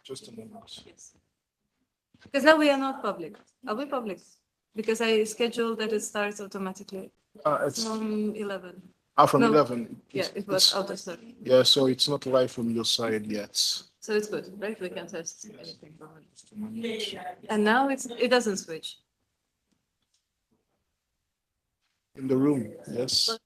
Just a moment. Yes. Because now we are not public. Are we public? Because I scheduled that it starts automatically It's from 11. from No. 11. Yeah, it was It's- out of start. Yeah, so it's not live from your side yet. So it's good, right? We can test anything from it. And now it doesn't switch. In the room, yes.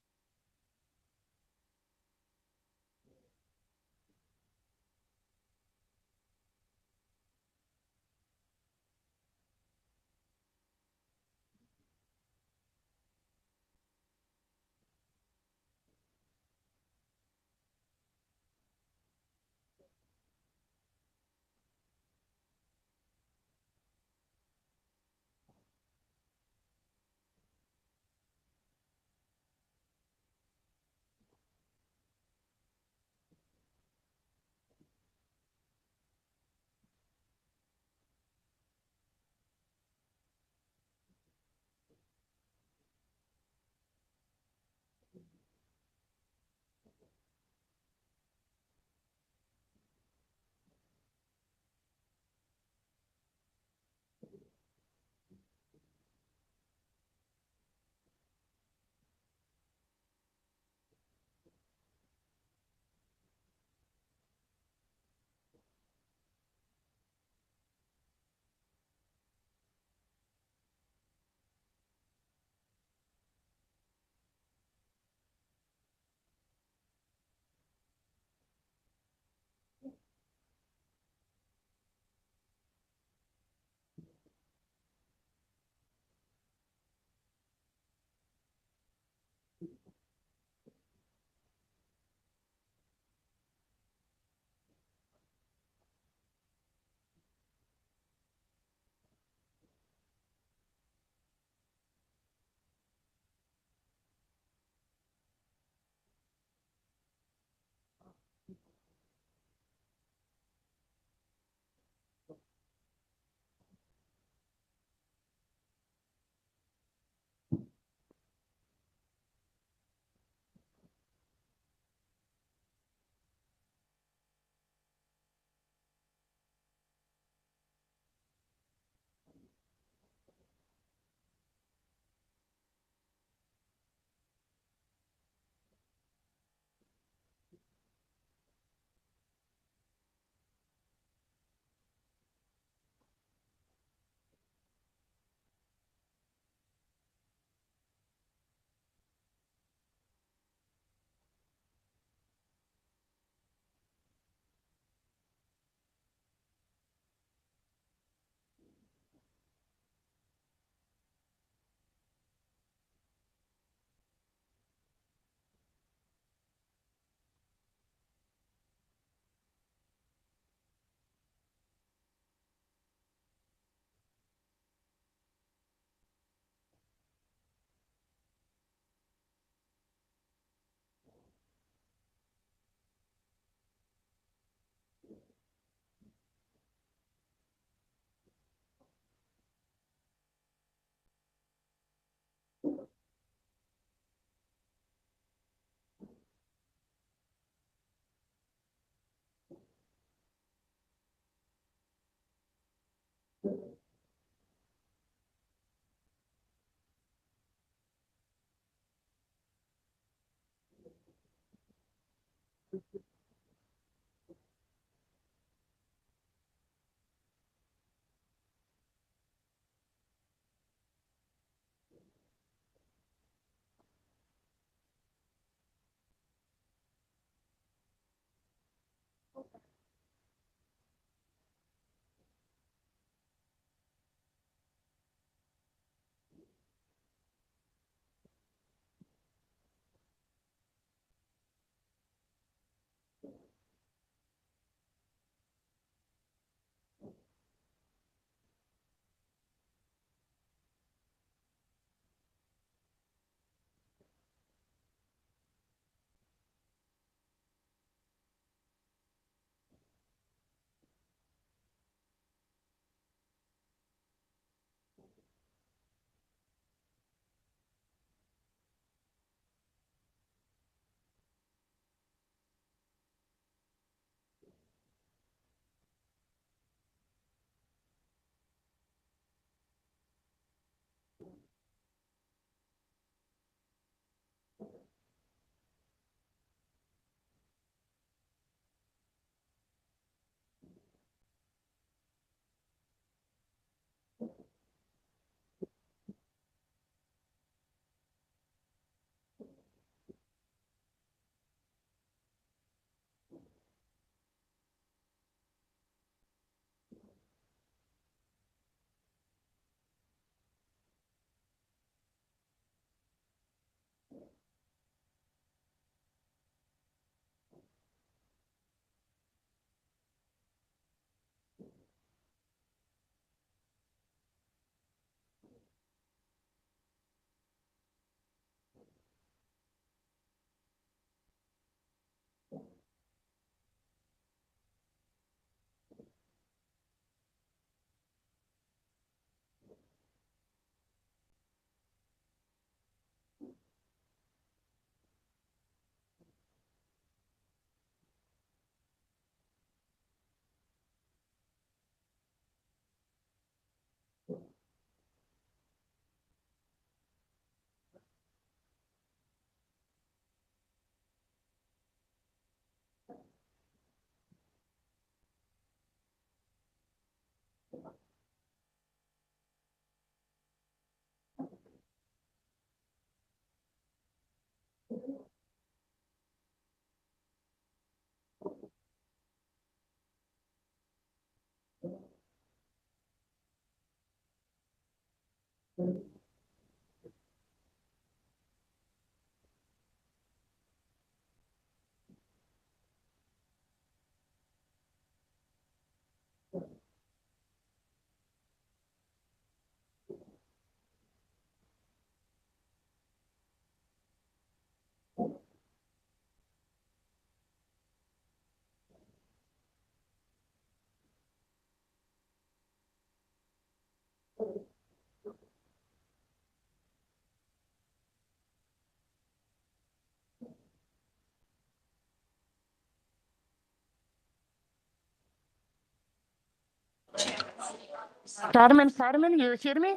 Carmen, you hear me?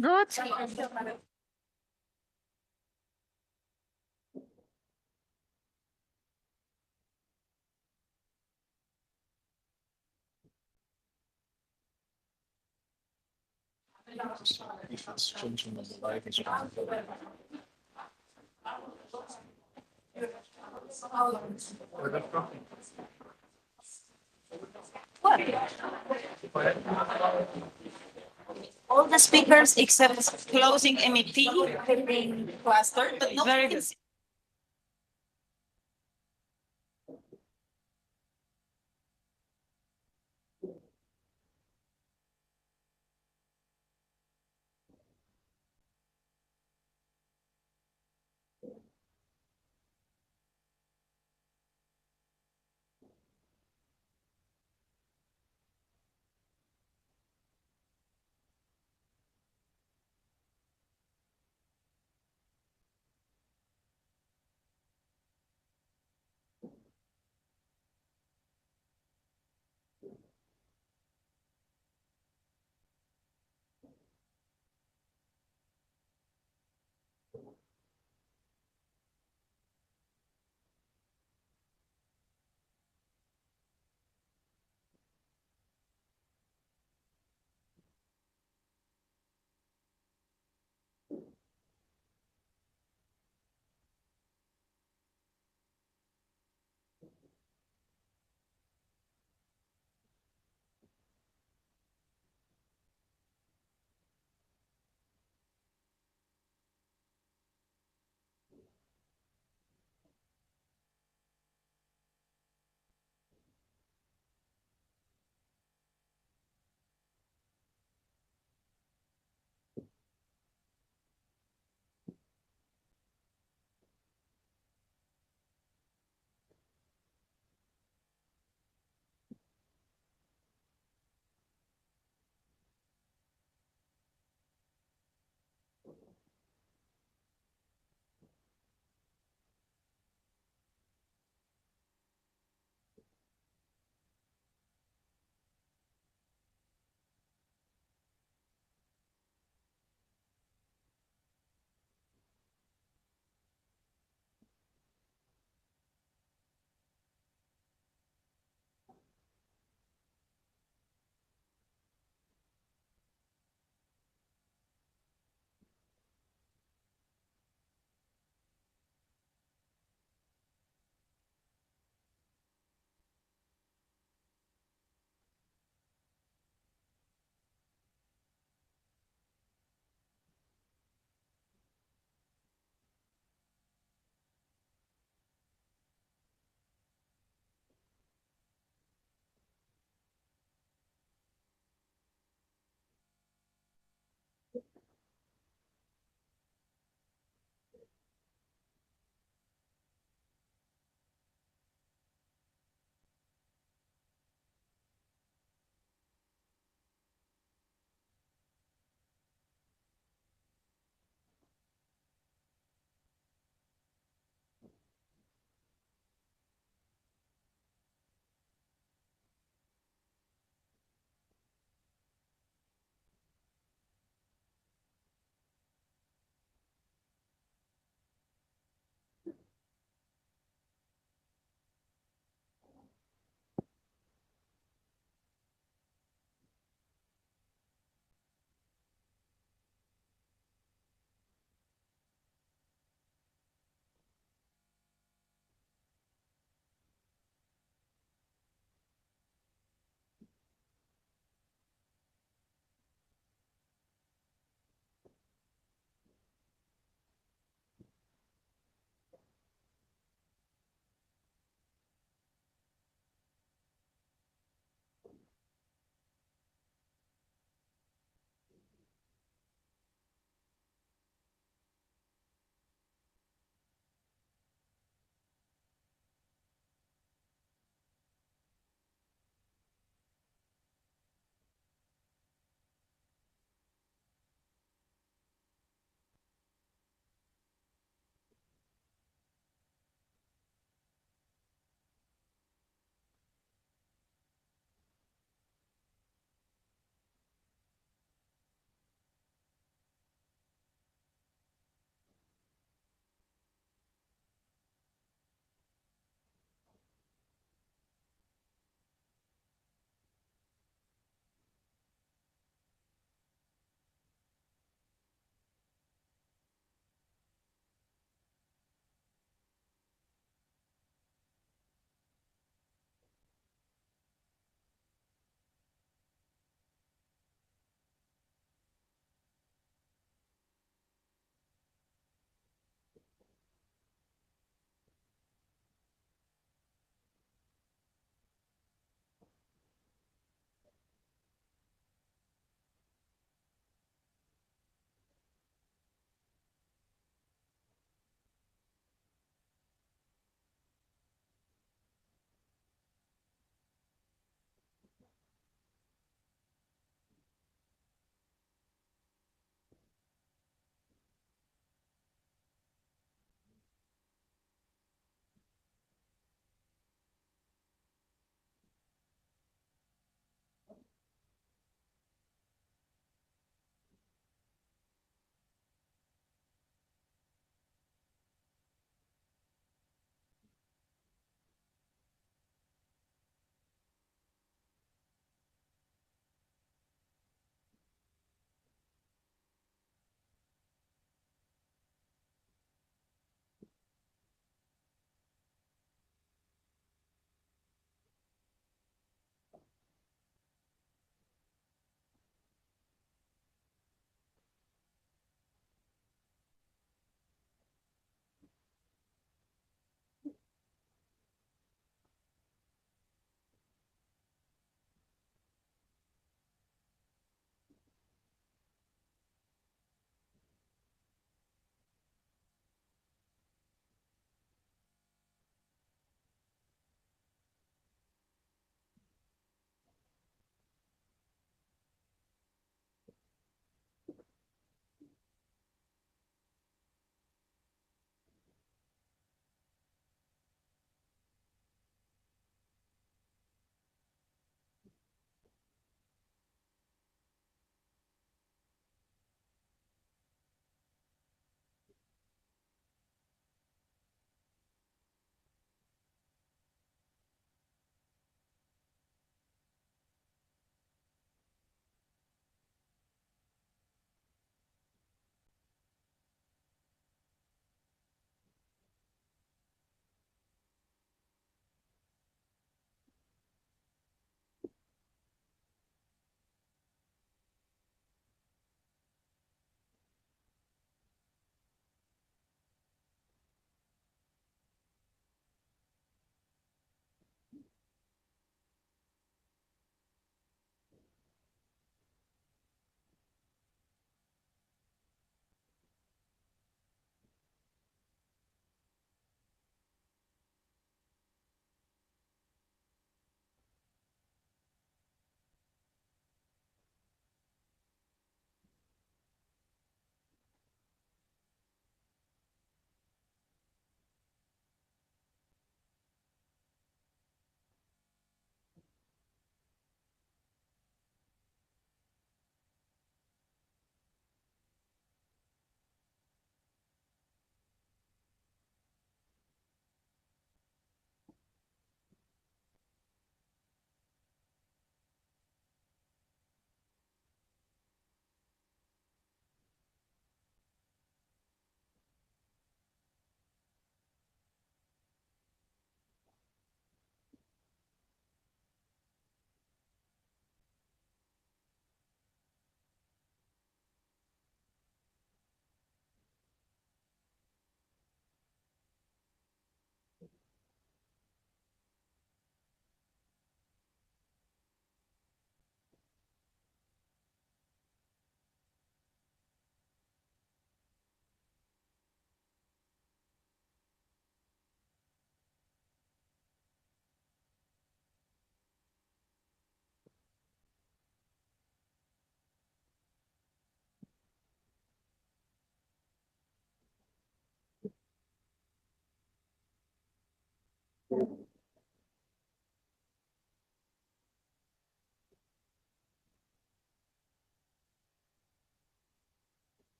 Good. If it's changing on the live as well. All the speakers except closing MEP have been clustered, but no Very one can good. see.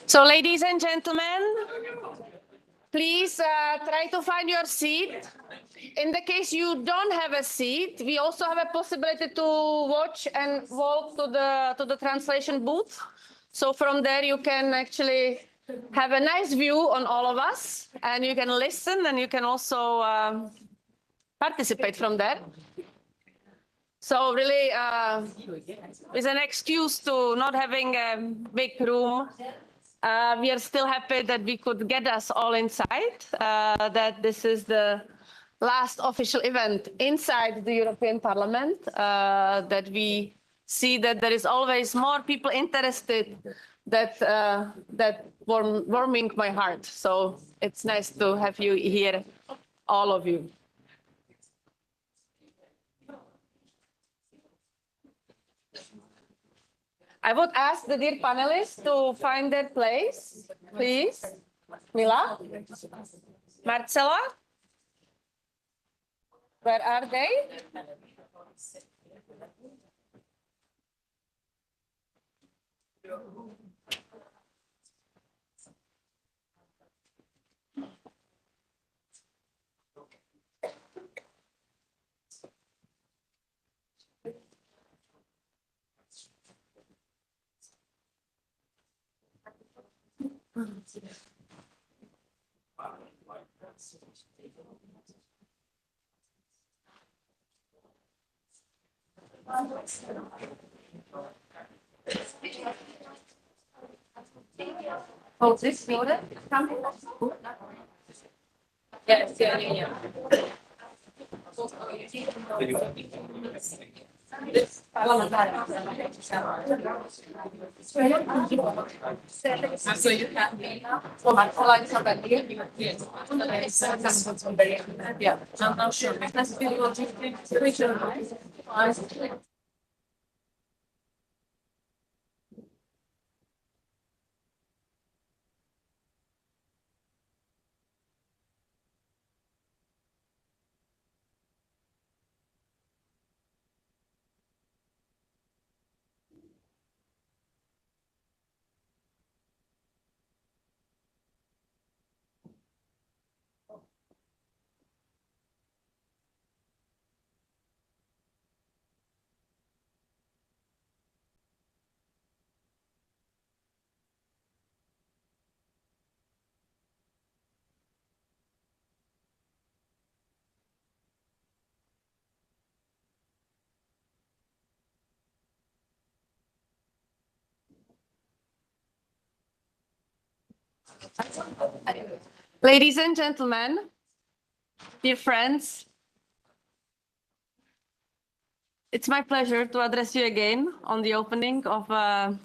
So, ladies and gentlemen, please try to find your seat. In the case you don't have a seat, we also have a possibility to watch and walk to the translation booth. So from there you can actually have a nice view on all of us, and you can listen, and you can also participate from there. So really, with an excuse to not having a big room, we are still happy that we could get us all inside, that this is the last official event inside the European Parliament, that we see that there is always more people interested, that warming my heart. So it's nice to have you here, all of you. I would ask the dear panelists to find their place, please. Mila? Marcela? Where are they? Oh, this order? Yes, yeah. So you can be yeah, I'm not sure. Ladies and gentlemen, dear friends, it's my pleasure to address you again on the opening of an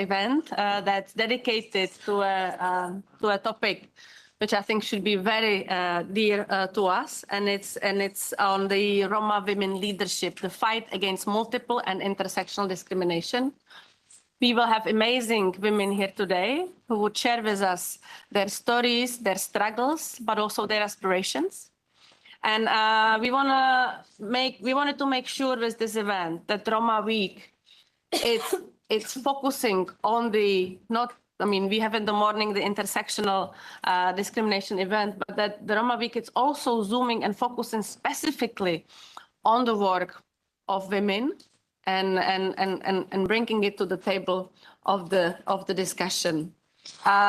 event that's dedicated to a topic which I think should be very dear to us, and it's on the Roma women leadership, the fight against multiple and intersectional discrimination. We will have amazing women here today who would share with us their stories, their struggles, but also their aspirations. And we wanted to make sure with this event that Roma Week, it's focusing on the we have in the morning the intersectional discrimination event, but that the Roma Week is also zooming and focusing specifically on the work of women and bringing it to the table of the discussion.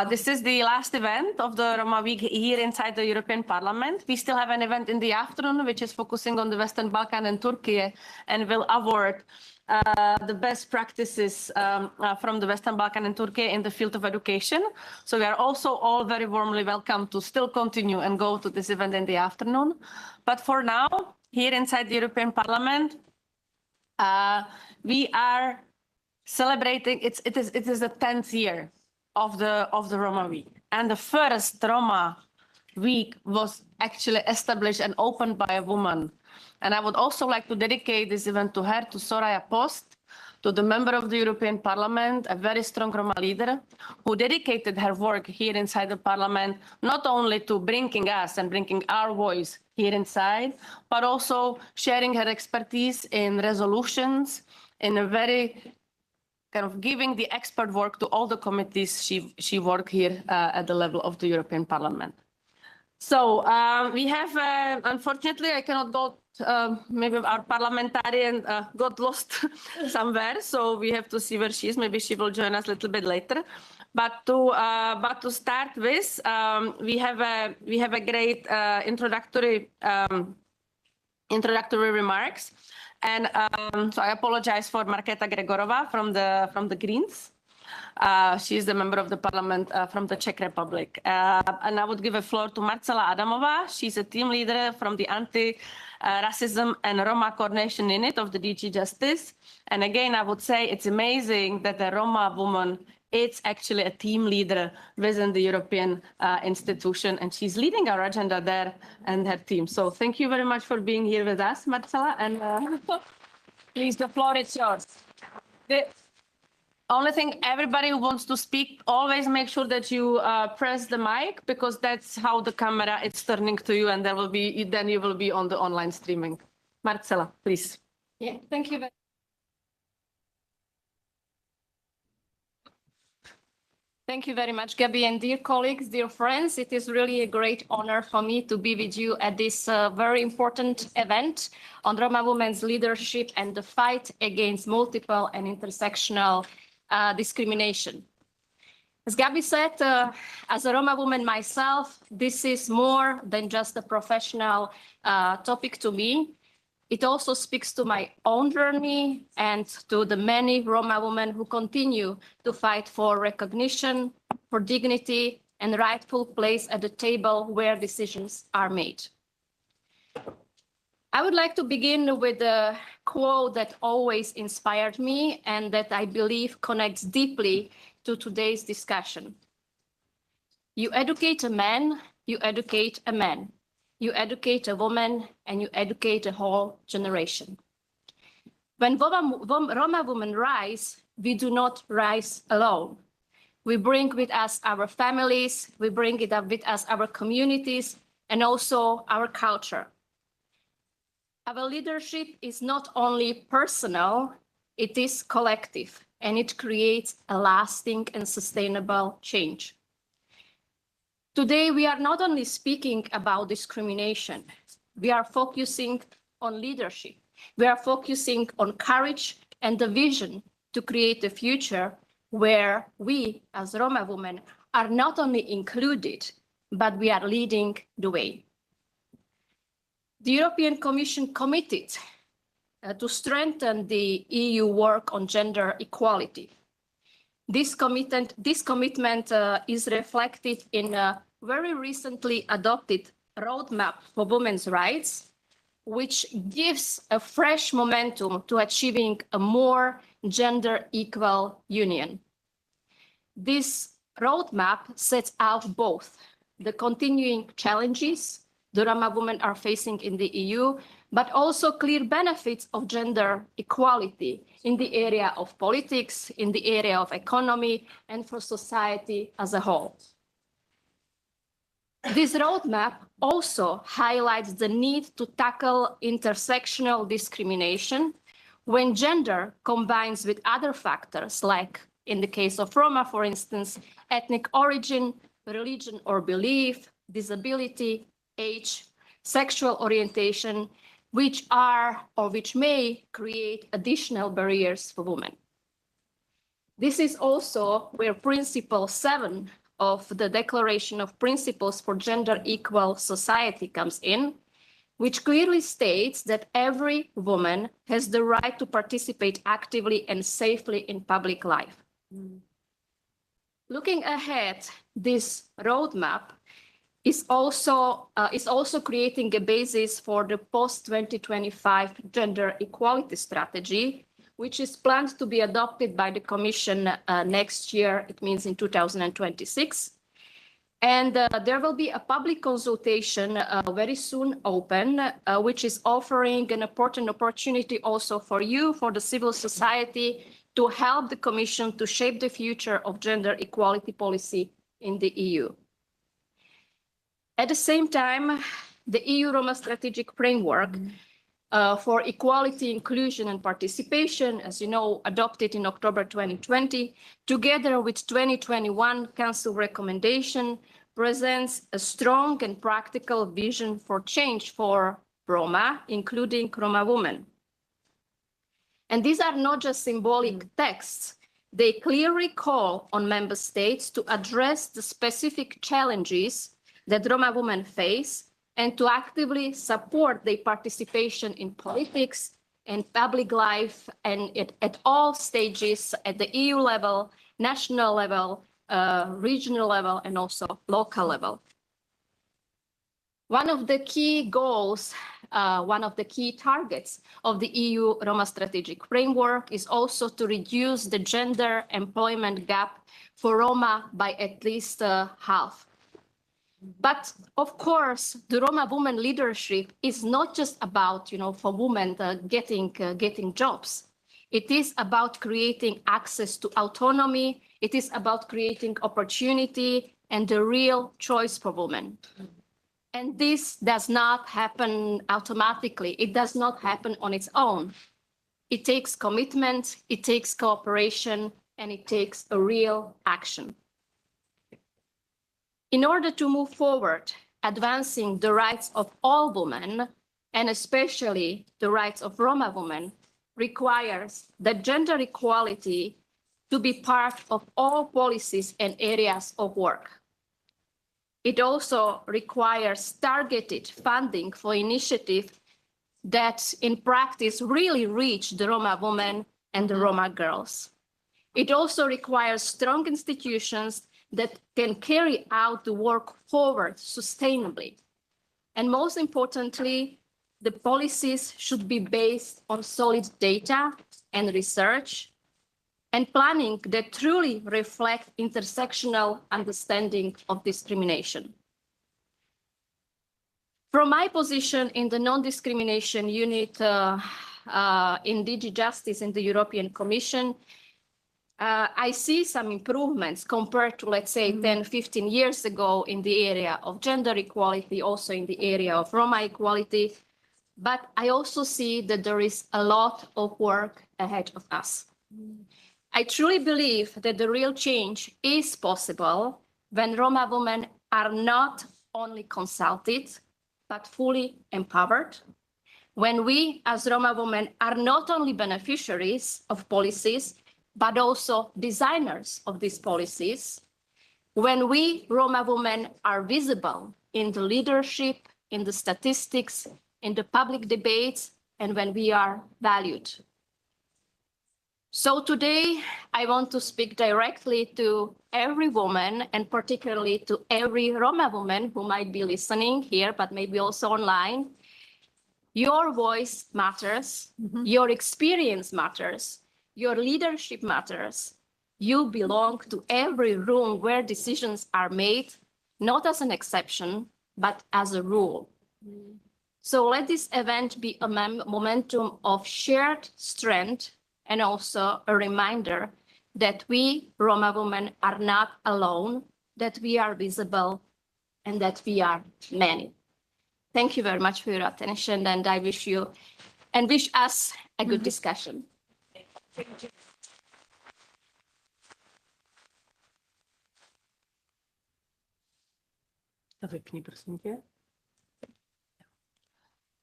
This is the last event of the Roma Week here inside the European Parliament. We still have an event in the afternoon, which is focusing on the Western Balkan and Turkey, and will award the best practices from the Western Balkan and Turkey in the field of education. So we are also all very warmly welcome to still continue and go to this event in the afternoon. But for now, here inside the European Parliament, we are celebrating, it is the 10th year of the Roma Week. And the first Roma Week was actually established and opened by a woman. And I would also like to dedicate this event to her, to Soraya Post, to the member of the European Parliament, a very strong Roma leader, who dedicated her work here inside the Parliament, not only to bringing us and bringing our voice here inside, but also sharing her expertise in resolutions, in a very kind of giving the expert work to all the committees she worked here at the level of the European Parliament. So we have, unfortunately, I cannot go, maybe our parliamentarian got lost somewhere, so we have to see where she is. Maybe she will join us a little bit later. But to start with, we have a great introductory remarks. And so I apologize for Markéta Gregorová from the Greens. She is the member of the parliament from the Czech Republic. And I would give a floor to Marcela Adamova. She's a team leader from the Anti-Racism and Roma Coordination Unit of the DG Justice. And again, I would say it's amazing that a Roma woman is actually a team leader within the European institution, and she's leading our agenda there and her team. So thank you very much for being here with us, Marcela, and please, the floor is yours. The only thing, everybody who wants to speak, always make sure that you press the mic, because that's how the camera is turning to you, and there will be, then you will be on the online streaming. Marcela, please. Yeah, thank you very much. Thank you very much, Gabby, and dear colleagues, dear friends. It is really a great honor for me to be with you at this very important event on Roma women's leadership and the fight against multiple and intersectional discrimination. As Gabby said, as a Roma woman myself, this is more than just a professional topic to me. It also speaks to my own journey and to the many Roma women who continue to fight for recognition, for dignity, and rightful place at the table where decisions are made. I would like to begin with a quote that always inspired me and that I believe connects deeply to today's discussion. You educate a man, you educate a man. You educate a woman, and you educate a whole generation. When Roma women rise, we do not rise alone. We bring with us our families, we bring it up with us our communities, and also our culture. Our leadership is not only personal, it is collective, and it creates a lasting and sustainable change. Today, we are not only speaking about discrimination, we are focusing on leadership. We are focusing on courage and the vision to create a future where we, as Roma women, are not only included, but we are leading the way. The European Commission committed to strengthen the EU work on gender equality. This commitment is reflected in a very recently adopted roadmap for women's rights, which gives a fresh momentum to achieving a more gender equal union. This roadmap sets out both the continuing challenges the Roma women are facing in the EU, but also clear benefits of gender equality in the area of politics, in the area of economy, and for society as a whole. This roadmap also highlights the need to tackle intersectional discrimination when gender combines with other factors, like in the case of Roma, for instance, ethnic origin, religion or belief, disability, age, sexual orientation, which are or which may create additional barriers for women. This is also where Principle 7 of the Declaration of Principles for Gender Equal Society comes in, which clearly states that every woman has the right to participate actively and safely in public life. Looking ahead, this roadmap is also creating a basis for the post-2025 gender equality strategy, which is planned to be adopted by the Commission next year. It means in 2026. And there will be a public consultation very soon open, which is offering an important opportunity also for you, for the civil society, to help the Commission to shape the future of gender equality policy in the EU. At the same time, the EU Roma Strategic Framework for Equality, Inclusion and Participation, as you know, adopted in October 2020, together with 2021 Council recommendation, presents a strong and practical vision for change for Roma, including Roma women. And these are not just symbolic texts. They clearly call on member states to address the specific challenges that Roma women face and to actively support their participation in politics and public life and at all stages at the EU level, national level, regional level, and also local level. One of the key goals, one of the key targets of the EU Roma Strategic Framework is also to reduce the gender employment gap for Roma by at least half. But of course, the Roma women leadership is not just about, for women getting jobs. It is about creating access to autonomy. It is about creating opportunity and the real choice for women. And this does not happen automatically. It does not happen on its own. It takes commitment, it takes cooperation, and it takes a real action. In order to move forward, advancing the rights of all women, and especially the rights of Roma women, requires that gender equality to be part of all policies and areas of work. It also requires targeted funding for initiatives that in practice really reach the Roma women and the Roma girls. It also requires strong institutions that can carry out the work forward sustainably. And most importantly, the policies should be based on solid data and research and planning that truly reflect intersectional understanding of discrimination. From my position in the non-discrimination unit in DG Justice in the European Commission, I see some improvements compared to, let's say, 10, 15 years ago in the area of gender equality, also in the area of Roma equality. But I also see that there is a lot of work ahead of us. I truly believe that the real change is possible when Roma women are not only consulted, but fully empowered. When we as Roma women are not only beneficiaries of policies, but also designers of these policies. When we Roma women are visible in the leadership, in the statistics, in the public debates, and when we are valued. So today, I want to speak directly to every woman, and particularly to every Roma woman who might be listening here, but maybe also online. Your voice matters, your experience matters, your leadership matters. You belong to every room where decisions are made, not as an exception, but as a rule. So let this event be a momentum of shared strength and also a reminder that we Roma women are not alone, that we are visible and that we are many. Thank you very much for your attention, and I wish you and wish us a good discussion. Thank you.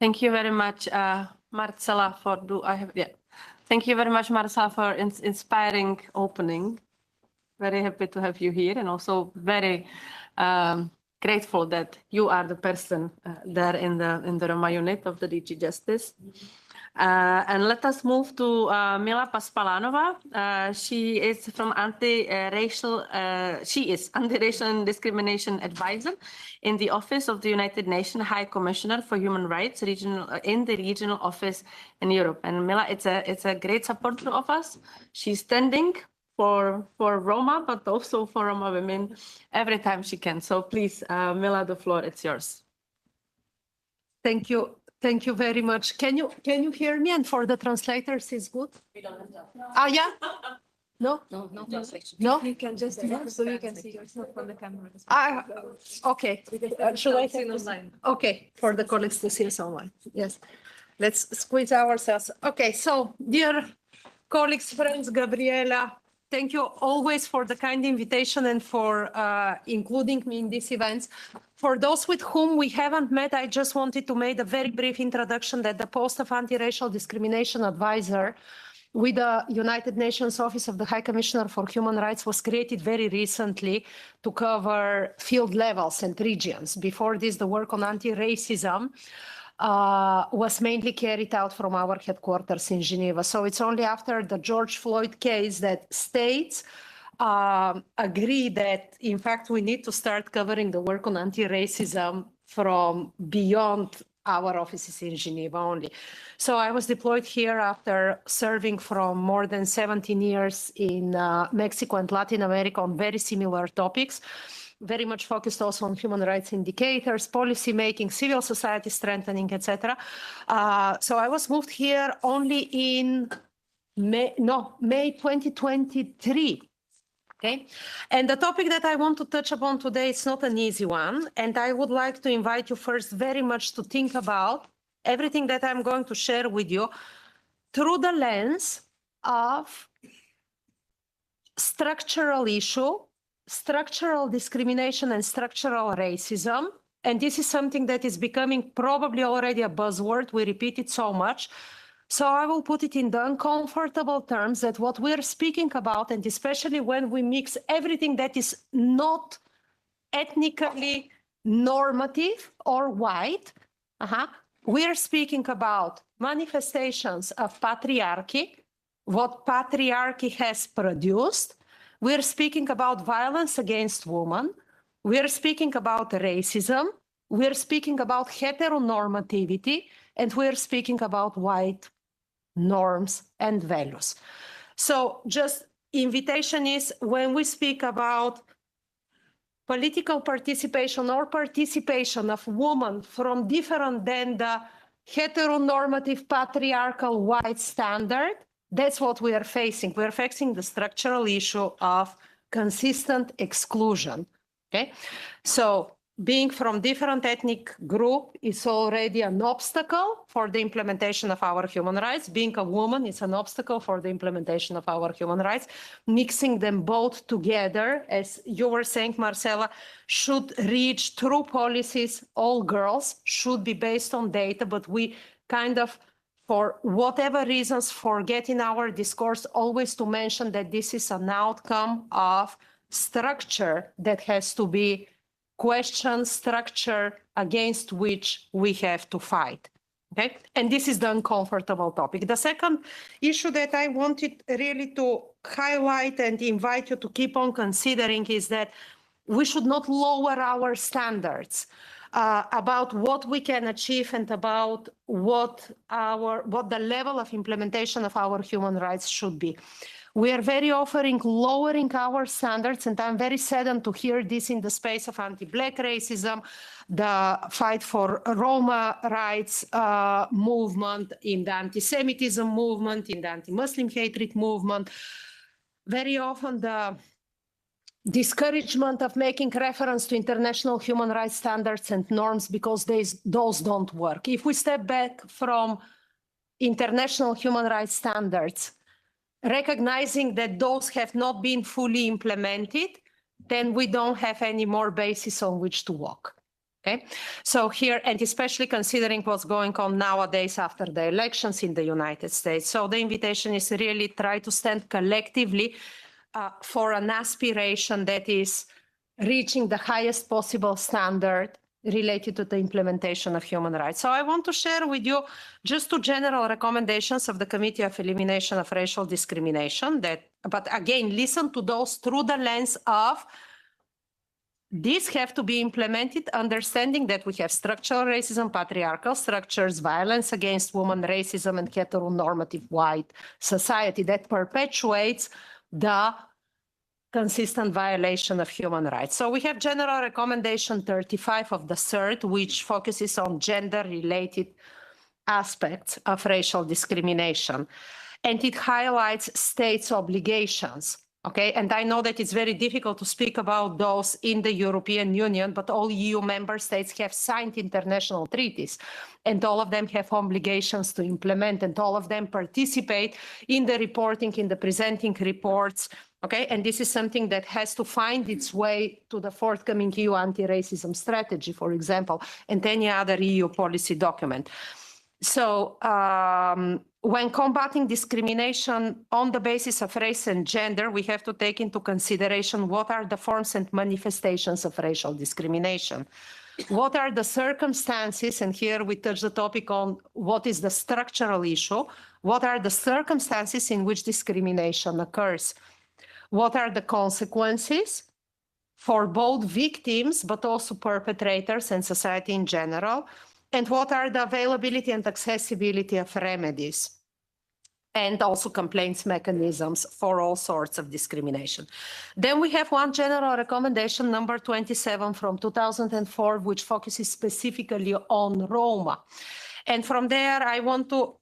Thank you very much, Marcela, for Thank you very much, Marcela, for inspiring opening. Very happy to have you here, and also very grateful that you are the person there in the Roma unit of the DG Justice. And let us move to Mila Paspalanova. She is from anti-racial and discrimination advisor in the Office of the United Nations High Commissioner for Human Rights in the regional office in Europe. And Mila, it's a great supporter of us. She's standing for Roma, but also for Roma women every time she can. So please, Mila, the floor is yours. Thank you. Thank you very much. Can you hear me? And for the translators, is good? We don't have that. Ah, yeah? No? No, no translation. No? You can just move so you can see yourself on the camera. Ah, okay. Should I see take this? online? Okay, for the colleagues to see us online. Yes. Let's squeeze ourselves. Okay, so dear colleagues, friends, Gabriela, thank you always for the kind invitation and for including me in these events. For those with whom we haven't met, I just wanted to make a very brief introduction that the post of anti-racial discrimination advisor with the United Nations Office of the High Commissioner for Human Rights was created very recently to cover field levels and regions. Before this, the work on anti-racism was mainly carried out from our headquarters in Geneva. So it's only after the George Floyd case that states agree that, in fact, we need to start covering the work on anti-racism from beyond our offices in Geneva only. So I was deployed here after serving from more than 17 years in Mexico and Latin America on very similar topics, very much focused also on human rights indicators, policy making, civil society strengthening, etc. So I was moved here only in May 2023. Okay, and the topic that I want to touch upon today is not an easy one, and I would like to invite you first very much to think about everything that I'm going to share with you through the lens of structural issue, structural discrimination and structural racism. And this is something that is becoming probably already a buzzword. We repeat it so much. So I will put it in the uncomfortable terms that what we're speaking about, and especially when we mix everything that is not ethnically normative or white, we're speaking about manifestations of patriarchy, what patriarchy has produced. We're speaking about violence against women. We're speaking about racism. We're speaking about heteronormativity, and we're speaking about white norms and values. So just invitation is, when we speak about political participation or participation of women from different than the heteronormative patriarchal white standard, that's what we are facing. We're facing the structural issue of consistent exclusion. Okay, so being from different ethnic group is already an obstacle for the implementation of our human rights. Being a woman is an obstacle for the implementation of our human rights. Mixing them both together, as you were saying, Marcela, should reach through policies. All girls should be based on data, but we kind of, for whatever reasons, forget in our discourse always to mention that this is an outcome of structure that has to be question, structure against which we have to fight. Okay, and this is the uncomfortable topic. The second issue that I wanted really to highlight and invite you to keep on considering is that we should not lower our standards about what we can achieve and about what the level of implementation of our human rights should be. We are very often lowering our standards, and I'm very saddened to hear this in the space of anti-Black racism, the fight for Roma rights movement, in the anti-Semitism movement, in the anti-Muslim hatred movement. Very often the discouragement of making reference to international human rights standards and norms because those don't work. If we step back from international human rights standards, recognizing that those have not been fully implemented, then we don't have any more basis on which to walk. Okay, so here, and especially considering what's going on nowadays after the elections in the United States. So the invitation is really try to stand collectively for an aspiration that is reaching the highest possible standard related to the implementation of human rights. So I want to share with you just two general recommendations of the Committee of Elimination of Racial Discrimination but again, listen to those through the lens of these have to be implemented, understanding that we have structural racism, patriarchal structures, violence against women, racism, and heteronormative white society that perpetuates the consistent violation of human rights. So we have General Recommendation 35 of the CERT, which focuses on gender-related aspects of racial discrimination. And it highlights states' obligations. Okay, and I know that it's very difficult to speak about those in the European Union, but all EU member states have signed international treaties, and all of them have obligations to implement, and all of them participate in the reporting, in the presenting reports. Okay, and this is something that has to find its way to the forthcoming EU anti-racism strategy, for example, and any other EU policy document. So when combating discrimination on the basis of race and gender, we have to take into consideration what are the forms and manifestations of racial discrimination. What are the circumstances, and here we touch the topic on what is the structural issue, what are the circumstances in which discrimination occurs? What are the consequences for both victims, but also perpetrators and society in general? And what are the availability and accessibility of remedies? And also complaints mechanisms for all sorts of discrimination. Then we have one general recommendation, number 27 from 2004, which focuses specifically on Roma. And from there, I want to,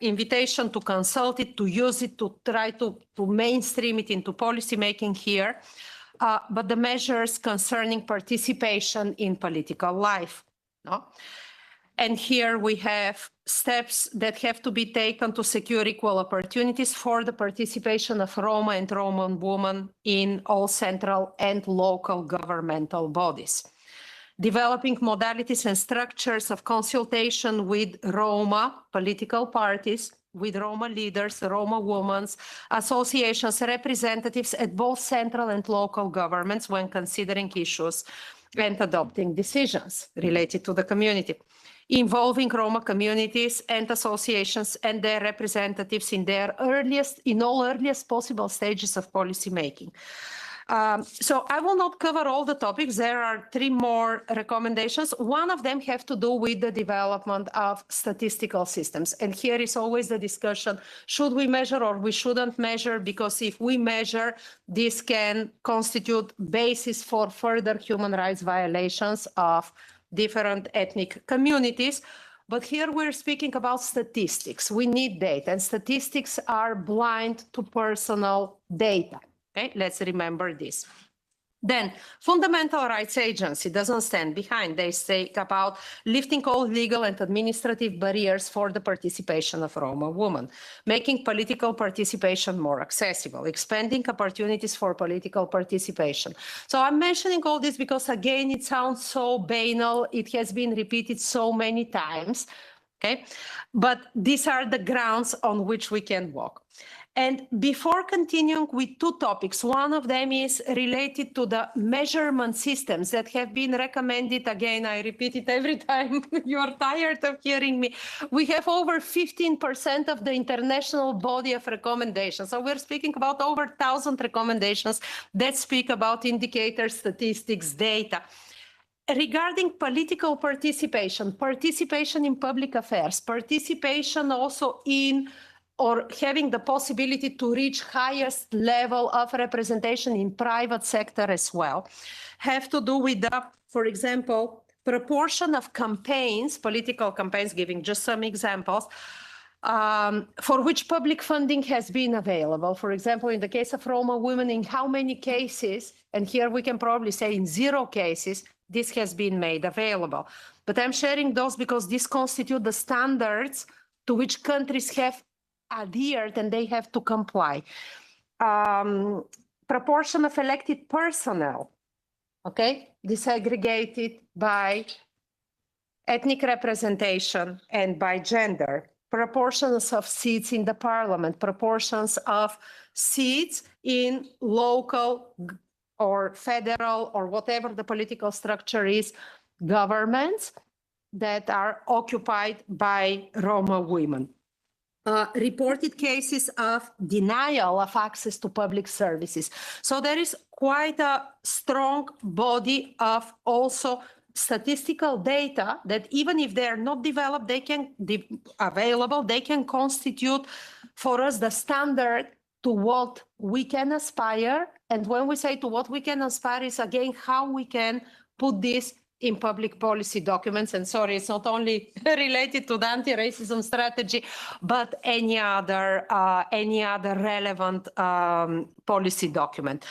invitation to consult it, to use it, to try to mainstream it into policymaking here, but the measures concerning participation in political life. No? And here we have steps that have to be taken to secure equal opportunities for the participation of Roma and Roma women in all central and local governmental bodies. Developing modalities and structures of consultation with Roma political parties, with Roma leaders, Roma women's associations, representatives at both central and local governments when considering issues and adopting decisions related to the community. Involving Roma communities and associations and their representatives in all earliest possible stages of policy making. So I will not cover all the topics. There are 3 more recommendations. One of them have to do with the development of statistical systems. And here is always the discussion, should we measure or we shouldn't measure? Because if we measure, this can constitute basis for further human rights violations of different ethnic communities. But here we're speaking about statistics. We need data, and statistics are blind to personal data. Okay, let's remember this. Then, Fundamental Rights Agency doesn't stand behind. They say about lifting all legal and administrative barriers for the participation of Roma women, making political participation more accessible, expanding opportunities for political participation. So I'm mentioning all this because, again, it sounds so banal. It has been repeated so many times. Okay, but these are the grounds on which we can walk. And before continuing with 2 topics, one of them is related to the measurement systems that have been recommended. Again, I repeat it every time you're tired of hearing me. We have over 15% of the international body of recommendations. So we're speaking about over 1,000 recommendations that speak about indicators, statistics, data. Regarding political participation, participation in public affairs, participation also in or having the possibility to reach highest level of representation in private sector as well, have to do with the, for example, proportion of campaigns, political campaigns, giving just some examples, for which public funding has been available. For example, in the case of Roma women, in how many cases, and here we can probably say in 0 cases, this has been made available. But I'm sharing those because these constitute the standards to which countries have adhered and they have to comply. Proportion of elected personnel. okay, disaggregated by ethnic representation and by gender, proportions of seats in the parliament, proportions of seats in local or federal or whatever the political structure is, governments that are occupied by Roma women. Reported cases of denial of access to public services. So there is quite a strong body of also statistical data that even if they are not developed, they can available, they can constitute for us the standard to what we can aspire. And when we say to what we can aspire is again, how we can put this in public policy documents. And sorry, it's not only related to the anti-racism strategy, but any other relevant policy document.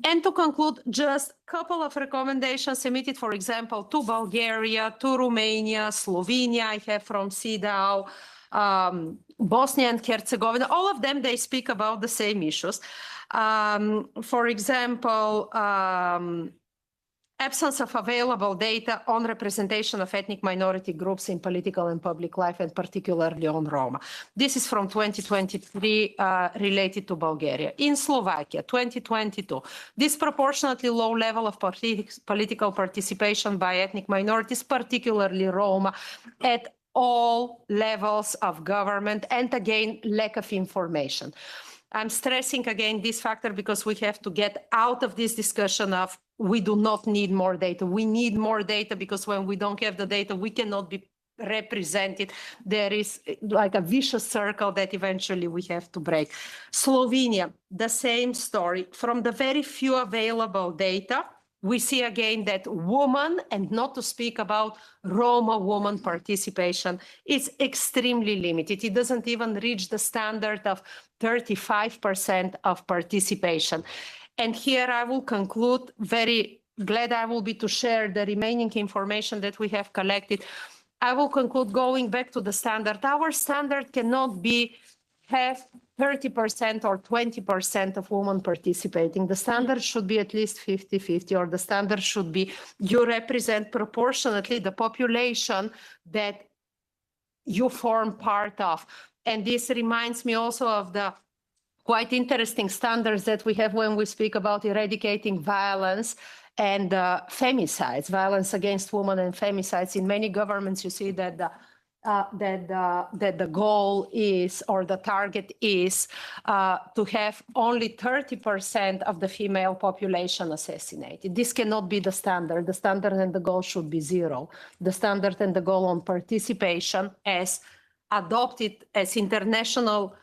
And to conclude, just a couple of recommendations submitted, for example, to Bulgaria, to Romania, Slovenia, I have from CEDAW, Bosnia and Herzegovina, all of them, they speak about the same issues. For example, absence of available data on representation of ethnic minority groups in political and public life, and particularly on Roma. This is from 2023 related to Bulgaria. In Slovakia, 2022, disproportionately low level of political participation by ethnic minorities, particularly Roma, at all levels of government, and again, lack of information. I'm stressing again this factor because we have to get out of this discussion of we do not need more data. We need more data because when we don't have the data, we cannot be represented. There is like a vicious circle that eventually we have to break. Slovenia, the same story. From the very few available data, we see again that women, and not to speak about Roma woman participation, is extremely limited. It doesn't even reach the standard of 35% of participation. And here I will conclude, very glad I will be to share the remaining information that we have collected. I will conclude going back to the standard. Our standard cannot be have 30% or 20% of women participating. The standard should be at least 50-50, or the standard should be you represent proportionately the population that you form part of. And this reminds me also of the quite interesting standards that we have when we speak about eradicating violence and femicides, violence against women and femicides. In many governments, you see that the goal is, or the target is, to have only 30% of the female population assassinated. This cannot be the standard. The standard and the goal should be zero. The standard and the goal on participation, as adopted as international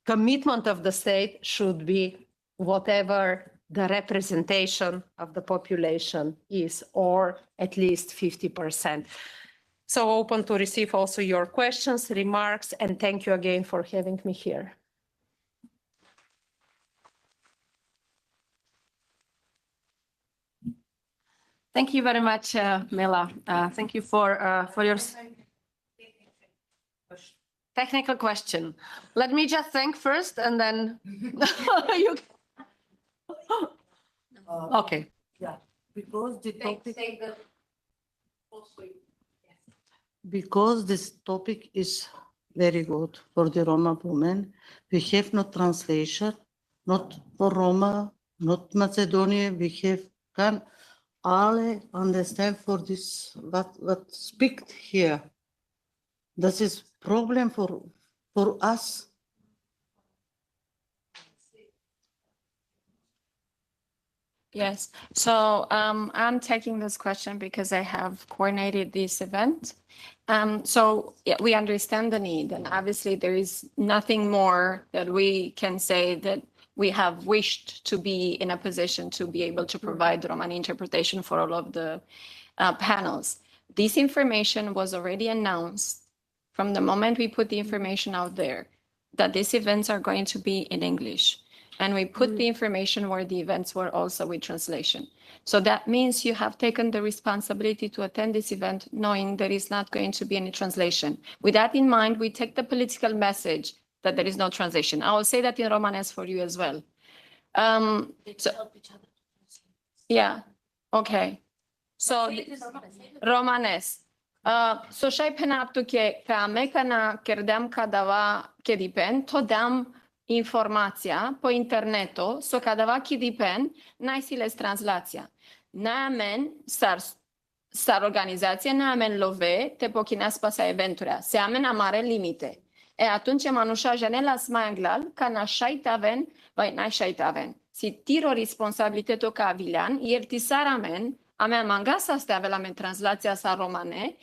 commitment of the state, should be whatever the representation of the population is, or at least 50%. So open to receive also your questions, remarks, and thank you again for having me here. Thank you very much, Mila. Thank you for your technical question. Let me just thank first, and then you. Okay. Yeah, because the topic. Because this topic is very good for the Roma women. We have no translation, not for Roma, not Macedonia. We can all understand for this what speak here. This is problem for us. Yes, so I'm taking this question because I have coordinated this event. So yeah, we understand the need, and obviously there is nothing more that we can say that we have wished to be in a position to be able to provide Romani interpretation for all of the panels. This information was already announced from the moment we put the information out there, that these events are going to be in English. And we put the information where the events were also with translation. So that means you have taken the responsibility to attend this event knowing there is not going to be any translation. With that in mind, we take the political message that there is no translation. I will say that in Romanes for you as well. Yeah, Okay. So Romanes. So shai pena up to ke ka mekana kerdam kadava kedipen to dam informația po interneto so kadava kedipen naisiles translația. Namen sar organizația namen love te pochinas pasa eventurea. Se amen amare limite. E atunci manusha janela smaglal kana shaitaven vai na shaitaven. Si tiro responsabiliteto ca vilan iertisaramen a mea mangasa ste avelamen translația sa romane,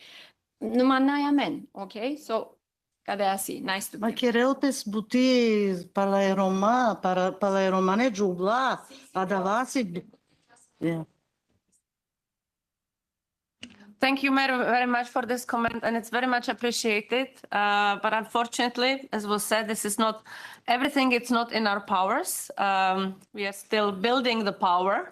numai n-ai amen, ok? So, cade asi, nice to Ma meet quereu te sbuti para Roma, para romane jubla, adavasi. Yeah. Thank you very much for this comment, and it's very much appreciated. But unfortunately, as was said, this is not everything. It's not in our powers. We are still building the power.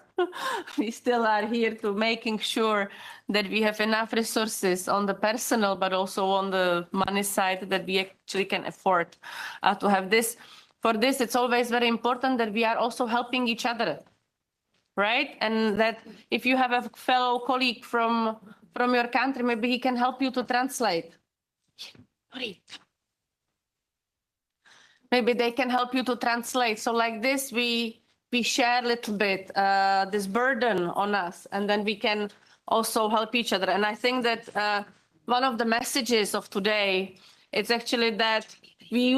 We still are here to making sure that we have enough resources on the personal, but also on the money side that we actually can afford to have this. For this, it's always very important that we are also helping each other, right? And that if you have a fellow colleague from your country, maybe he can help you to translate. Maybe they can help you to translate. So like this, we share a little bit this burden on us, and then we can also help each other. And I think that one of the messages of today, it's actually that we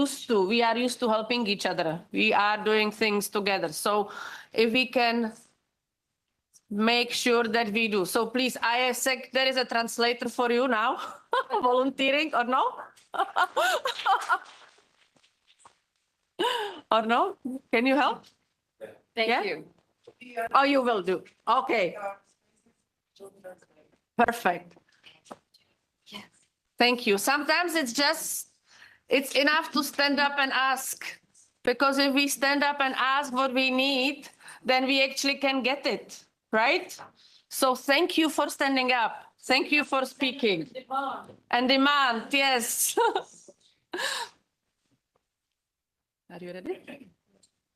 are used to helping each other. We are doing things together. So if we can make sure that we do. So please, Isaac, there is a translator for you now, volunteering or no? Or no? Can you help? Thank you. Oh, you will do. Okay. Perfect. Thank you. Sometimes it's enough to stand up and ask, because if we stand up and ask what we need, then we actually can get it. Right? So thank you for standing up. Thank you for speaking. And demand, yes. Are you ready?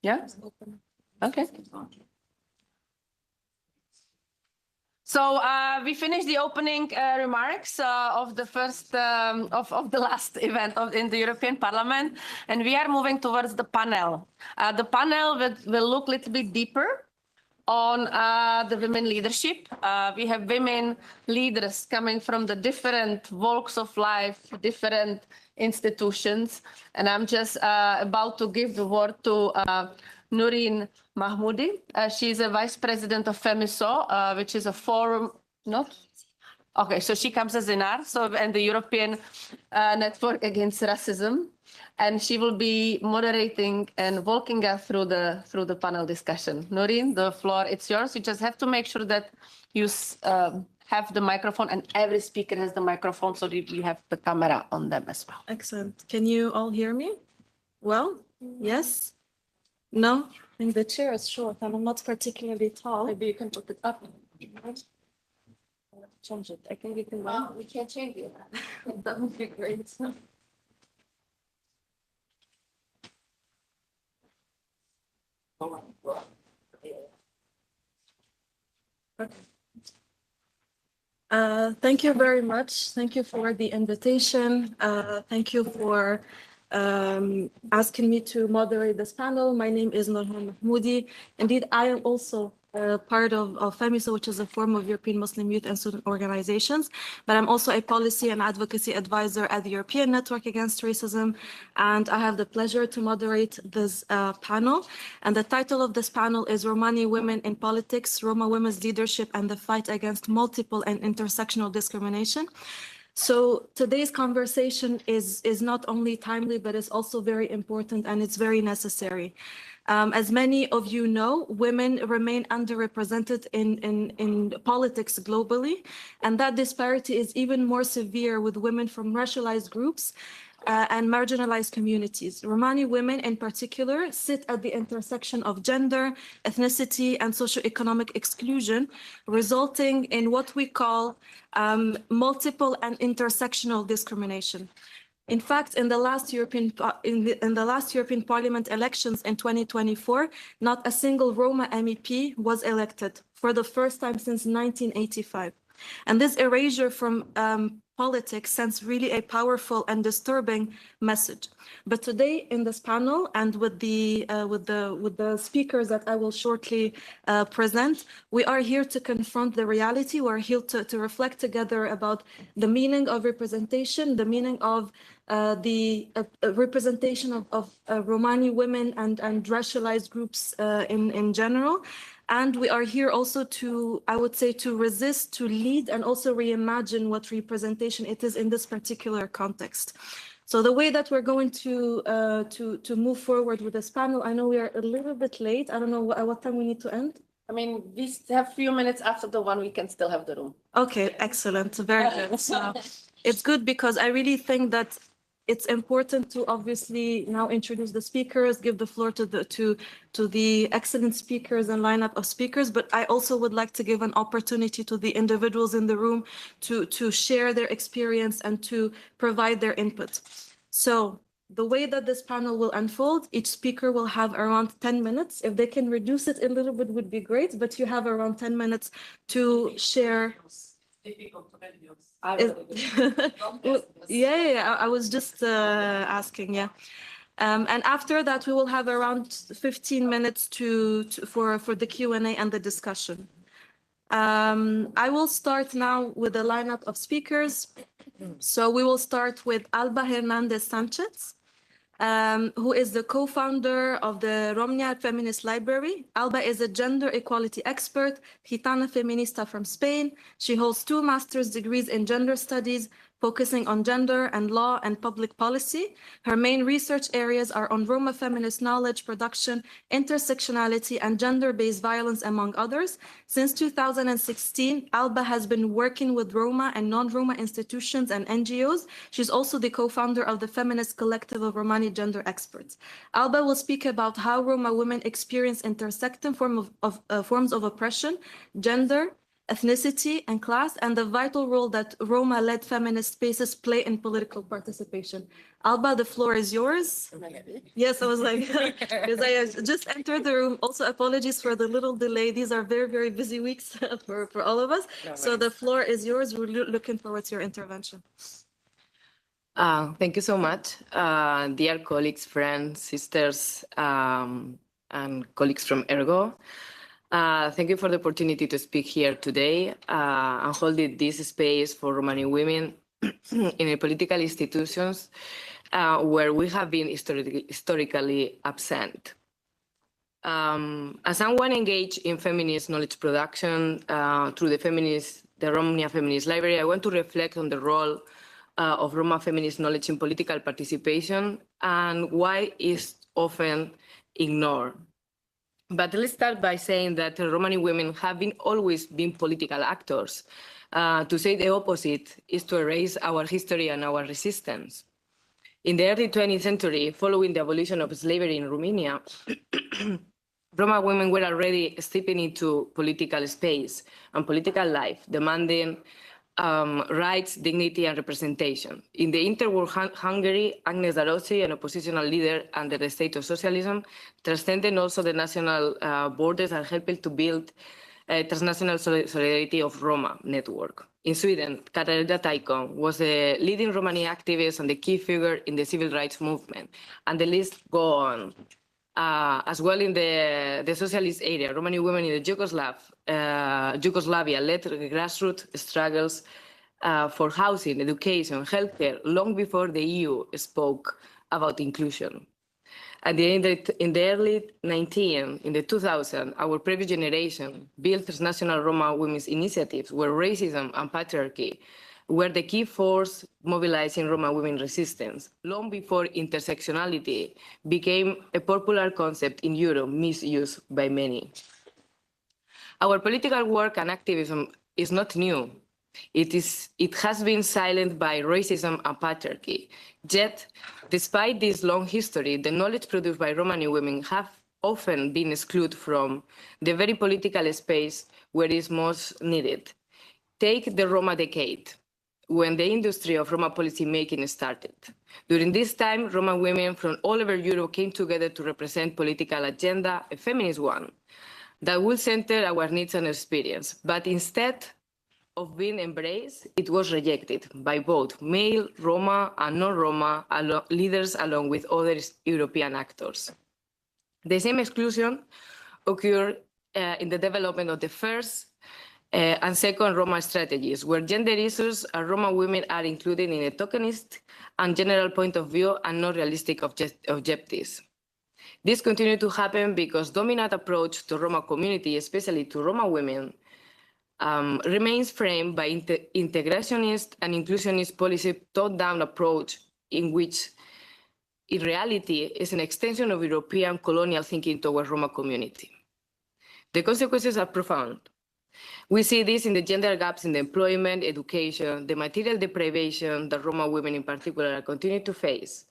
Yeah? Okay. So we finished the opening remarks of the first of the last event in the European Parliament, and we are moving towards the panel. The panel will look a little bit deeper on the women leadership. We have women leaders coming from the different walks of life, different institutions. And I'm just about to give the word to Nourhene Mahmoudi. She's a vice president of FEMYSO, which is a forum, not? Okay, so she comes as INAR, and the European Network Against Racism. And she will be moderating and walking us through the panel discussion. Nourhene, the floor, it's yours. You just have to make sure that you have the microphone, and every speaker has the microphone, so that we have the camera on them as well. Excellent. Can you all hear me? Well, yes? No? I think the chair is short and I'm not particularly tall. Maybe you can put it up. Change it. I think we can. We can't change it. That would be great. Thank you very much. Thank you for the invitation. Thank you for asking me to moderate this panel. My name is Nourhene Mahmoudi. Indeed, I am also part of FEMYSO, which is a form of European Muslim youth and student organizations, but I'm also a policy and advocacy advisor at the European Network Against Racism, and I have the pleasure to moderate this panel. And the title of this panel is Romani Women in Politics, Roma Women's Leadership and the Fight Against Multiple and Intersectional Discrimination. So today's conversation is not only timely, but it's also very important and it's very necessary. As many of you know, women remain underrepresented in politics globally, and that disparity is even more severe with women from racialized groups and marginalized communities. Romani women in particular sit at the intersection of gender, ethnicity, and socioeconomic exclusion, resulting in what we call multiple and intersectional discrimination. In fact, in the last European Parliament elections in 2024, not a single Roma MEP was elected for the first time since 1985. And this erasure from politics sends really a powerful and disturbing message. But today in this panel and with the speakers that I will shortly present, we are here to confront the reality. We're here to reflect together about the meaning of representation, the meaning of the representation of Romani women and racialized groups in general. And we are here also to, I would say, to resist, to lead, and also reimagine what representation it is in this particular context. So the way that we're going to move forward with this panel, I know we are a little bit late. I don't know what time we need to end. I mean, we have a few minutes after the one, we can still have the room. Okay, excellent, very good. So it's good because I really think that it's important to obviously now introduce the speakers, give the floor to the excellent speakers and lineup of speakers, but I also would like to give an opportunity to the individuals in the room to share their experience and to provide their input. So the way that this panel will unfold, each speaker will have around 10 minutes. If they can reduce it a little bit would be great, but you have around 10 minutes to share. Yeah, I was just asking, yeah. And after that, we will have around 15 minutes for the Q&A and the discussion. I will start now with the lineup of speakers. So we will start with Alba Hernández Sánchez, who is the co-founder of the Romnja Feminist Library. Alba is a gender equality expert, Gitana Feminista from Spain. She holds 2 master's degrees in gender studies, focusing on gender and law and public policy. Her main research areas are on Roma feminist knowledge production, intersectionality, and gender-based violence, among others. Since 2016, Alba has been working with Roma and non-Roma institutions and NGOs. She's also the co-founder of the Feminist Collective of Romani Gender Experts. Alba will speak about how Roma women experience intersecting forms of oppression, gender, ethnicity, and class, and the vital role that Roma-led feminist spaces play in political participation. Alba, the floor is yours. Yes, I was like, because I just entered the room. Also, apologies for the little delay. These are very, very busy weeks for all of us. So the floor is yours. We're looking forward to your intervention. Thank you so much, dear colleagues, friends, sisters, and colleagues from ERGO. Thank you for the opportunity to speak here today and hold this space for Romani women in the political institutions where we have been historically absent. As someone engaged in feminist knowledge production through the Romnja Feminist Library, I want to reflect on the role of Roma feminist knowledge in political participation and why it's often ignored. But let's start by saying that Romani women have always been political actors. To say the opposite is to erase our history and our resistance. In the early 20th century, following the abolition of slavery in Romania, Roma women were already stepping into political space and political life, demanding rights, dignity, and representation. In the interwar Hungary, Agnes Darosi, an oppositional leader under the state of socialism, transcended also the national borders and helped to build a transnational solidarity of Roma network. In Sweden, Katarina Taikon was the leading Romani activist and the key figure in the civil rights movement, and the list goes on. As well in the socialist area, Romani women in the Yugoslavia led grassroots struggles for housing, education, healthcare, long before the EU spoke about inclusion. And in the early 2000s, our previous generation built transnational Roma women's initiatives where racism and patriarchy were the key force mobilizing Roma women resistance, long before intersectionality became a popular concept in Europe, misused by many. Our political work and activism is not new. It has been silenced by racism and patriarchy. Yet, despite this long history, the knowledge produced by Romani women have often been excluded from the very political space where it is most needed. Take the Roma decade. when the industry of Roma policy making started. During this time, Roma women from all over Europe came together to represent political agenda, a feminist one, that will center our needs and experience. But instead of being embraced, it was rejected by both male Roma and non-Roma leaders along with other European actors. The same exclusion occurred in the development of the first and second Roma strategies, where gender issues and Roma women are included in a tokenist and general point of view and not realistic objectives. This continued to happen because dominant approach to Roma community, especially to Roma women, remains framed by integrationist and inclusionist policy top-down approach in which in reality is an extension of European colonial thinking towards Roma community. The consequences are profound. We see this in the gender gaps in the employment, education, the material deprivation that Roma women in particular continue to face,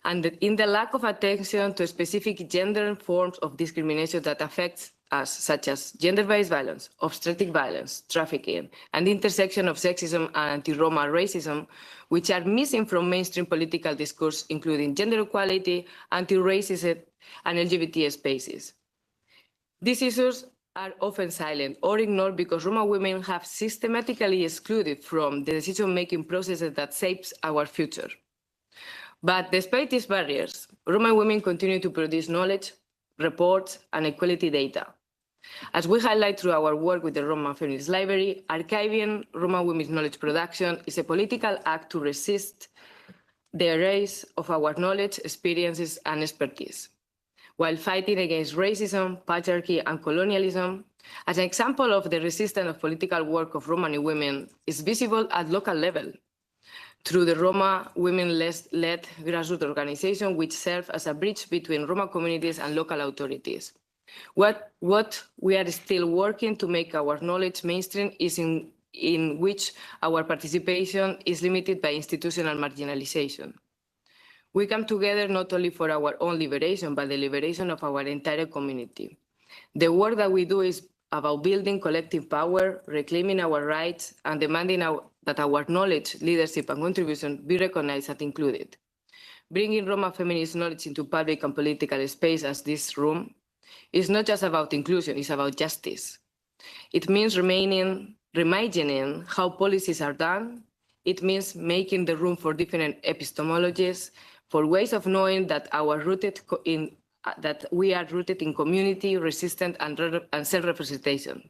and in the lack of attention to specific gender forms of discrimination that affects us, such as gender-based violence, obstetric violence, trafficking, and the intersection of sexism and anti-Roma racism, which are missing from mainstream political discourse, including gender equality, anti-racism, and LGBT spaces. These issues are often silent or ignored because Roma women have systematically excluded from the decision-making processes that shapes our future. But despite these barriers, Roma women continue to produce knowledge, reports, and equality data. As we highlight through our work with the Roma Feminist Library, archiving Roma women's knowledge production is a political act to resist the erase of our knowledge, experiences, and expertise, while fighting against racism, patriarchy, and colonialism. As an example of the resistance of political work of Romani women is visible at local level through the Roma women-led grassroots organization, which serve as a bridge between Roma communities and local authorities. What we are still working to make our knowledge mainstream is in which our participation is limited by institutional marginalization. We come together not only for our own liberation, but the liberation of our entire community. The work that we do is about building collective power, reclaiming our rights, and demanding that our knowledge, leadership, and contribution be recognized and included. Bringing Roma feminist knowledge into public and political space as this room is not just about inclusion, it's about justice. It means reimagining how policies are done. It means making the room for different epistemologies, for ways of knowing that we are rooted in community, resistance, and self-representation,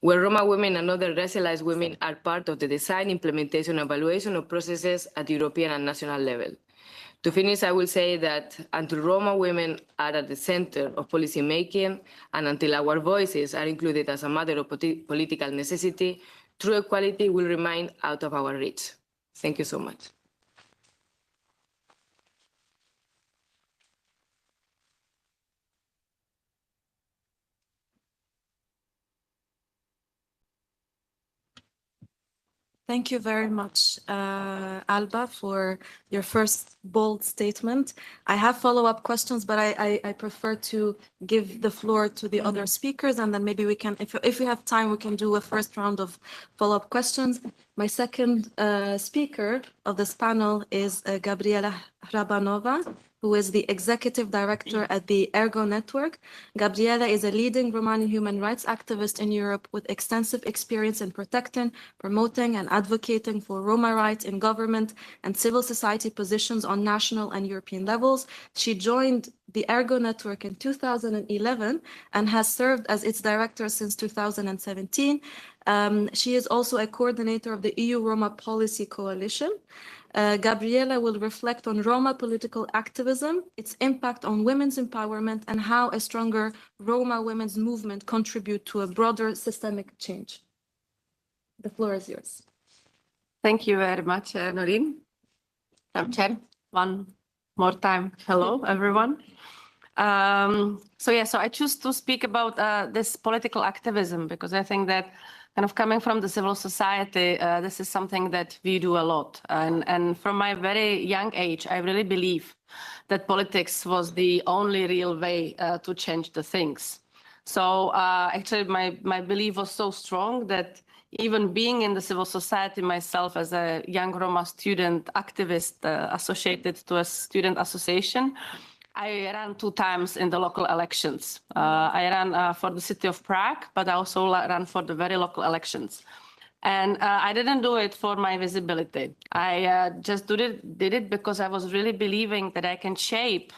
where Roma women and other racialized women are part of the design, implementation, and evaluation of processes at European and national level. To finish, I will say that until Roma women are at the center of policy making, and until our voices are included as a matter of political necessity, true equality will remain out of our reach. Thank you so much. Thank you very much, Alba, for your first bold statement. I have follow-up questions, but I prefer to give the floor to the other speakers, and then maybe we can, if we have time, we can do a first round of follow-up questions. My second speaker of this panel is Gabriela Hrabaňová, who is the executive director at the ERGO network. Gabriela is a leading Romani human rights activist in Europe with extensive experience in protecting, promoting, and advocating for Roma rights in government and civil society positions on national and European levels. She joined the ERGO network in 2011 and has served as its director since 2017. She is also a coordinator of the EU Roma Policy Coalition. Gabriela will reflect on Roma political activism, its impact on women's empowerment, and how a stronger Roma women's movement contribute to a broader systemic change. The floor is yours. Thank you very much, Nourhene. Chair, one more time. Hello, everyone. So I choose to speak about this political activism because I think that kind of coming from the civil society, this is something that we do a lot. And from my very young age, I really believe that politics was the only real way to change the things. So actually, my belief was so strong that even being in the civil society myself as a young Roma student activist associated to a student association, I ran 2 times in the local elections. I ran for the city of Prague, but I also ran for the very local elections. And I didn't do it for my visibility. I just did it because I was really believing that I can shape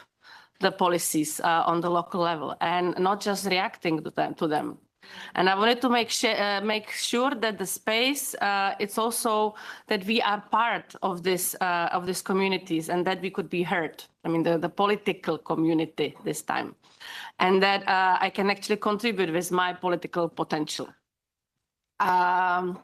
the policies on the local level and not just reacting to them. And I wanted to make sure that the space, it's also that we are part of this communities and that we could be heard. I mean, the political community this time, and that I can actually contribute with my political potential. But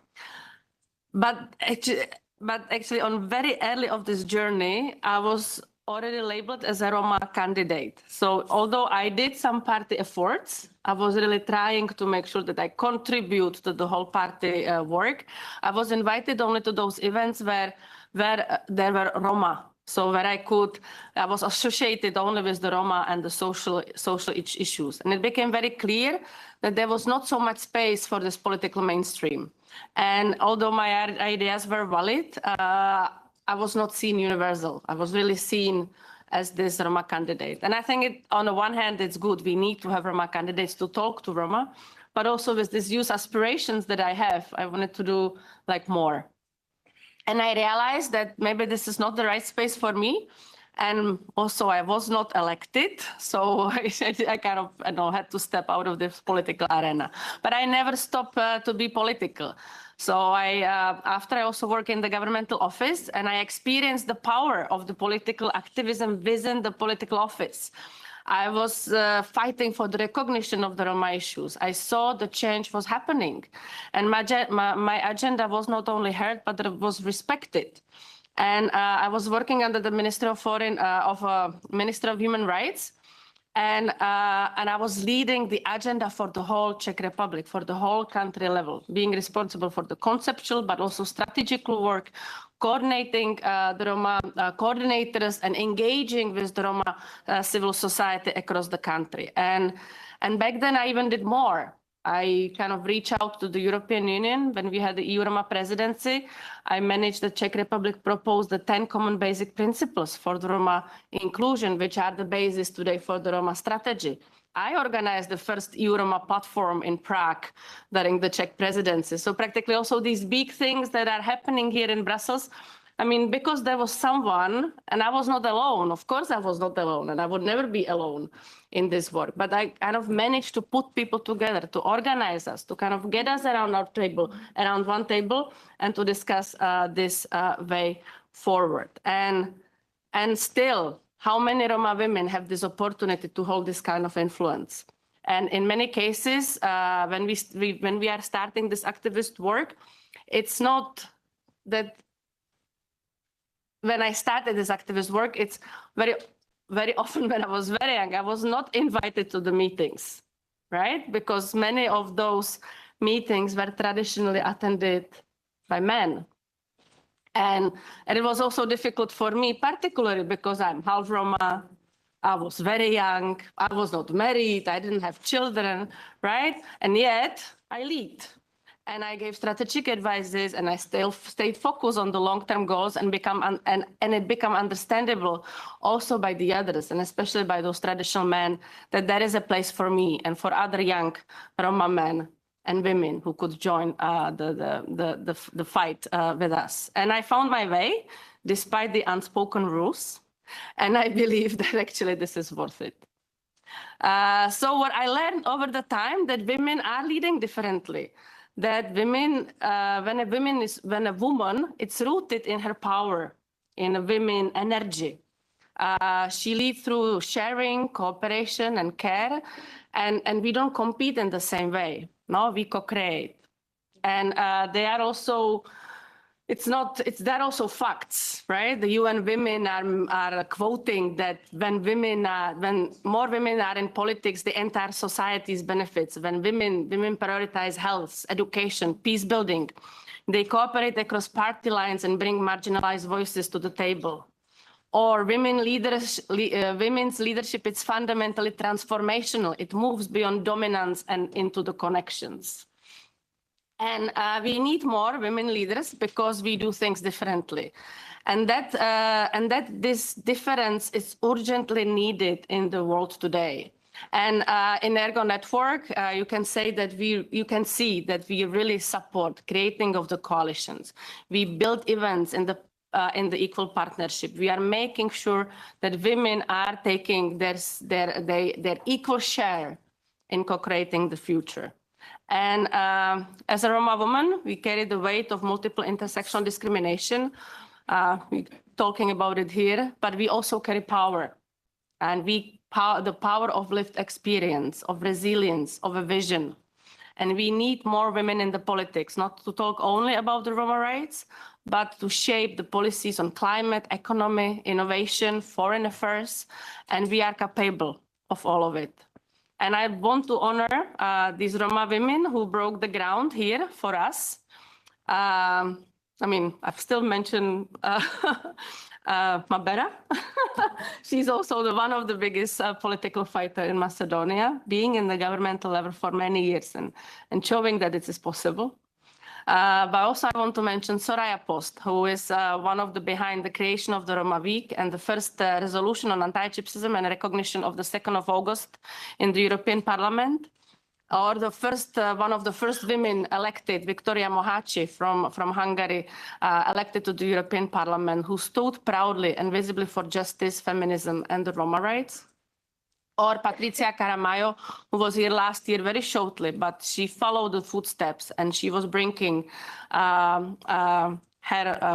actually, on very early of this journey, I was already labeled as a Roma candidate. So although I did some party efforts, I was really trying to make sure that I contribute to the whole party work. I was invited only to those events where there were Roma. So where I was associated only with the Roma and the social issues. And it became very clear that there was not so much space for this political mainstream. And although my ideas were valid, I was not seen universal. I was really seen as this Roma candidate. And I think on the one hand, it's good. We need to have Roma candidates to talk to Roma, but also with these youth aspirations that I have, I wanted to do like more. And I realized that maybe this is not the right space for me. And also I was not elected. So I kind of had to step out of this political arena. But I never stopped to be political. So after I also work in the governmental office, and I experienced the power of the political activism within the political office. I was fighting for the recognition of the Roma issues. I saw the change was happening, and my agenda was not only heard, but it was respected. And I was working under the Minister of Minister of Human Rights, and I was leading the agenda for the whole Czech Republic, for the whole country level, being responsible for the conceptual but also strategical work, coordinating the Roma coordinators and engaging with the Roma civil society across the country. And back then I even did more. I kind of reached out to the European Union when we had the EU Roma presidency. I managed the Czech Republic proposed the 10 common basic principles for the Roma inclusion, which are the basis today for the Roma strategy. I organized the first EU Roma platform in Prague during the Czech presidency. So practically also these big things that are happening here in Brussels, I mean, because there was someone, and I was not alone. Of course, I was not alone, and I would never be alone in this work. But I kind of managed to put people together, to organize us, to kind of get us around our table, around one table, and to discuss this way forward. And still, how many Roma women have this opportunity to hold this kind of influence? And in many cases, when we are starting this activist work, it's not that. When I started this activist work, it's very often when I was very young, I was not invited to the meetings, right? Because many of those meetings were traditionally attended by men. And it was also difficult for me, particularly because I'm half Roma, I was very young, I was not married, I didn't have children, right? And yet I lead. And I gave strategic advices, and I still stayed focused on the long-term goals, and it became understandable also by the others, and especially by those traditional men, that there is a place for me and for other young Roma men and women who could join the fight with us. And I found my way, despite the unspoken rules, and I believe that actually this is worth it. So what I learned over the time, that women are leading differently. That women, when a woman, it's rooted in her power, in a women energy. She leads through sharing, cooperation, and care, and we don't compete in the same way. No, we co-create, and they are also. They're also facts, right? The UN Women are quoting that when more women are in politics, the entire society benefits. When women prioritize health, education, peace building, they cooperate across party lines and bring marginalized voices to the table. Or women's leadership is fundamentally transformational. It moves beyond dominance and into the connections. And we need more women leaders because we do things differently. And that this difference is urgently needed in the world today. And in ERGO network, you can say that you can see that we really support creating of the coalitions. We build events in the equal partnership. We are making sure that women are taking their equal share in co-creating the future. And as a Roma woman, we carry the weight of multiple intersectional discrimination. We're talking about it here, but we also carry power. And the power of lived experience, of resilience, of a vision. And we need more women in the politics, not to talk only about the Roma rights, but to shape the policies on climate, economy, innovation, foreign affairs, and we are capable of all of it. And I want to honor these Roma women who broke the ground here for us. I mean, I've still mentioned Mabera. She's also one of the biggest political fighter in Macedonia, being in the governmental level for many years and showing that it is possible. But also I want to mention Soraya Post, who is one of the behind the creation of the Roma Week and the first resolution on anti-Gypsyism and recognition of the 2nd of August in the European Parliament. Or the first, one of the first women elected, Victoria Mohaci from Hungary, elected to the European Parliament, who stood proudly and visibly for justice, feminism, and the Roma rights. Or Patricia Caramayo, who was here last year very shortly, but she followed the footsteps and she was bringing her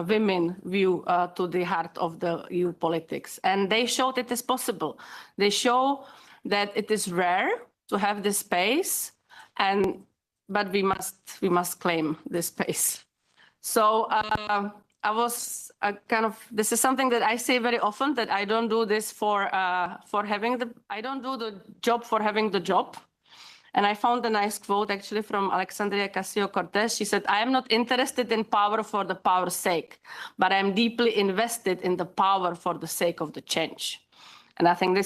women view to the heart of the EU politics. And they showed it is possible. They show that it is rare to have this space, but we must claim this space. So I was this is something that I say very often, that I don't do this I don't do the job for having the job. And I found a nice quote actually from Alexandria Ocasio-Cortez. She said, "I am not interested in power for the power's sake, but I am deeply invested in the power for the sake of the change." And I think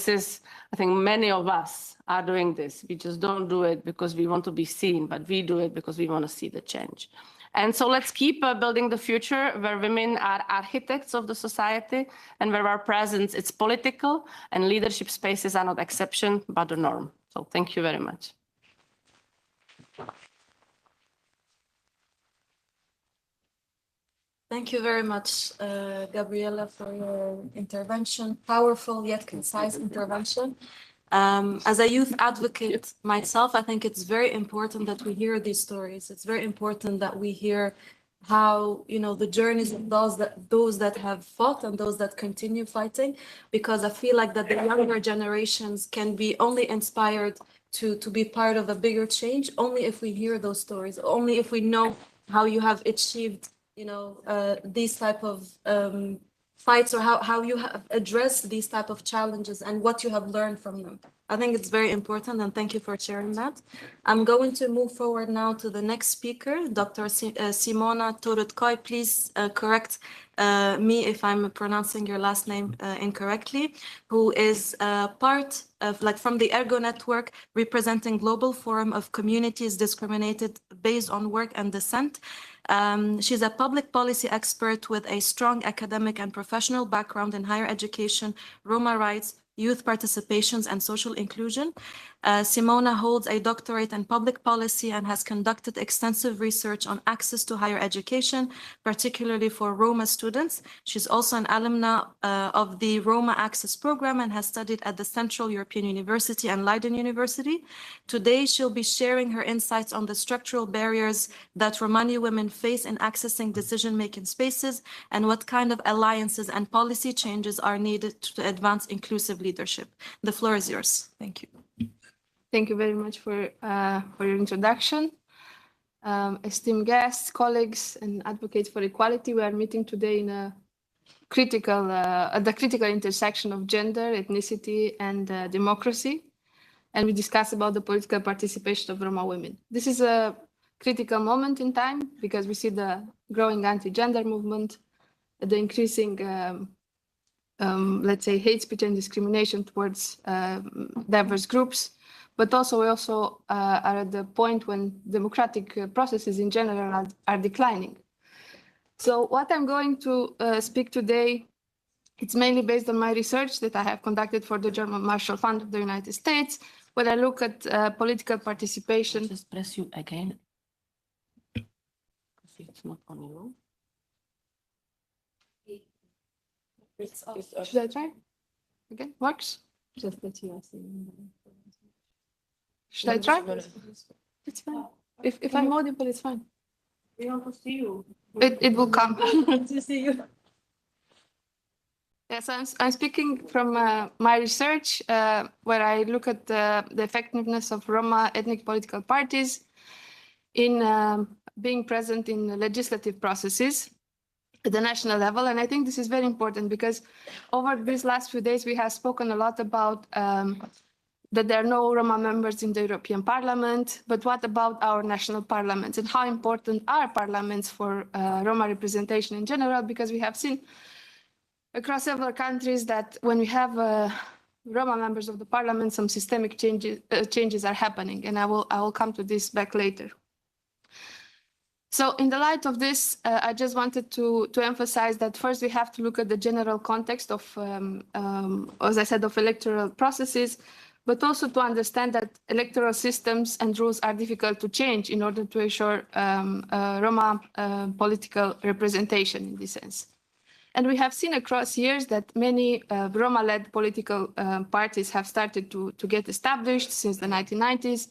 many of us are doing this. We just don't do it because we want to be seen, but we do it because we want to see the change. And so let's keep building the future where women are architects of the society and where our presence is political and leadership spaces are not exception, but the norm. So thank you very much. Thank you very much, Gabriela, for your intervention. Powerful yet concise intervention. As a youth advocate myself, I think it's very important that we hear these stories. It's very important that we hear how, the journeys of those that have fought and those that continue fighting, because I feel like that the younger generations can be only inspired to be part of a bigger change only if we hear those stories, only if we know how you have achieved these type of fights, or how you have addressed these type of challenges and what you have learned from them. I think it's very important, and thank you for sharing that. I'm going to move forward now to the next speaker, Dr. Simona Torotcoi. Please correct me if I'm pronouncing your last name incorrectly, who is part of, from the ERGO network, representing Global Forum of Communities Discriminated Based on Work and Descent. She's a public policy expert with a strong academic and professional background in higher education, Roma rights, youth participations, and social inclusion. Simona holds a doctorate in public policy and has conducted extensive research on access to higher education, particularly for Roma students. She's also an alumna of the Roma Access Program and has studied at the Central European University and Leiden University. Today, she'll be sharing her insights on the structural barriers that Romani women face in accessing decision-making spaces and what kind of alliances and policy changes are needed to advance inclusive leadership. The floor is yours. Thank you. Thank you very much for your introduction. Esteemed guests, colleagues, and advocates for equality, we are meeting today in a critical, at the critical intersection of gender, ethnicity, and democracy. And we discuss about the political participation of Roma women. This is a critical moment in time because we see the growing anti-gender movement, the increasing, let's say, hate speech and discrimination towards diverse groups, but also we also are at the point when democratic processes in general are declining. So what I'm going to speak today, it's mainly based on my research that I have conducted for the German Marshall Fund of the United States, where I look at political participation. Just press you again. It's not on you. Should I try? Again, works? Just that you are saying. Should I try? It's fine. If I'm audible, it's fine. We want to see you. It will come. To see you. Yes, I'm speaking from my research, where I look at the effectiveness of Roma ethnic political parties in being present in legislative processes at the national level. And I think this is very important because over these last few days, we have spoken a lot about that there are no Roma members in the European Parliament, but what about our national parliaments and how important are parliaments for Roma representation in general? Because we have seen across several countries that when we have Roma members of the parliament, some systemic changes are happening, and I will come to this back later. So in the light of this, I just wanted to emphasize that first we have to look at the general context of, as I said, of electoral processes, but also to understand that electoral systems and rules are difficult to change in order to ensure Roma political representation in this sense. And we have seen across years that many Roma-led political parties have started to get established since the 1990s.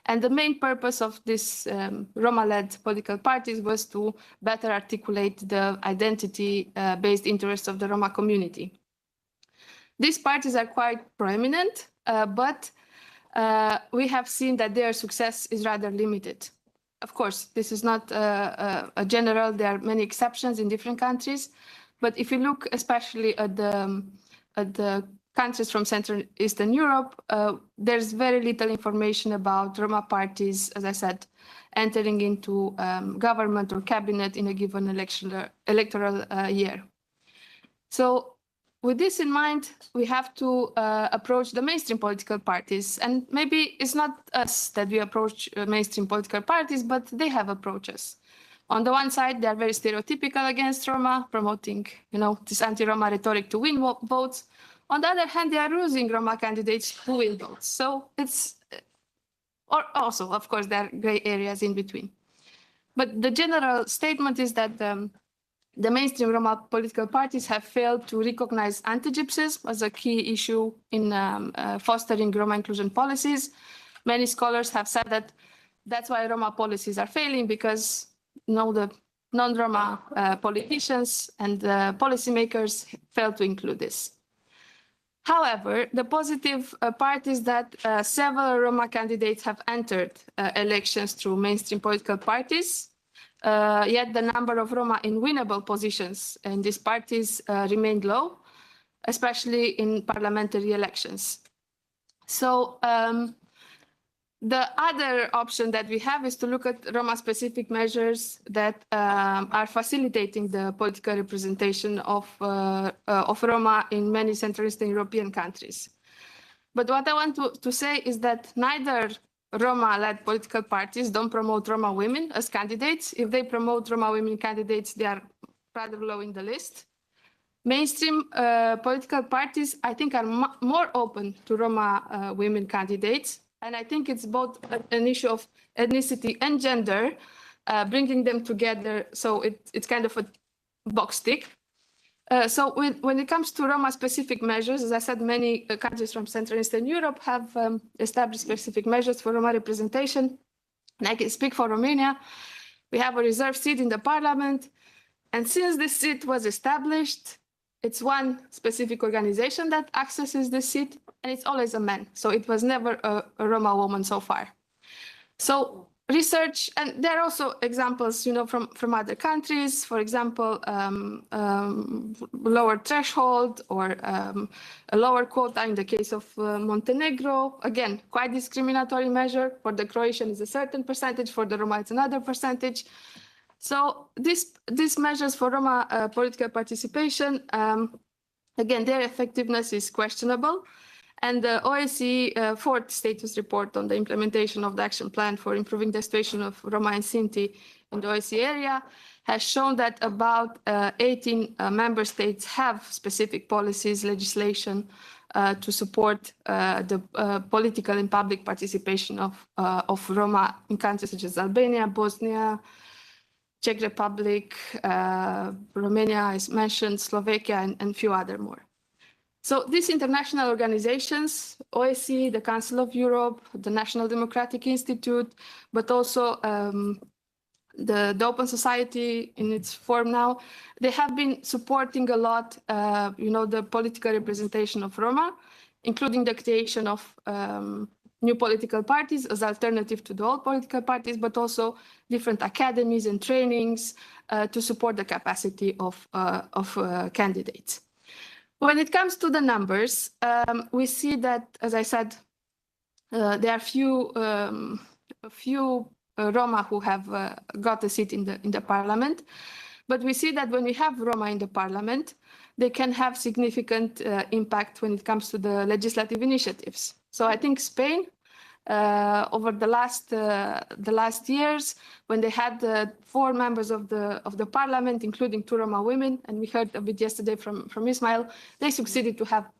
And the main purpose of this Roma-led political parties was to better articulate the identity-based interests of the Roma community. These parties are quite prominent, but we have seen that their success is rather limited. Of course, this is not a general, there are many exceptions in different countries. But if you look especially at the countries from Central and Eastern Europe, there's very little information about Roma parties, as I said, entering into government or cabinet in a given electoral year. So with this in mind, we have to approach the mainstream political parties. And maybe it's not us that we approach mainstream political parties, but they have approaches. On the one side, they are very stereotypical against Roma, promoting, this anti-Roma rhetoric to win votes. On the other hand, they are using Roma candidates to win votes. So it's, or also, of course, there are gray areas in between. But the general statement is that the mainstream Roma political parties have failed to recognize anti-Gypsyism as a key issue in fostering Roma inclusion policies. Many scholars have said that that's why Roma policies are failing, because the non-Roma politicians and policymakers fail to include this. However, the positive part is that several Roma candidates have entered elections through mainstream political parties, yet the number of Roma in winnable positions in these parties remained low, especially in parliamentary elections. So the other option that we have is to look at Roma-specific measures that are facilitating the political representation of Roma in many Central Eastern European countries. But what I want to say is that neither Roma-led political parties don't promote Roma women as candidates. If they promote Roma women candidates, they are rather low in the list. Mainstream political parties, I think, are more open to Roma women candidates. And I think it's both an issue of ethnicity and gender, bringing them together. So it's kind of a box tick. So when it comes to Roma-specific measures, as I said, many countries from Central and Eastern Europe have established specific measures for Roma representation. And I can speak for Romania. We have a reserved seat in the parliament. And since this seat was established, it's one specific organization that accesses the seat, and it's always a man. So it was never a Roma woman so far. So research, and there are also examples, from other countries. For example, lower threshold or a lower quota in the case of Montenegro. Again, quite discriminatory measure. For the Croatian, is a certain percentage. For the Roma, it's another percentage. So these measures for Roma political participation, again, their effectiveness is questionable. And the OSCE fourth status report on the implementation of the action plan for improving the situation of Roma and Sinti in the OSCE area has shown that about 18 member states have specific policies, legislation to support the political and public participation of Roma in countries such as Albania, Bosnia, Czech Republic, Romania, as mentioned, Slovakia, and few other more. So these international organizations, OSCE, the Council of Europe, the National Democratic Institute, but also the Open Society in its form now, they have been supporting a lot, the political representation of Roma, including the creation of new political parties as alternative to the old political parties, but also different academies and trainings to support the capacity of candidates. When it comes to the numbers, we see that, as I said, there are a few Roma who have got a seat in the parliament, but we see that when we have Roma in the parliament, they can have significant impact when it comes to the legislative initiatives. So I think Spain, over the last years, when they had 4 members of the parliament, including 2 Roma women, and we heard a bit yesterday from Ismail, they succeeded to have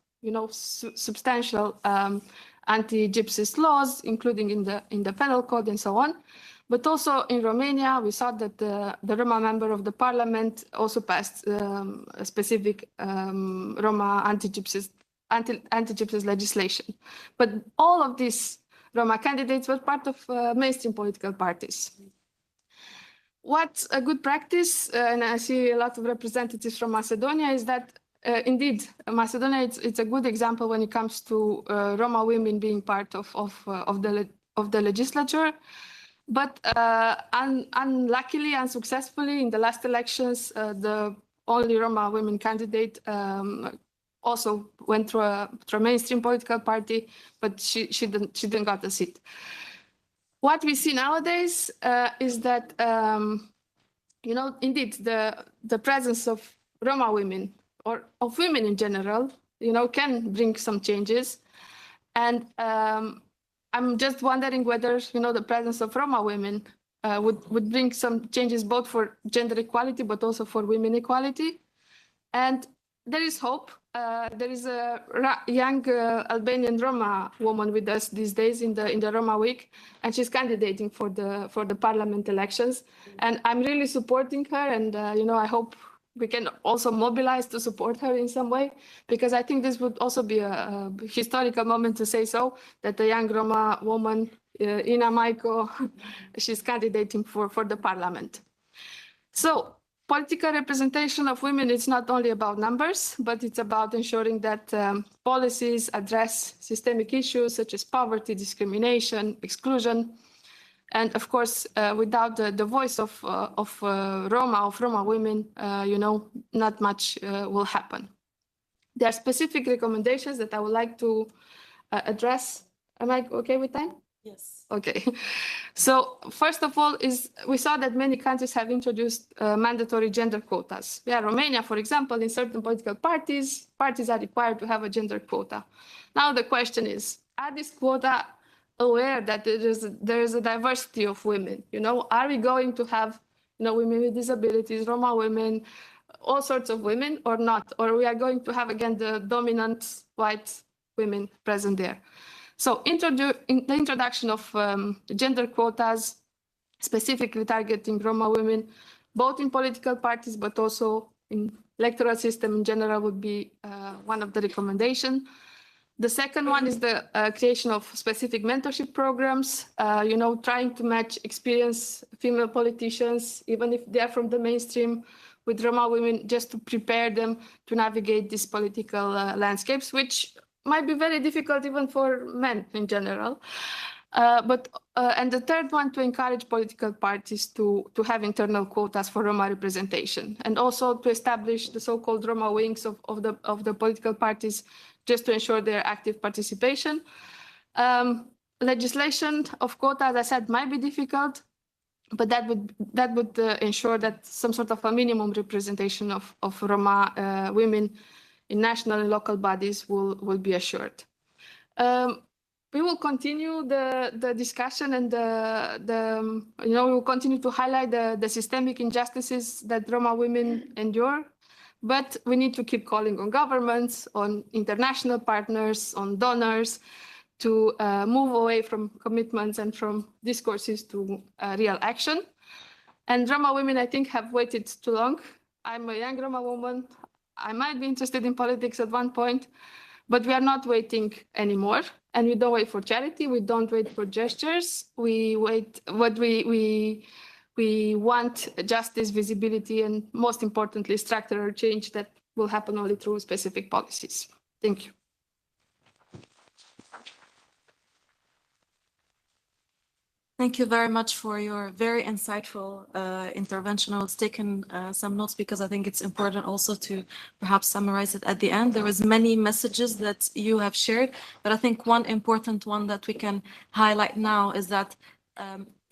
substantial anti-Gypsist laws, including in the penal code and so on. But also in Romania, we saw that the Roma member of the parliament also passed a specific Roma anti-Gypsist legislation. But all of these Roma candidates were part of mainstream political parties. What's a good practice, and I see a lot of representatives from Macedonia, is that indeed, Macedonia, it's a good example when it comes to Roma women being part of the legislature. But unluckily, unsuccessfully, in the last elections, the only Roma women candidate also went through a mainstream political party, but she didn't got a seat. What we see nowadays is that, indeed, the presence of Roma women or of women in general, can bring some changes. And I'm just wondering whether, the presence of Roma women would bring some changes both for gender equality, but also for women equality. And there is hope. There is a young Albanian Roma woman with us these days in the Roma Week, and she's candidating for the parliament elections. And I'm really supporting her, and I hope we can also mobilize to support her in some way, because I think this would also be a historical moment to say so, that a young Roma woman, Ina Majko, she's candidating for the parliament. So political representation of women is not only about numbers, but it's about ensuring that policies address systemic issues such as poverty, discrimination, exclusion. And of course, without the voice of Roma women, not much will happen. There are specific recommendations that I would like to address. Am I okay with time? Yes. Okay. So first of all, we saw that many countries have introduced mandatory gender quotas. Yeah, Romania, for example, in certain political parties are required to have a gender quota. Now the question is, are these quota aware that there is a diversity of women? Are we going to have women with disabilities, Roma women, all sorts of women, or not? Or we are going to have again the dominant white women present there? So the introduction of gender quotas, specifically targeting Roma women, both in political parties but also in electoral system in general, would be one of the recommendations. The second one is the creation of specific mentorship programs, trying to match experienced female politicians, even if they are from the mainstream, with Roma women, just to prepare them to navigate these political landscapes, which might be very difficult even for men in general. And the third one, to encourage political parties to have internal quotas for Roma representation, and also to establish the so-called Roma wings of the political parties, just to ensure their active participation. Legislation of quota, as I said, might be difficult, but that would ensure that some sort of a minimum representation of Roma women in national and local bodies will be assured. We will continue the discussion and we will continue to highlight the systemic injustices that Roma women endure. But we need to keep calling on governments, on international partners, on donors to move away from commitments and from discourses to real action. And Roma women, I think, have waited too long. I'm a young Roma woman. I might be interested in politics at one point, but we are not waiting anymore. And we don't wait for charity. We don't wait for gestures. We wait. What we want justice, visibility, and most importantly, structural change that will happen only through specific policies. Thank you. Thank you very much for your very insightful intervention. I was taking some notes because I think it's important also to perhaps summarize it at the end. There was many messages that you have shared, but I think one important one that we can highlight now is that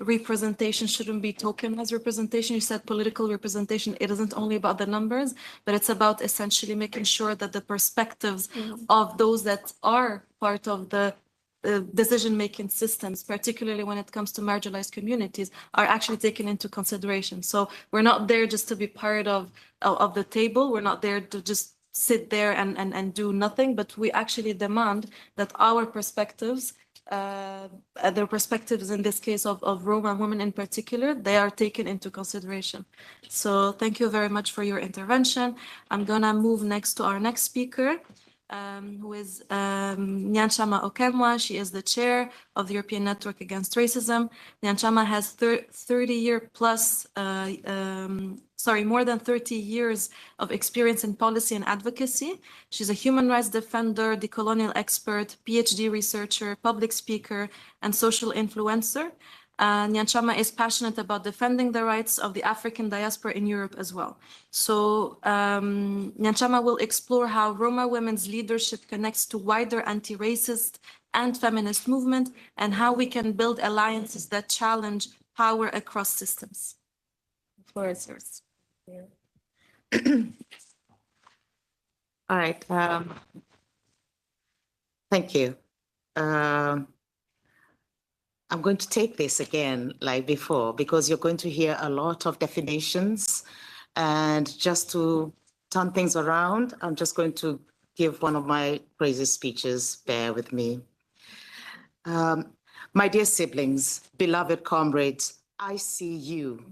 representation shouldn't be tokenized representation. You said political representation. It isn't only about the numbers, but it's about essentially making sure that the perspectives of those that are part of the decision-making systems, particularly when it comes to marginalized communities, are actually taken into consideration. So we're not there just to be part of the table. We're not there to just sit there and do nothing, but we actually demand that our perspectives, the perspectives in this case of Roma women in particular, they are taken into consideration. So thank you very much for your intervention. I'm gonna move next to our next speaker, who is Nyanchama Okemwa. She is the chair of the European Network Against Racism. Nyanchama has more than 30 years of experience in policy and advocacy. She's a human rights defender, decolonial expert, PhD researcher, public speaker, and social influencer. Nyanchama is passionate about defending the rights of the African diaspora in Europe as well. So Nyanchama will explore how Roma women's leadership connects to wider anti-racist and feminist movement, and how we can build alliances that challenge power across systems. The floor is yours. All right. Thank you. I'm going to take this again like before, because you're going to hear a lot of definitions. And just to turn things around, I'm just going to give one of my crazy speeches. Bear with me. My dear siblings, beloved comrades, I see you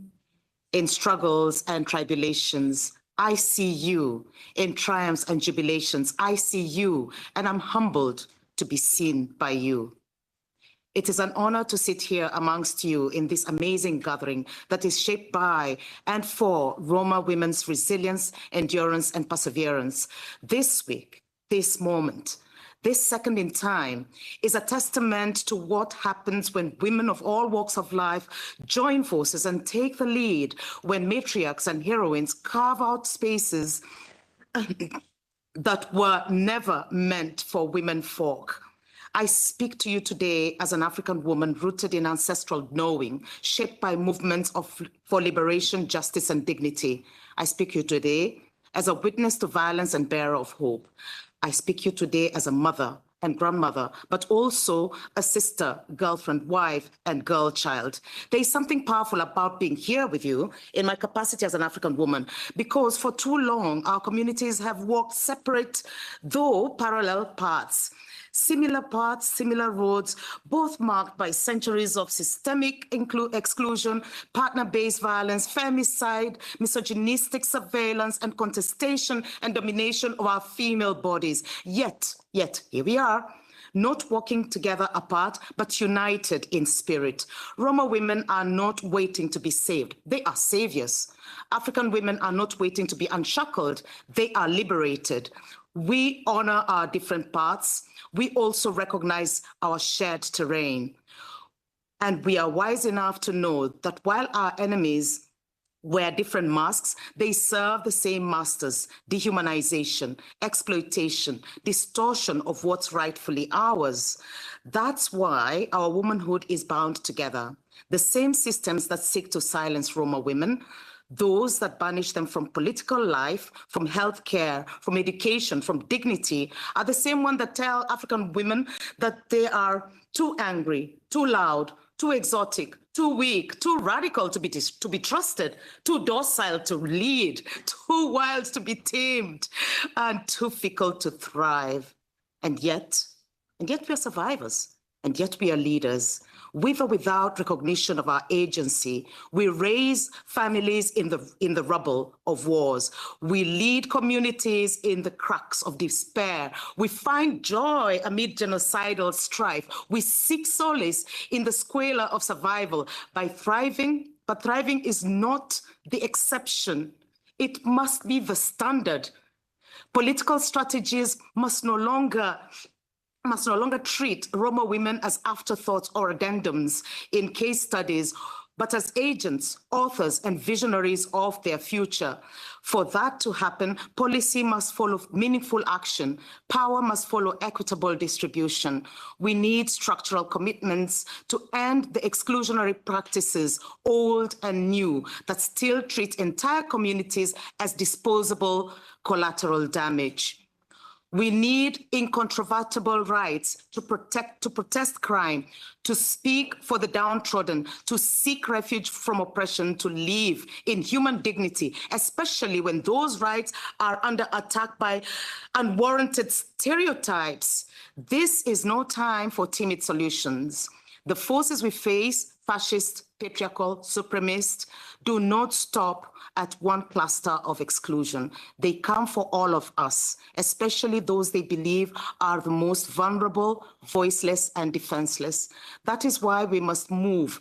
in struggles and tribulations. I see you in triumphs and jubilations. I see you, and I'm humbled to be seen by you. It is an honor to sit here amongst you in this amazing gathering that is shaped by and for Roma women's resilience, endurance, and perseverance. This week, this moment, this second in time is a testament to what happens when women of all walks of life join forces and take the lead, when matriarchs and heroines carve out spaces that were never meant for women folk. I speak to you today as an African woman rooted in ancestral knowing, shaped by movements for liberation, justice, and dignity. I speak to you today as a witness to violence and bearer of hope. I speak to you today as a mother and grandmother, but also a sister, girlfriend, wife, and girl child. There is something powerful about being here with you in my capacity as an African woman, because for too long, our communities have walked separate, though parallel paths. Similar paths, similar roads, both marked by centuries of systemic exclusion, partner-based violence, femicide, misogynistic surveillance, and contestation and domination of our female bodies. Yet, here we are, not walking together apart, but united in spirit. Roma women are not waiting to be saved. They are saviors. African women are not waiting to be unshackled. They are liberated. We honor our different paths. We also recognize our shared terrain. And we are wise enough to know that while our enemies wear different masks, they serve the same masters: dehumanization, exploitation, distortion of what's rightfully ours. That's why our womanhood is bound together. The same systems that seek to silence Roma women, Those that banish them from political life, from healthcare, from education, from dignity, are the same ones that tell African women that they are too angry, too loud, too exotic, too weak, too radical to be trusted, too docile to lead, too wild to be tamed, and too fickle to thrive. And yet we are survivors, and yet we are leaders. With or without recognition of our agency, we raise families in the rubble of wars. We lead communities in the cracks of despair. We find joy amid genocidal strife. We seek solace in the squalor of survival by thriving, but thriving is not the exception. It must be the standard. Political strategies must no longer treat Roma women as afterthoughts or addendums in case studies, but as agents, authors, and visionaries of their future. For that to happen, policy must follow meaningful action. Power must follow equitable distribution. We need structural commitments to end the exclusionary practices, old and new, that still treat entire communities as disposable collateral damage. We need incontrovertible rights to protest crime, to speak for the downtrodden, to seek refuge from oppression, to live in human dignity, especially when those rights are under attack by unwarranted stereotypes. This is no time for timid solutions. The forces we face, fascist, patriarchal, supremacist, do not stop at one cluster of exclusion. They come for all of us, especially those they believe are the most vulnerable, voiceless, and defenseless. That is why we must move,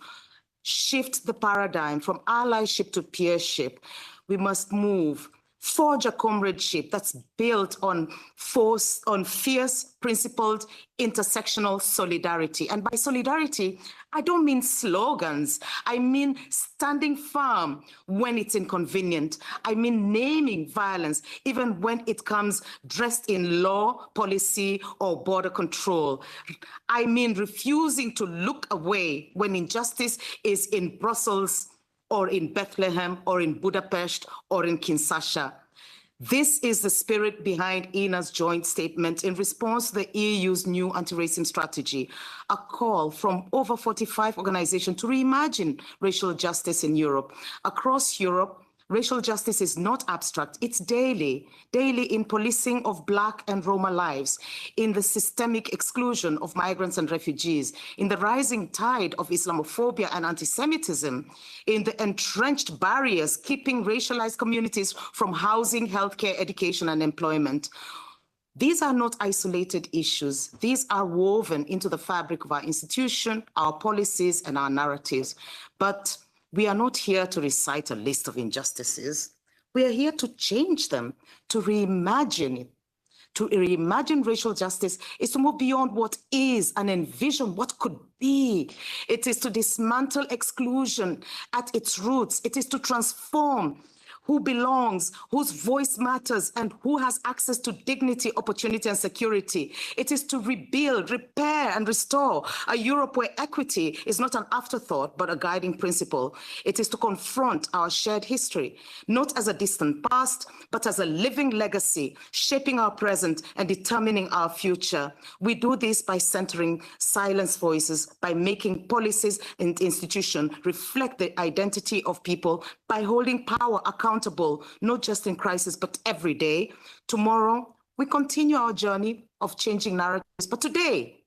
shift the paradigm from allyship to peership. We must move, forge a comradeship that's built on fierce, principled, intersectional solidarity. And by solidarity, I don't mean slogans. I mean standing firm when it's inconvenient. I mean naming violence, even when it comes dressed in law, policy, or border control. I mean refusing to look away when injustice is in Brussels, or in Bethlehem, or in Budapest, or in Kinshasa. This is the spirit behind INA's joint statement in response to the EU's new anti-racism strategy, a call from over 45 organizations to reimagine racial justice in Europe. Across Europe, racial justice is not abstract, it's daily in policing of Black and Roma lives, in the systemic exclusion of migrants and refugees, in the rising tide of Islamophobia and anti-Semitism, in the entrenched barriers keeping racialized communities from housing, healthcare, education, and employment. These are not isolated issues. These are woven into the fabric of our institution, our policies, and our narratives. But we are not here to recite a list of injustices. We are here to change them, to reimagine it. To reimagine racial justice is to move beyond what is and envision what could be. It is to dismantle exclusion at its roots. It is to transform who belongs, whose voice matters, and who has access to dignity, opportunity, and security. It is to rebuild, repair, and restore a Europe where equity is not an afterthought, but a guiding principle. It is to confront our shared history, not as a distant past, but as a living legacy, shaping our present and determining our future. We do this by centering silenced voices, by making policies and institutions reflect the identity of people, by holding power accountable, not just in crisis, but every day. Tomorrow, we continue our journey of changing narratives. But today,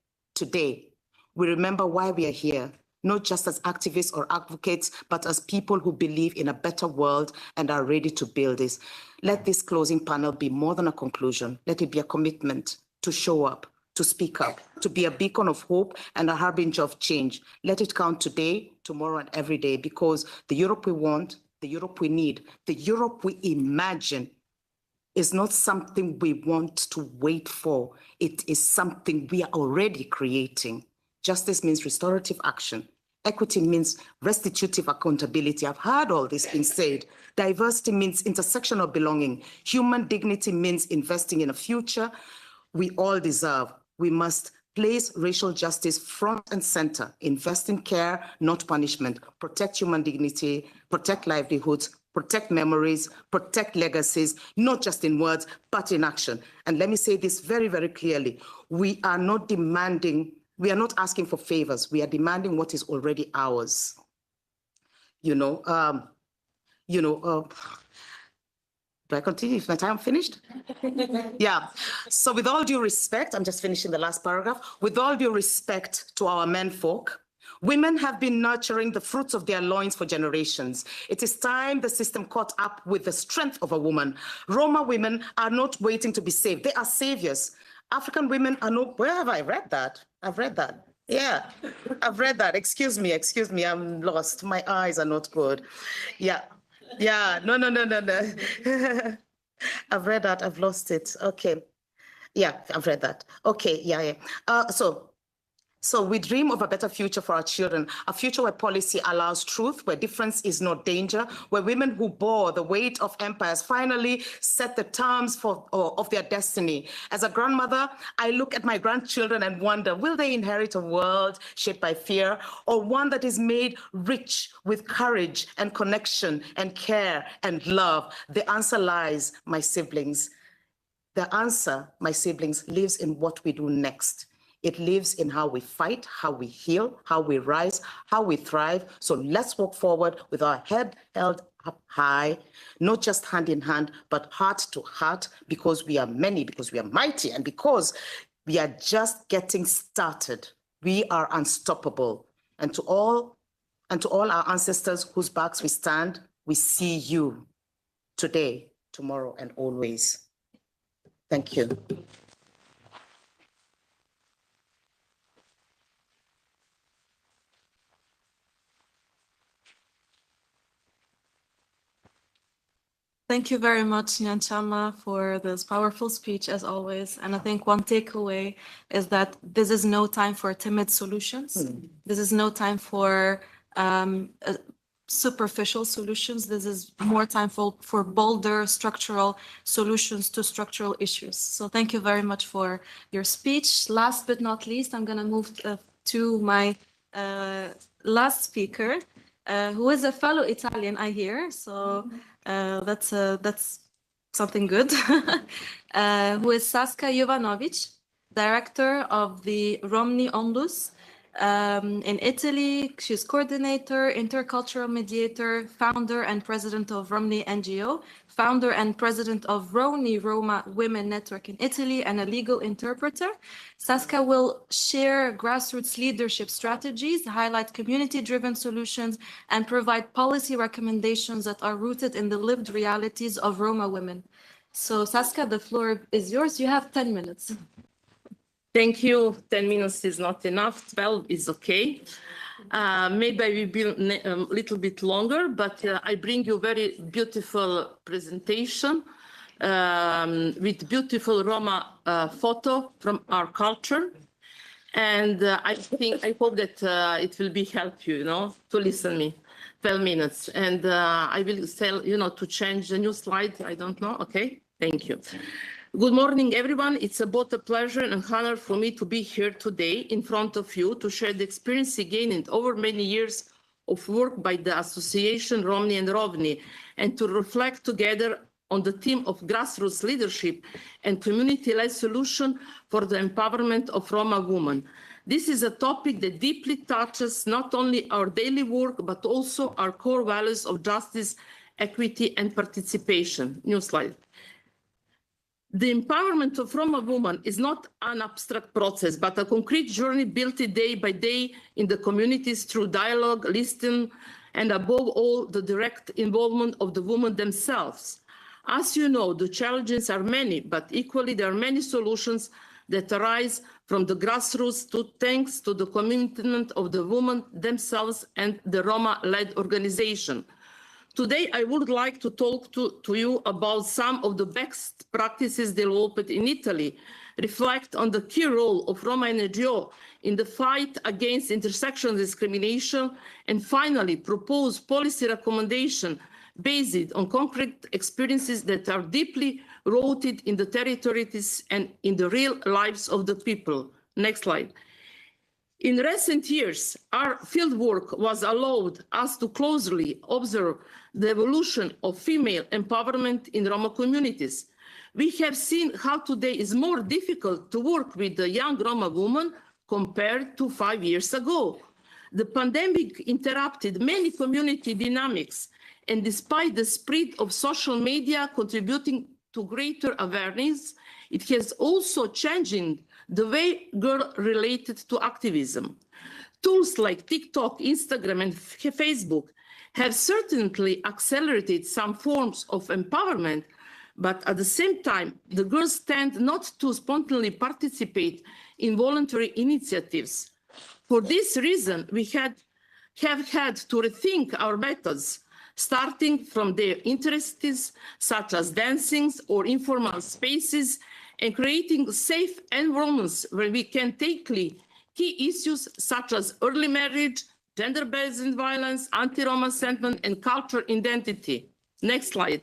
we remember why we are here, not just as activists or advocates, but as people who believe in a better world and are ready to build this. Let this closing panel be more than a conclusion. Let it be a commitment to show up, to speak up, to be a beacon of hope and a harbinger of change. Let it count today, tomorrow, and every day, because the Europe we want, the Europe we need, the Europe we imagine is not something we want to wait for. It is something we are already creating. Justice means restorative action. Equity means restitutive accountability. I've heard all this being said. Diversity means intersectional belonging. Human dignity means investing in a future we all deserve. We must place racial justice front and center, invest in care, not punishment, protect human dignity, protect livelihoods, protect memories, protect legacies, not just in words, but in action. And let me say this very, very clearly. We are not asking for favors. We are demanding what is already ours. Do I continue if my time finished? Yeah. So with all due respect, I'm just finishing the last paragraph. With all due respect to our menfolk, women have been nurturing the fruits of their loins for generations. It is time the system caught up with the strength of a woman. Roma women are not waiting to be saved. They are saviors. African women are not, where have I read that? I've read that. Yeah, I've read that. Excuse me, I'm lost. My eyes are not good. Yeah, no. I've read that, I've lost it. Okay. Yeah, I've read that. Okay, yeah. So we dream of a better future for our children, a future where policy allows truth, where difference is not danger, where women who bore the weight of empires finally set the terms of their destiny. As a grandmother, I look at my grandchildren and wonder, will they inherit a world shaped by fear, or one that is made rich with courage and connection and care and love? The answer lies, my siblings. The answer, my siblings, lives in what we do next. It lives in how we fight, how we heal, how we rise, how we thrive. So let's walk forward with our head held up high, not just hand in hand, but heart to heart, because we are many, because we are mighty, and because we are just getting started. We are unstoppable. And to all our ancestors whose backs we stand, we see you today, tomorrow, and always. Thank you. Thank you very much, Nyanchama, for this powerful speech, as always. And I think one takeaway is that this is no time for timid solutions. This is no time for superficial solutions. This is more time for bolder structural solutions to structural issues. So thank you very much for your speech. Last but not least, I'm going to move to my last speaker, who is a fellow Italian, I hear. So that's something good. Who is Saska Jovanovic, director of the Romnja Onlus in Italy. She's coordinator, intercultural mediator, founder and president of Romnja NGO, founder and president of Roma Women Network in Italy, and a legal interpreter. Saska will share grassroots leadership strategies, highlight community-driven solutions, and provide policy recommendations that are rooted in the lived realities of Roma women. So Saska, the floor is yours. You have 10 minutes. Thank you. 10 minutes is not enough. 12 is okay. Maybe I will be a little bit longer, but I bring you very beautiful presentation with beautiful Roma photo from our culture. And I hope that it will be help you, to listen me. 12 minutes. And I will tell, to change the new slide. I don't know. Okay. Thank you. Good morning, everyone. It's both a pleasure and honor for me to be here today in front of you to share the experience gained over many years of work by the Association Romnja and Rovni, and to reflect together on the theme of grassroots leadership and community-led solution for the empowerment of Roma women. This is a topic that deeply touches not only our daily work, but also our core values of justice, equity, and participation. New slide. The empowerment of Roma women is not an abstract process, but a concrete journey built day by day in the communities through dialogue, listening, and above all, the direct involvement of the women themselves. As you know, the challenges are many, but equally there are many solutions that arise from the grassroots thanks to the commitment of the women themselves and the Roma-led organization. Today, I would like to talk to you about some of the best practices developed in Italy, reflect on the key role of Roma NGO in the fight against intersectional discrimination, and finally propose policy recommendations based on concrete experiences that are deeply rooted in the territories and in the real lives of the people. Next slide. In recent years, our fieldwork was allowed us to closely observe the evolution of female empowerment in Roma communities. We have seen how today is more difficult to work with the young Roma woman compared to 5 years ago. The pandemic interrupted many community dynamics, and despite the spread of social media contributing to greater awareness, it has also changed the way girls related to activism. Tools like TikTok, Instagram, and Facebook have certainly accelerated some forms of empowerment, but at the same time, the girls tend not to spontaneously participate in voluntary initiatives. For this reason, we have had to rethink our methods, starting from their interests such as dancing or informal spaces, and creating safe environments where we can tackle key issues such as early marriage, gender-based violence, anti-Roma sentiment, and cultural identity. Next slide.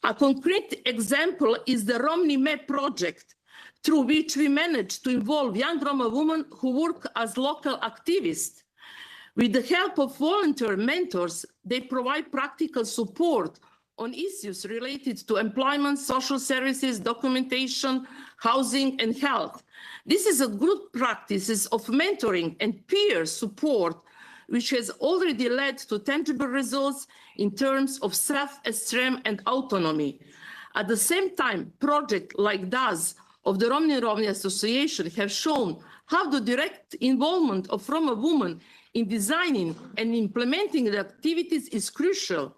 A concrete example is the Romnja project, through which we managed to involve young Roma women who work as local activists. With the help of volunteer mentors, they provide practical support on issues related to employment, social services, documentation, housing, and health. This is a good practice of mentoring and peer support, which has already led to tangible results in terms of self-esteem and autonomy. At the same time, projects like those of the Romnja Association have shown how the direct involvement of Roma women in designing and implementing the activities is crucial.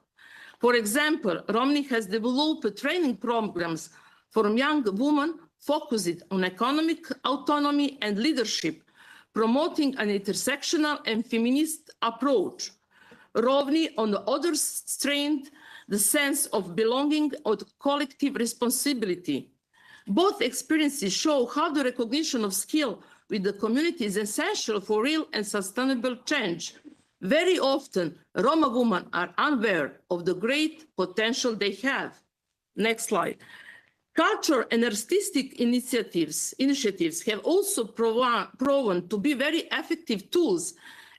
For example, Romnja has developed training programs for young women focused on economic autonomy and leadership, promoting an intersectional and feminist approach. Romnja, on the other, strengthened the sense of belonging or collective responsibility. Both experiences show how the recognition of skill with the community is essential for real and sustainable change. Very often, Roma women are unaware of the great potential they have. Next slide. Culture and artistic initiatives have also proven to be very effective tools,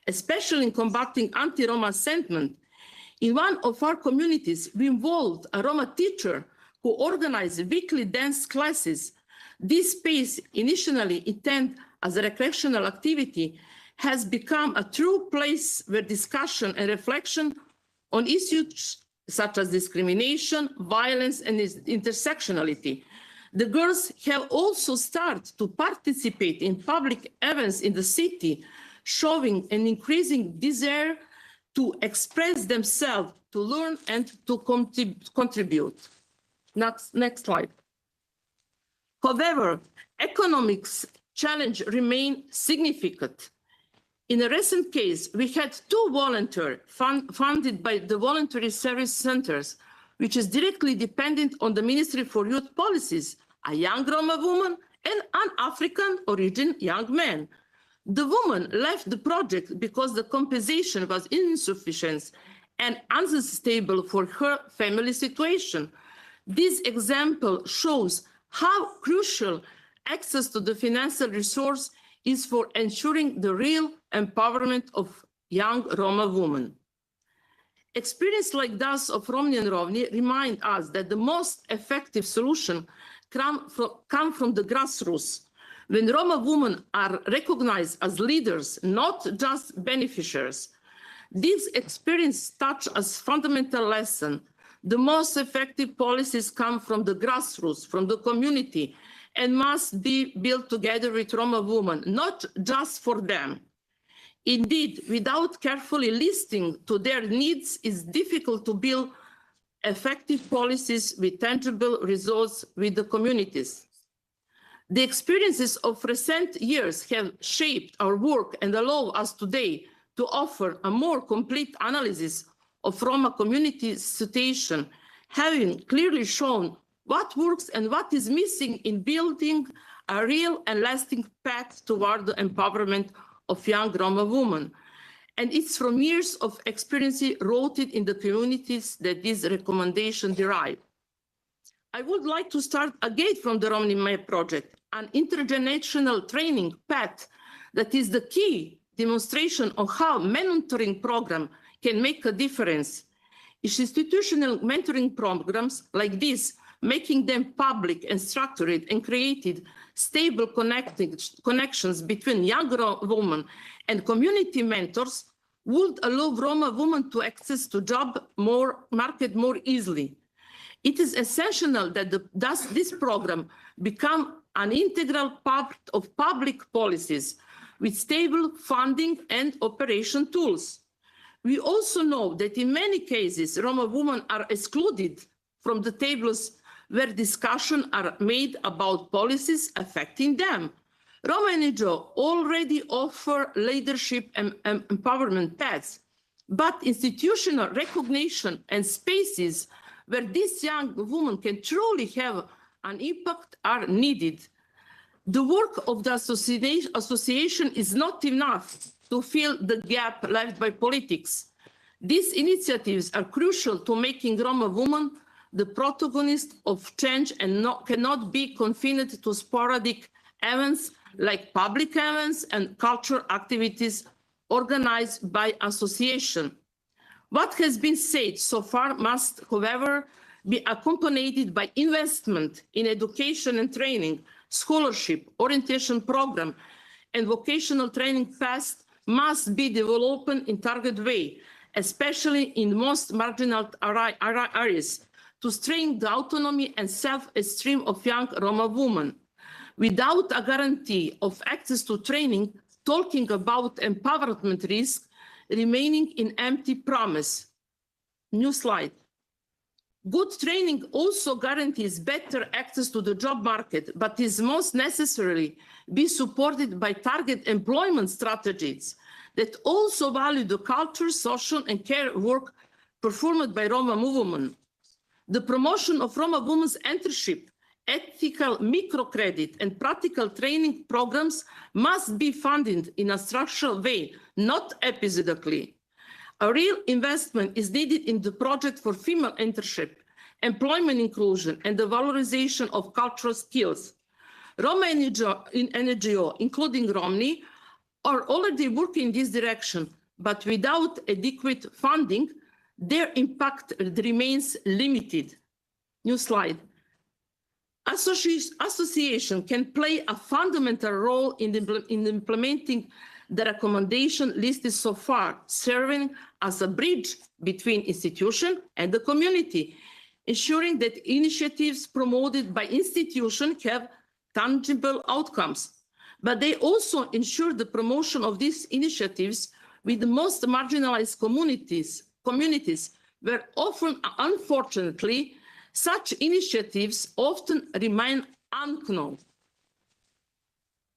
especially in combating anti-Roma sentiment. In one of our communities, we involved a Roma teacher who organized weekly dance classes. This space, initially intended as a recreational activity, has become a true place where discussion and reflection on issues such as discrimination, violence, and intersectionality. The girls have also started to participate in public events in the city, showing an increasing desire to express themselves, to learn, and to contribute. Next slide. However, economic challenges remain significant. In a recent case, we had two volunteers funded by the Voluntary Service Centers, which is directly dependent on the Ministry for Youth Policies, a young Roma woman and an African origin young man. The woman left the project because the compensation was insufficient and unsustainable for her family situation. This example shows how crucial access to the financial resource is for ensuring the real empowerment of young Roma women. Experience like those of Romnja and Romnja remind us that the most effective solution come from the grassroots. When Roma women are recognized as leaders, not just beneficiaries. This experience touches as fundamental lesson. The most effective policies come from the grassroots, from the community, and must be built together with Roma women, not just for them. Indeed, without carefully listening to their needs, it's difficult to build effective policies with tangible results with the communities. The experiences of recent years have shaped our work and allow us today to offer a more complete analysis of Roma community situation, having clearly shown what works and what is missing in building a real and lasting path toward the empowerment of young Roma women. And it's from years of experience rooted in the communities that this recommendation derive. I would like to start again from the Romnja project, an intergenerational training path That is the key demonstration of how mentoring program can make a difference. Institutional mentoring programs like this, making them public and structured and created stable connections between young women and community mentors would allow Roma women to access to job market more easily. It is essential that this program become an integral part of public policies with stable funding and operation tools. We also know that in many cases, Roma women are excluded from the tables where discussions are made about policies affecting them. Roma NGO already offer leadership and empowerment paths, but institutional recognition and spaces where these young women can truly have an impact are needed. The work of the association is not enough to fill the gap left by politics. These initiatives are crucial to making Roma women the protagonist of change and cannot be confined to sporadic events like public events and cultural activities organized by association. What has been said so far must, however, be accompanied by investment in education and training, scholarship, orientation program, and vocational training paths must be developed in targeted way, especially in most marginal areas, to strengthen the autonomy and self-esteem of young Roma women. Without a guarantee of access to training, talking about empowerment risks remaining an empty promise. New slide. Good training also guarantees better access to the job market, but is most necessarily be supported by target employment strategies that also value the culture, social, and care work performed by Roma women. The promotion of Roma women's internship, ethical microcredit, and practical training programs must be funded in a structural way, not episodically. A real investment is needed in the project for female internship, employment inclusion, and the valorization of cultural skills. Roma NGO, including Romnja, are already working in this direction, but without adequate funding, their impact remains limited. New slide. Association can play a fundamental role in implementing the recommendation listed so far, serving as a bridge between institution and the community, ensuring that initiatives promoted by institutions have tangible outcomes. But they also ensure the promotion of these initiatives with the most marginalized communities where often, unfortunately, such initiatives often remain unknown.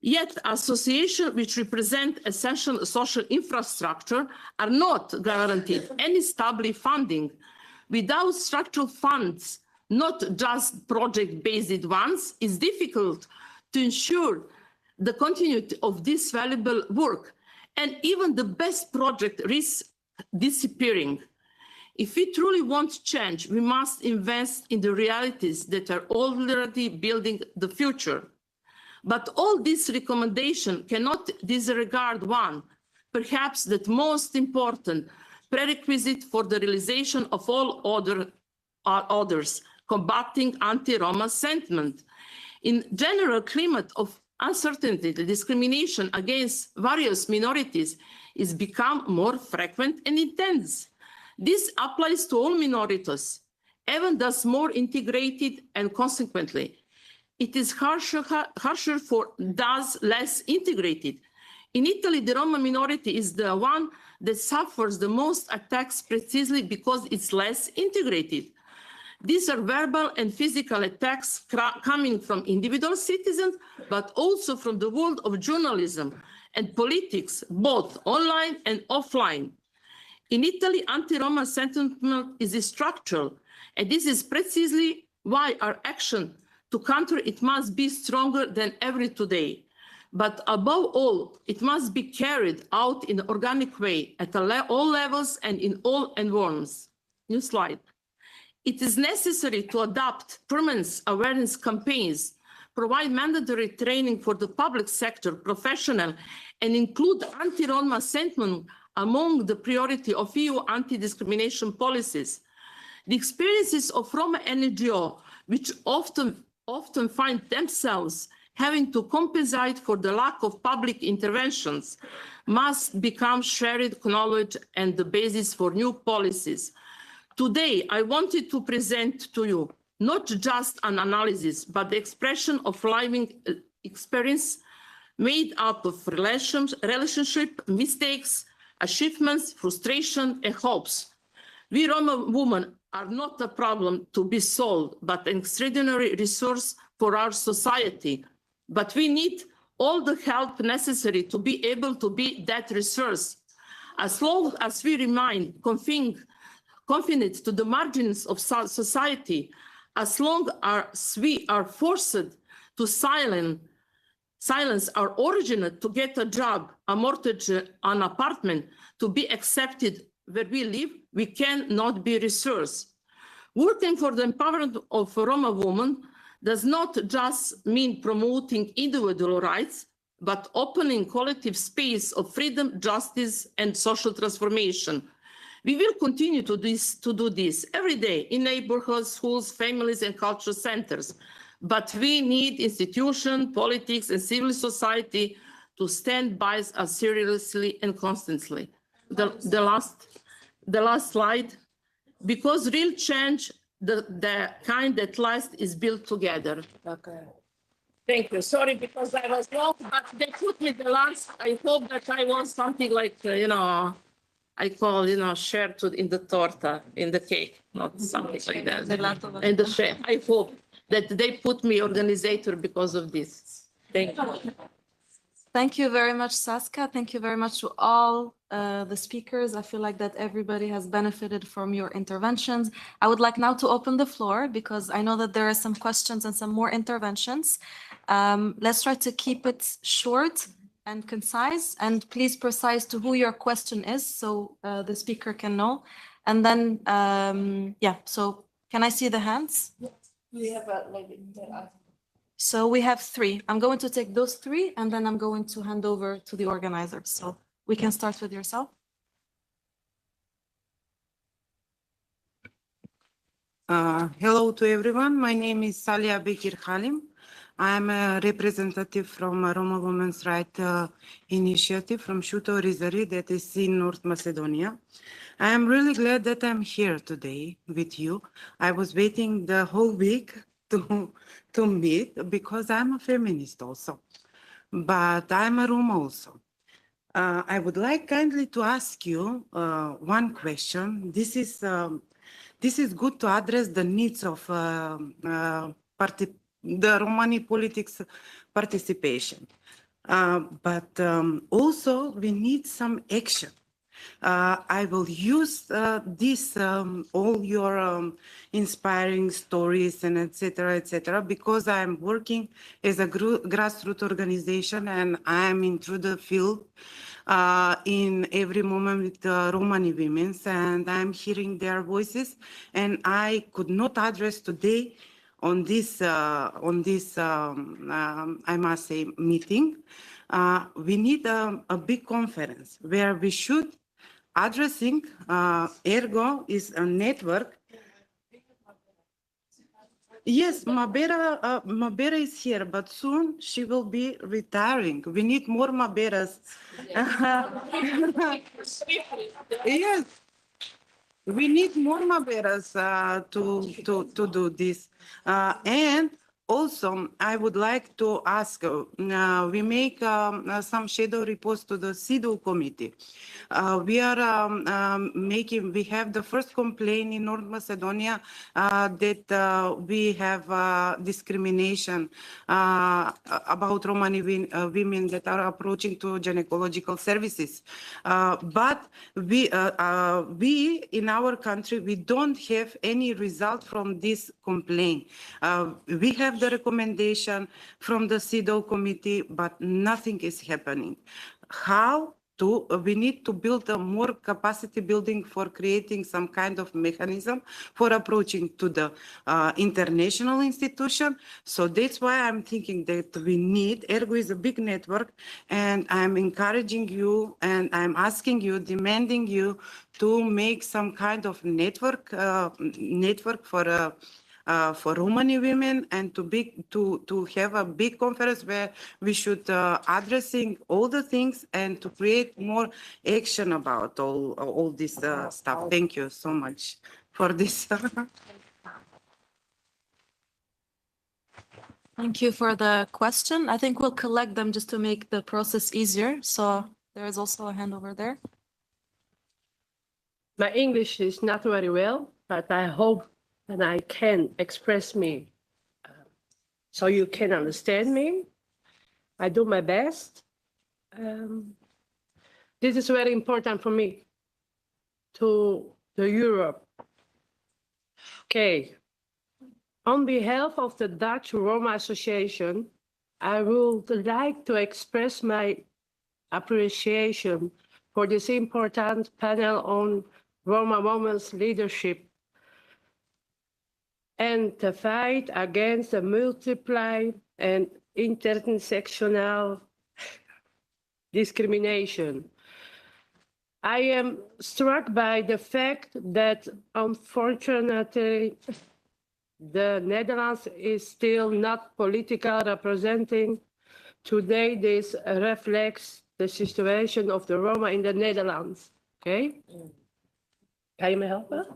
Yet associations which represent essential social infrastructure are not guaranteed any stable funding. Without structural funds, not just project-based ones, it's difficult to ensure the continuity of this valuable work, and even the best project risks disappearing. If we truly want change, we must invest in the realities that are already building the future. But all these recommendations cannot disregard one, perhaps the most important prerequisite for the realization of all others, combating anti-Roma sentiment. In general climate of uncertainty, the discrimination against various minorities is become more frequent and intense. This applies to all minorities, even thus more integrated, and consequently, it is harsher for those less integrated. In Italy, the Roma minority is the one that suffers the most attacks precisely because it's less integrated. These are verbal and physical attacks coming from individual citizens, but also from the world of journalism and politics, both online and offline. In Italy, anti-Roma sentiment is structural, and this is precisely why our action to counter it must be stronger than ever today. But above all, it must be carried out in an organic way at all levels and in all environments. New slide. It is necessary to adopt permanent awareness campaigns, provide mandatory training for the public sector professional and include anti-Roma sentiment among the priority of EU anti-discrimination policies. The experiences of Roma NGO, which often find themselves having to compensate for the lack of public interventions, must become shared knowledge and the basis for new policies. Today, I wanted to present to you not just an analysis, but the expression of living experience made up of relationship, mistakes, achievements, frustration, and hopes. We Roma women are not a problem to be solved, but an extraordinary resource for our society. But we need all the help necessary to be able to be that resource. As long as we remain confined to the margins of society, as long as we are forced to silence our origin to get a job, a mortgage, an apartment, to be accepted where we live, we cannot be resource. Working for the empowerment of Roma women does not just mean promoting individual rights, but opening collective space of freedom, justice, and social transformation. We will continue to do this every day in neighborhoods, schools, families, and cultural centers. But we need institutions, politics, and civil society to stand by us seriously and constantly. The last slide. Because real change, the kind that lasts, is built together. Okay. Thank you. Sorry, because I was long, but they put me the last. I hope that I want something like, I call, share in the torta, in the cake, not something like that. And the share. I hope that they put me organizer because of this. Thank you. Thank you very much, Saskia. Thank you very much to all the speakers. I feel like that everybody has benefited from your interventions. I would like now to open the floor because I know that there are some questions and some more interventions. Let's try to keep it short and concise, and please precise to who your question is so the speaker can know. And then, so can I see the hands? Yes. We have a lady there. So we have three. I'm going to take those three, and then I'm going to hand over to the organizers. So we can start with yourself. Hello to everyone. My name is Salia Bekir Halim. I'm a representative from a Roma Women's Rights Initiative from Shuto Rizari that is in North Macedonia. I am really glad that I'm here today with you. I was waiting the whole week to meet because I'm a feminist also, but I'm a Roma also. I would like kindly to ask you one question. This is good to address the needs of the Romani politics participation, but also we need some action. I will use all your inspiring stories and etc., because I'm working as a grassroots organization and I'm into the field in every moment with Romani women, and I'm hearing their voices, and I could not address today on this I must say meeting. We need a big conference where we should addressing ERGO is a network. Yes, Mabera is here, but soon she will be retiring. We need more Maberas. Yes, we need more Maberas to do this. And also, I would like to ask, we make some shadow reports to the CEDAW committee. We are we have the first complaint in North Macedonia that we have discrimination about Romani women that are approaching to gynecological services. But we in our country, we don't have any result from this complaint. We have the recommendation from the CEDAW committee, but nothing is happening. How we need to build a more capacity building for creating some kind of mechanism for approaching to the international institution. So that's why I'm thinking that we need, ERGO is a big network, and I'm encouraging you and I'm asking you, demanding you to make some kind of network for Romani women, and to have a big conference where we should addressing all the things and to create more action about all this stuff. Thank you so much for this. Thank you for the question. I think we'll collect them just to make the process easier. So there is also a hand over there. My English is not very well, but I hope that I can express me so you can understand me. I do my best. This is very important for me to Europe. Okay. On behalf of the Dutch Roma Association, I would like to express my appreciation for this important panel on Roma women's leadership and the fight against the multiple and intersectional discrimination. I am struck by the fact that, unfortunately, the Netherlands is still not politically representing. Today, this reflects the situation of the Roma in the Netherlands. Okay? Can you help her?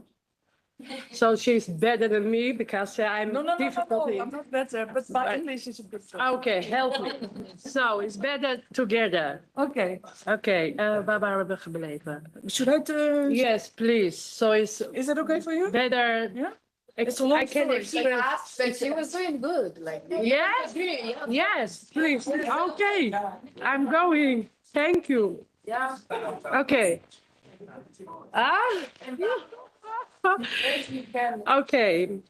So she's better than me because I'm difficult. No, I'm not better, but my English is a bit. Okay, help me. So it's better together. Okay. Okay, waar waren we gebleven? Should I? Yes, please. So it's. Is it okay for you? Better. Yeah. It's a long story. But she was doing good. Like. Yes. Yes, please. Okay. I'm going. Thank you. Yeah. Okay. Okay.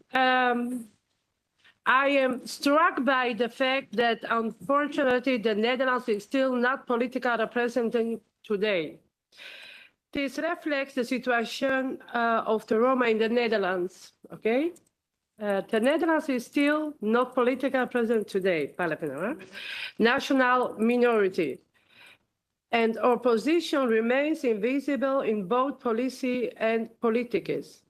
I am struck by the fact that, unfortunately, the Netherlands is still not politically represented today. This reflects the situation of the Roma in the Netherlands. Okay. The Netherlands is still not politically present today. National minority. And our position remains invisible in both policy and politics.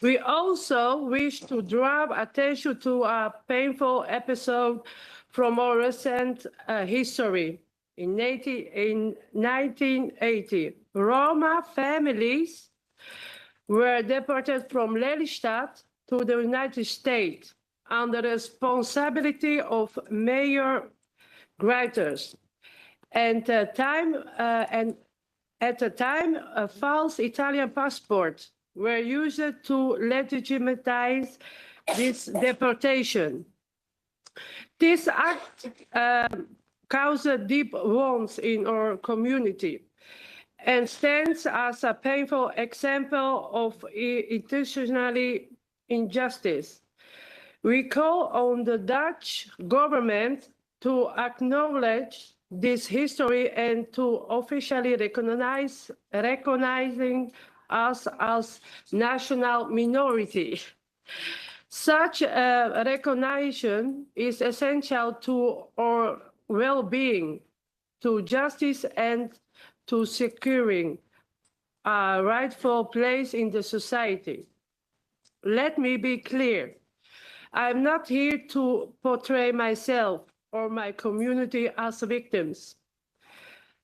We also wish to draw attention to a painful episode from our recent history. In 1980, Roma families were deported from Lelystad to the United States under the responsibility of Mayor Gregorová. And at the time, a false Italian passport were used to legitimize this deportation. This act caused deep wounds in our community and stands as a painful example of institutional injustice. We call on the Dutch government to acknowledge this history and to officially recognizing us as national minority. Such recognition is essential to our well-being, to justice, and to securing a rightful place in the society. Let me be clear. I'm not here to portray myself or my community as victims.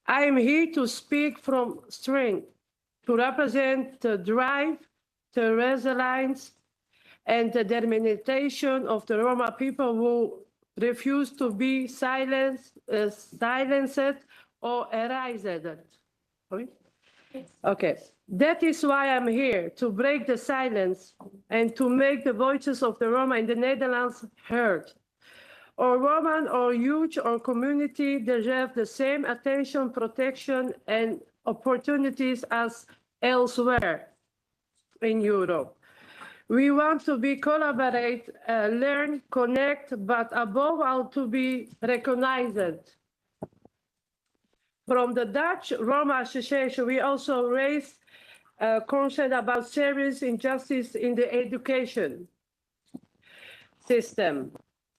I am here to speak from strength, to represent the drive, the resilience, and the determination of the Roma people who refuse to be silenced or erased. Okay, that is why I'm here, to break the silence and to make the voices of the Roma in the Netherlands heard. Our women, our youth, our community deserve the same attention, protection, and opportunities as elsewhere in Europe. We want to collaborate, learn, connect, but above all to be recognized. From the Dutch Roma Association, we also raised concern about serious injustice in the education system.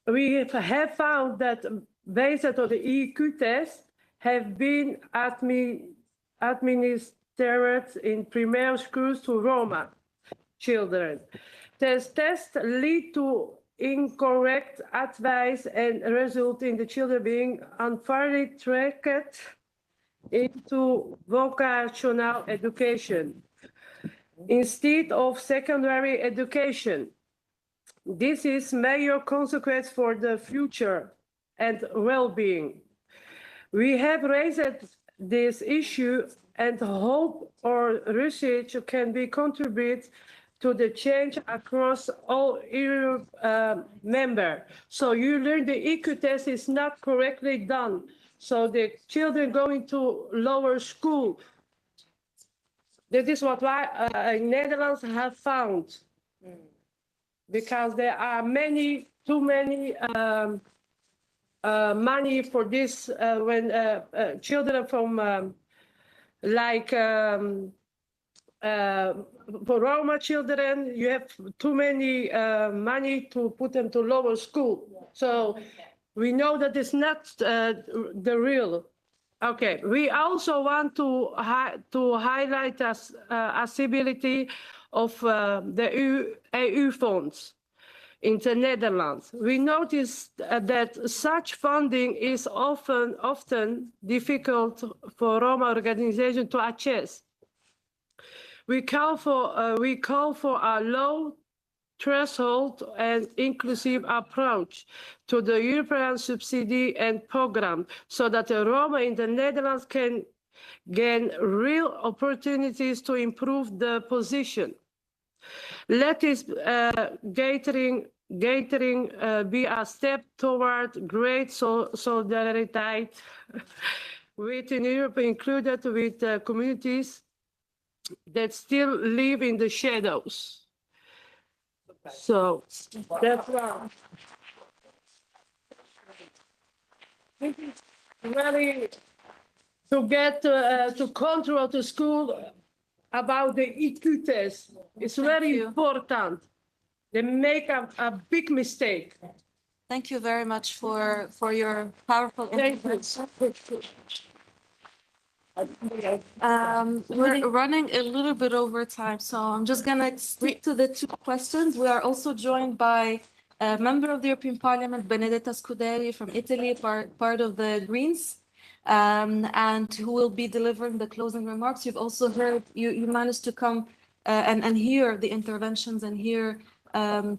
We have found that based on the EQ test have been administered in primary schools to Roma children. These tests lead to incorrect advice and result in the children being unfairly tracked into vocational education instead of secondary education. This is major consequence for the future and well-being. We have raised this issue and hope our research can be contribute to the change across all EU members. So you learn the EQ test is not correctly done. So the children going to lower school. That is what Netherlands have found. Because there are too many money for this when children from for Roma children, you have too many money to put them to lower school. So we know that it's not the real. Okay, we also want to highlight accessibility of the EU funds in the Netherlands. We noticed that such funding is often difficult for Roma organizations to access. We call for a low threshold and inclusive approach to the European subsidy and program so that the Roma in the Netherlands can gain real opportunities to improve the position. Let this gathering be a step toward great solidarity within Europe, included with communities that still live in the shadows. So that's why really to get to control the school about the EQ test. It's very important. They make a big mistake. Thank you very much for your powerful intervention. We're running a little bit over time, so I'm just gonna stick to the two questions. We are also joined by a member of the European Parliament, Benedetta Scuderi from Italy, part of the Greens, and who will be delivering the closing remarks. You've also heard, you managed to come and hear the interventions and hear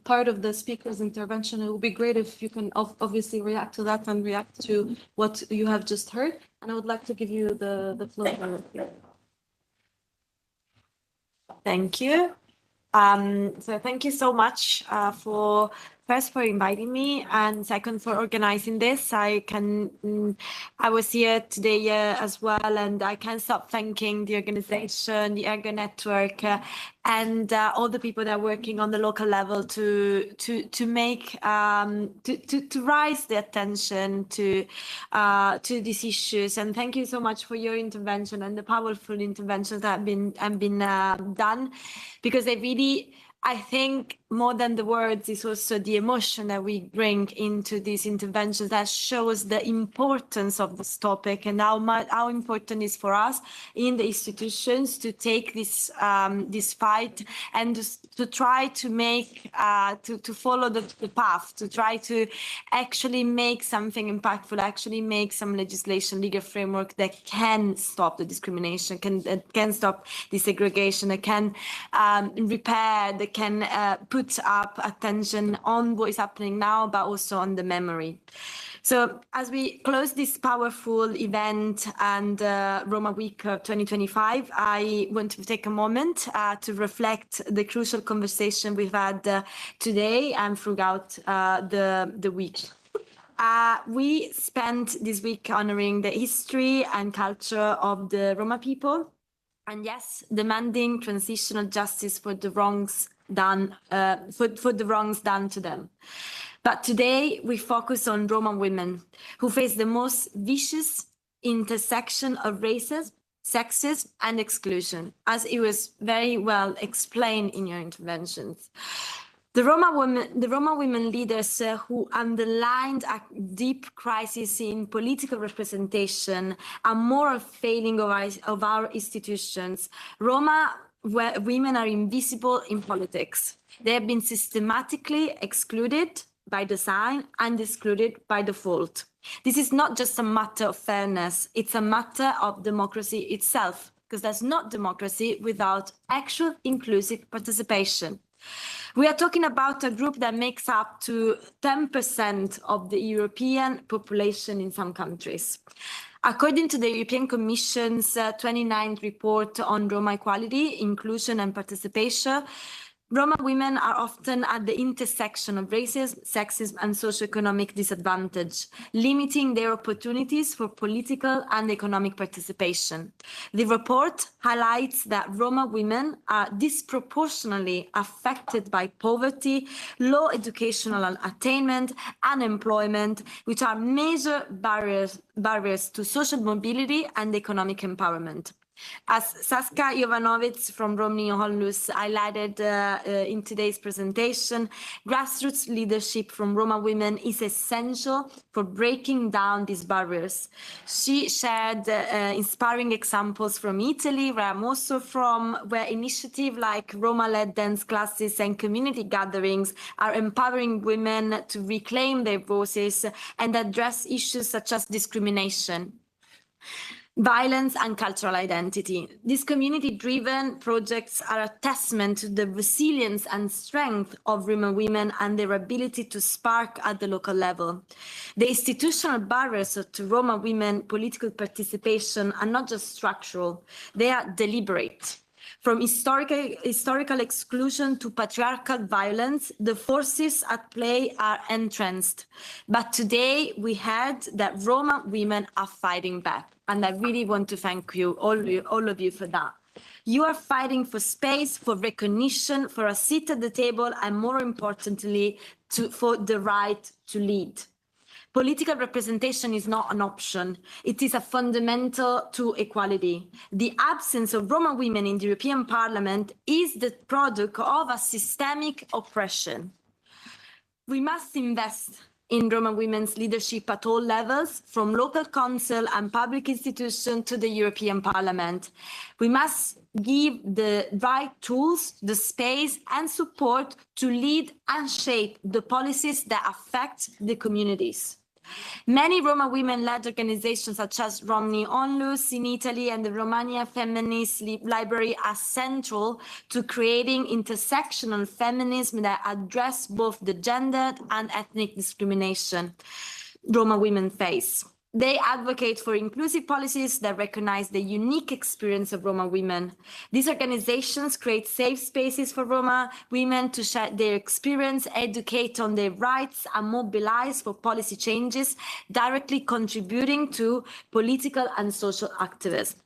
part of the speaker's intervention. It would be great if you can obviously react to that and react to what you have just heard. And I would like to give you the floor. Thank you. So thank you so much first for inviting me, and second for organizing this. I was here today as well, and I can't stop thanking the organization, the ERGO network, and all the people that are working on the local level to make to raise the attention to these issues. And thank you so much for your intervention and the powerful interventions that have been done, because they really, I think, more than the words, is also the emotion that we bring into these interventions that shows the importance of this topic and how important it is for us in the institutions to take this fight and to try to make to follow the path, to try to actually make something impactful, actually make some legislation, legal framework that can stop the discrimination, can stop the segregation, that can repair, that can put up attention on what is happening now, but also on the memory. So as we close this powerful event and Roma Week 2025, I want to take a moment to reflect the crucial conversation we've had today and throughout the week. We spent this week honoring the history and culture of the Roma people, and yes, demanding transitional justice for the wrongs done for the wrongs done to them. But today we focus on Roma women who face the most vicious intersection of races, sexism, and exclusion, as it was very well explained in your interventions. The Roma women leaders who underlined a deep crisis in political representation, a moral failing of our institutions. Roma women are invisible in politics. They have been systematically excluded by design and excluded by default. This is not just a matter of fairness, it's a matter of democracy itself, because there's not democracy without actual inclusive participation. We are talking about a group that makes up to 10% of the European population in some countries. According to the European Commission's 29th report on Roma equality, inclusion and participation, Roma women are often at the intersection of racism, sexism, and socioeconomic disadvantage, limiting their opportunities for political and economic participation. The report highlights that Roma women are disproportionately affected by poverty, low educational attainment, unemployment, which are major barriers to social mobility and economic empowerment. As Saskia Jovanovic from Romnja highlighted in today's presentation, grassroots leadership from Roma women is essential for breaking down these barriers. She shared inspiring examples from Italy, where I'm also from, where initiatives like Roma-led dance classes and community gatherings are empowering women to reclaim their voices and address issues such as discrimination, violence, and cultural identity. These community-driven projects are a testament to the resilience and strength of Roma women and their ability to spark at the local level. The institutional barriers to Roma women political participation are not just structural, they are deliberate. From historical exclusion to patriarchal violence, the forces at play are entrenched. But today we heard that Roma women are fighting back. And I really want to thank you, all of you for that. You are fighting for space, for recognition, for a seat at the table, and more importantly, for the right to lead. Political representation is not an option. It is a fundamental to equality. The absence of Roma women in the European Parliament is the product of a systemic oppression. We must invest in Roma women's leadership at all levels, from local council and public institutions to the European Parliament. We must give the right tools, the space and support to lead and shape the policies that affect the communities. Many Roma women-led organizations such as Romnja in Italy and the Romania Feminist Library are central to creating intersectional feminism that address both the gendered and ethnic discrimination Roma women face. They advocate for inclusive policies that recognize the unique experience of Roma women. These organizations create safe spaces for Roma women to share their experience, educate on their rights, and mobilize for policy changes, directly contributing to political and social activism.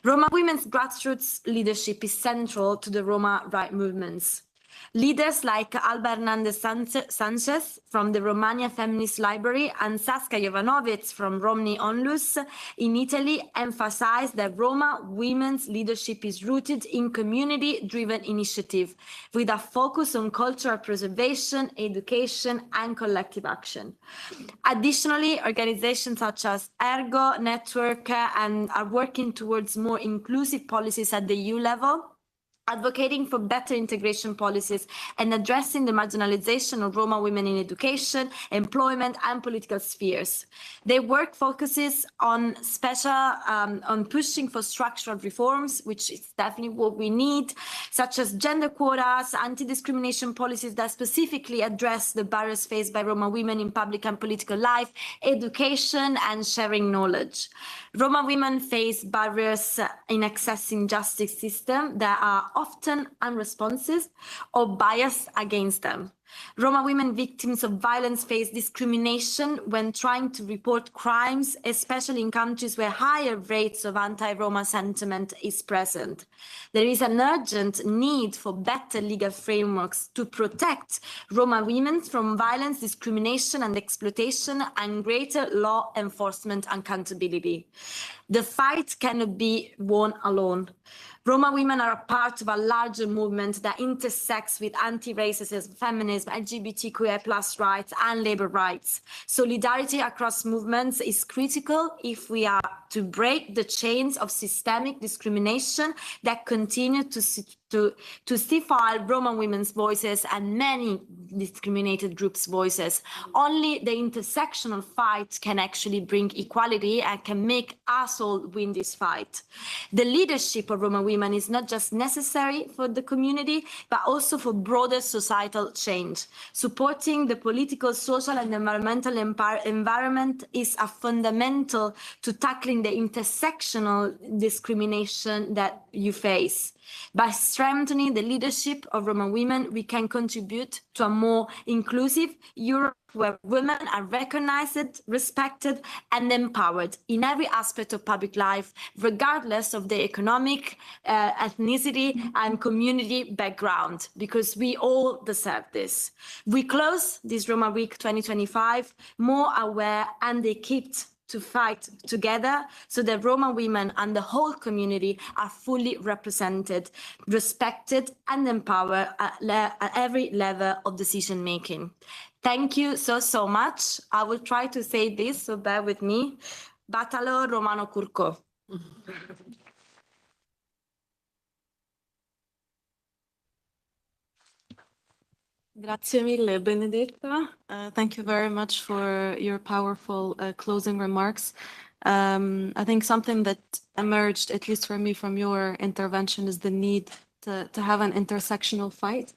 Roma women's grassroots leadership is central to the Roma right movements. Leaders like Alba Hernández Sánchez from the Romania Feminist Library and Saskia Jovanovic from Romnja in Italy emphasize that Roma women's leadership is rooted in community-driven initiative with a focus on cultural preservation, education, and collective action. Additionally, organizations such as ERGO network are working towards more inclusive policies at the EU level, advocating for better integration policies and addressing the marginalization of Roma women in education, employment, and political spheres. Their work focuses on on pushing for structural reforms, which is definitely what we need, such as gender quotas, anti-discrimination policies that specifically address the barriers faced by Roma women in public and political life, education, and sharing knowledge. Roma women face barriers in accessing justice system that are often unresponsive or biased against them. Roma women victims of violence face discrimination when trying to report crimes, especially in countries where higher rates of anti-Roma sentiment is present. There is an urgent need for better legal frameworks to protect Roma women from violence, discrimination and exploitation, and greater law enforcement accountability. The fight cannot be won alone. Roma women are a part of a larger movement that intersects with anti-racism, feminism, LGBTQI+ rights, and labor rights. Solidarity across movements is critical if we are to break the chains of systemic discrimination that continue to stifle Roma women's voices and many discriminated groups' voices. Only the intersectional fight can actually bring equality and can make us all win this fight. The leadership of Roma women is not just necessary for the community, but also for broader societal change. Supporting the political, social, and environmental environment is a fundamental to tackling the intersectional discrimination that you face. By strengthening the leadership of Roma women, we can contribute to a more inclusive Europe where women are recognized, respected, and empowered in every aspect of public life, regardless of their economic, ethnicity, and community background, because we all deserve this. We close this Roma Week 2025 more aware and equipped to fight together so that Roma women and the whole community are fully represented, respected, and empowered at every level of decision making. Thank you so much. I will try to say this, so bear with me. Batalo Romano Curco. Grazie mille, Benedetta. Thank you very much for your powerful closing remarks. I think something that emerged, at least for me, from your intervention is the need to have an intersectional fight,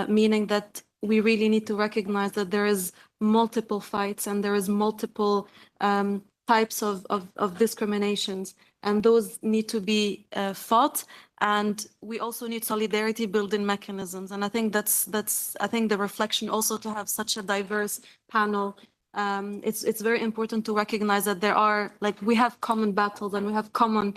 meaning that we really need to recognize that there is multiple fights and there is multiple types of discriminations, and those need to be fought. And we also need solidarity building mechanisms. And I think that's the reflection also to have such a diverse panel. It's very important to recognize that there are, we have common battles and we have common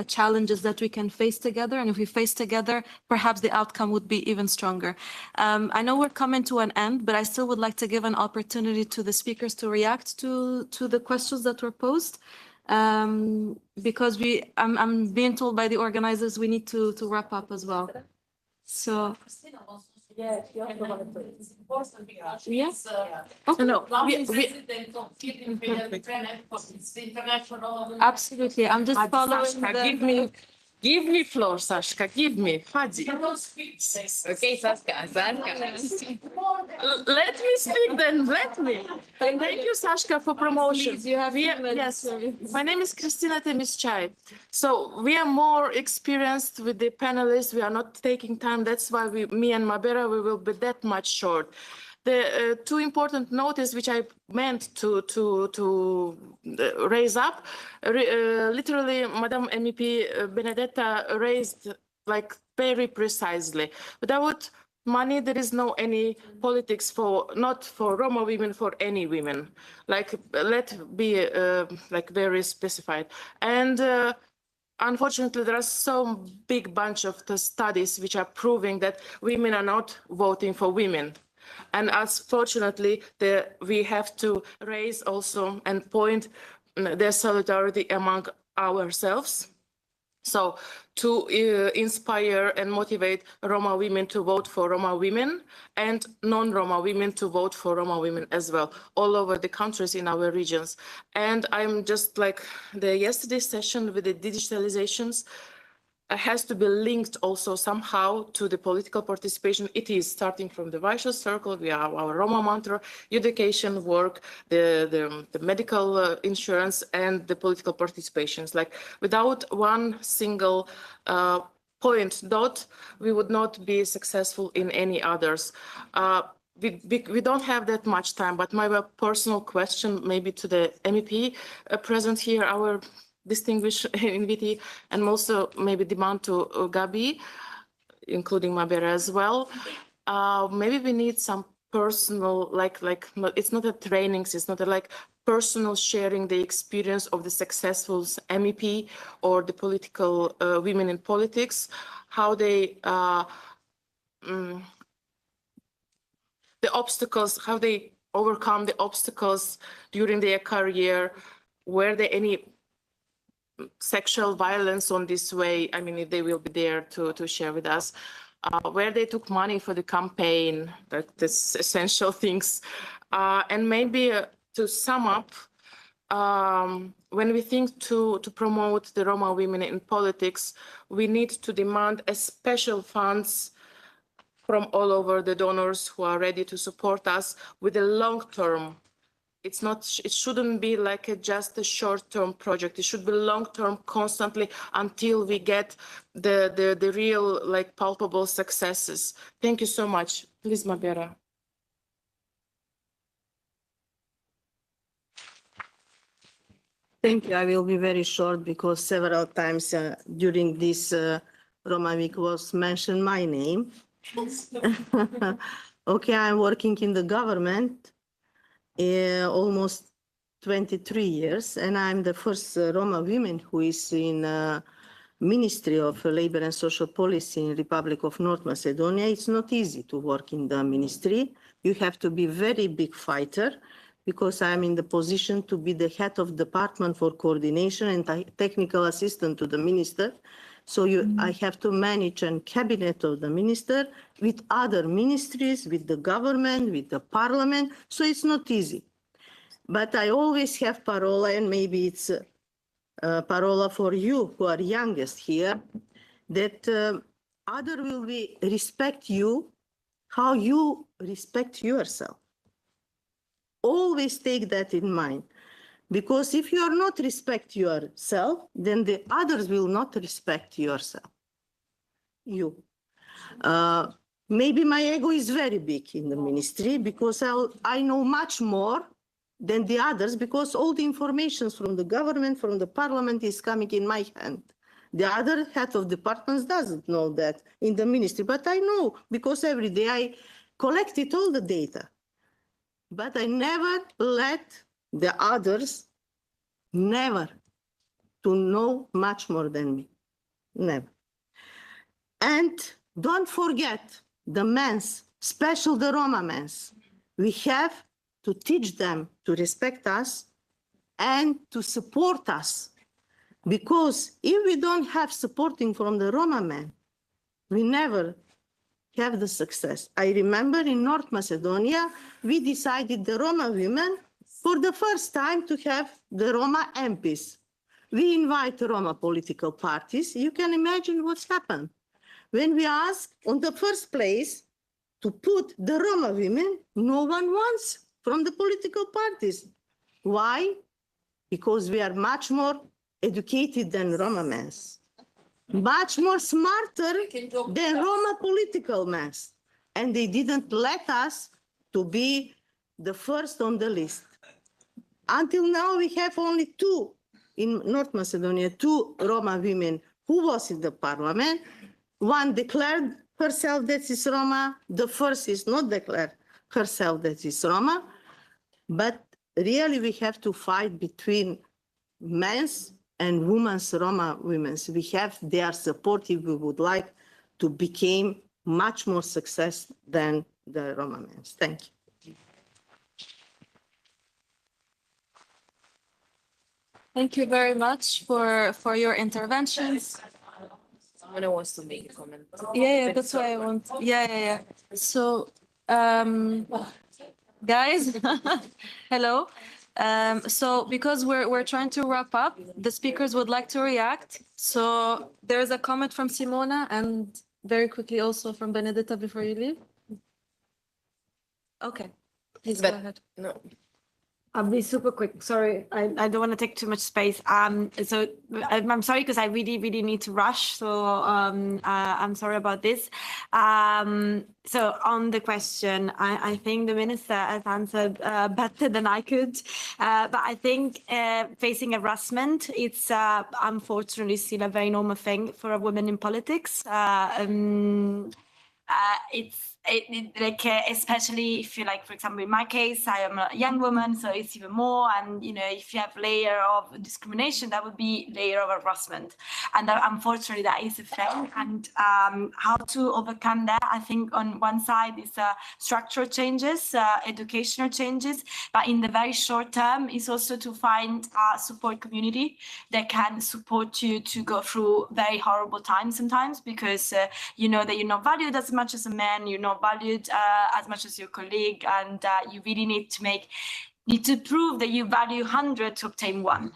challenges that we can face together. And if we face together, perhaps the outcome would be even stronger. I know we're coming to an end, but I still would like to give an opportunity to the speakers to react to the questions that were posed. Because I'm being told by the organizers we need to wrap up as well. So yes. Okay. No. Absolutely. I'm just following. Give me floor, Sashka. Give me. Hadi. Okay, Sashka. Let me speak then. Let me. Thank you, Sashka, for promotion. Please, you have yes. My name is Kristina Temischai. So we are more experienced with the panelists. We are not taking time. That's why me and Mabera, we will be that much short. The two important notices which I meant to raise up, literally, Madam MEP Benedetta raised very precisely. Without money, there is no any politics not for Roma women, for any women. Let be very specified. And unfortunately, there are so big bunch of the studies which are proving that women are not voting for women. And fortunately, we have to raise also and point their solidarity among ourselves. So to inspire and motivate Roma women to vote for Roma women and non-Roma women to vote for Roma women as well, all over the countries in our regions. And I'm just the yesterday's session with the digitalizations has to be linked also somehow to the political participation. It is starting from the Vaishal Circle, we have our Roma mantra, education work, the medical insurance, and the political participations. Without one single dot, we would not be successful in any others. We don't have that much time, but my personal question maybe to the MEP present here, our distinguished invitee, and also maybe demand to Gabi. including Mabera as well. Maybe we need some personal, it's not a trainings, it's not a personal sharing the experience of the successful MEP or the political women in politics, how they the obstacles, how they overcome the obstacles during their career. Were there any sexual violence on this way? I mean, if they will be there to share with us. Where they took money for the campaign, that's essential things. And maybe to sum up, when we think to promote the Roma women in politics, we need to demand a special funds from all over the donors who are ready to support us with a long term. It shouldn't be just a short-term project. It should be long-term, constantly, until we get the real, palpable successes. Thank you so much. Please, Mabera. Thank you. I will be very short because several times during this Roma week was mentioned my name. Okay, I'm working in the government almost 23 years, and I'm the first Roma woman who is in Ministry of Labor and Social Policy in Republic of North Macedonia. It's not easy to work in the ministry. You have to be very big fighter, because I'm in the position to be the head of department for coordination and technical assistant to the minister. So I have to manage a cabinet of the minister with other ministries, with the government, with the parliament. So it's not easy. But I always have parola, and maybe it's parola for you who are youngest here, that other will respect you how you respect yourself. Always take that in mind. Because if you are not respect yourself, then the others will not respect yourself. You. Maybe my ego is very big in the ministry because I know much more than the others, because all the information from the government, from the parliament is coming in my hand. The other head of departments doesn't know that in the ministry, but I know because every day I collected all the data. But I never let the others never to know much more than me. Never. And don't forget the men's, especially the Roma men's. We have to teach them to respect us and to support us. Because if we don't have supporting from the Roma men, we never have the success. I remember in North Macedonia, we decided the Roma women for the first time to have the Roma MPs. We invite Roma political parties. You can imagine what's happened. When we ask on the first place to put the Roma women, no one wants from the political parties. Why? Because we are much more educated than Roma men. Much more smarter than Roma political men. And they didn't let us to be the first on the list. Until now, we have only two in North Macedonia, two Roma women who was in the parliament. One declared herself that is Roma. The first is not declared herself that is Roma. But really, we have to fight between men's and women's Roma women. They are supportive. We would like to become much more success than the Roma men. Thank you. Thank you very much for your interventions. Someone wants to make a comment. Yeah, that's why I want. Yeah. So, guys, hello. So because we're trying to wrap up, the speakers would like to react. So there's a comment from Simona and very quickly also from Benedetta before you leave. Okay, please go ahead. No. I'll be super quick. Sorry, I don't want to take too much space. So I'm sorry because I really need to rush. So I'm sorry about this. So on the question, I think the minister has answered better than I could. But I think facing harassment, it's unfortunately still a very normal thing for a woman in politics. Especially if you like, for example, in my case, I am a young woman, so it's even more. And, you know, if you have layer of discrimination, that would be layer of harassment. And unfortunately, that is a thing. And how to overcome that, I think on one side is structural changes, educational changes, but in the very short term is also to find a support community that can support you to go through very horrible times sometimes, because you know that you're not valued as much as a man, you're not valued as much as your colleague, and you really need to prove that you value 100 to obtain 1.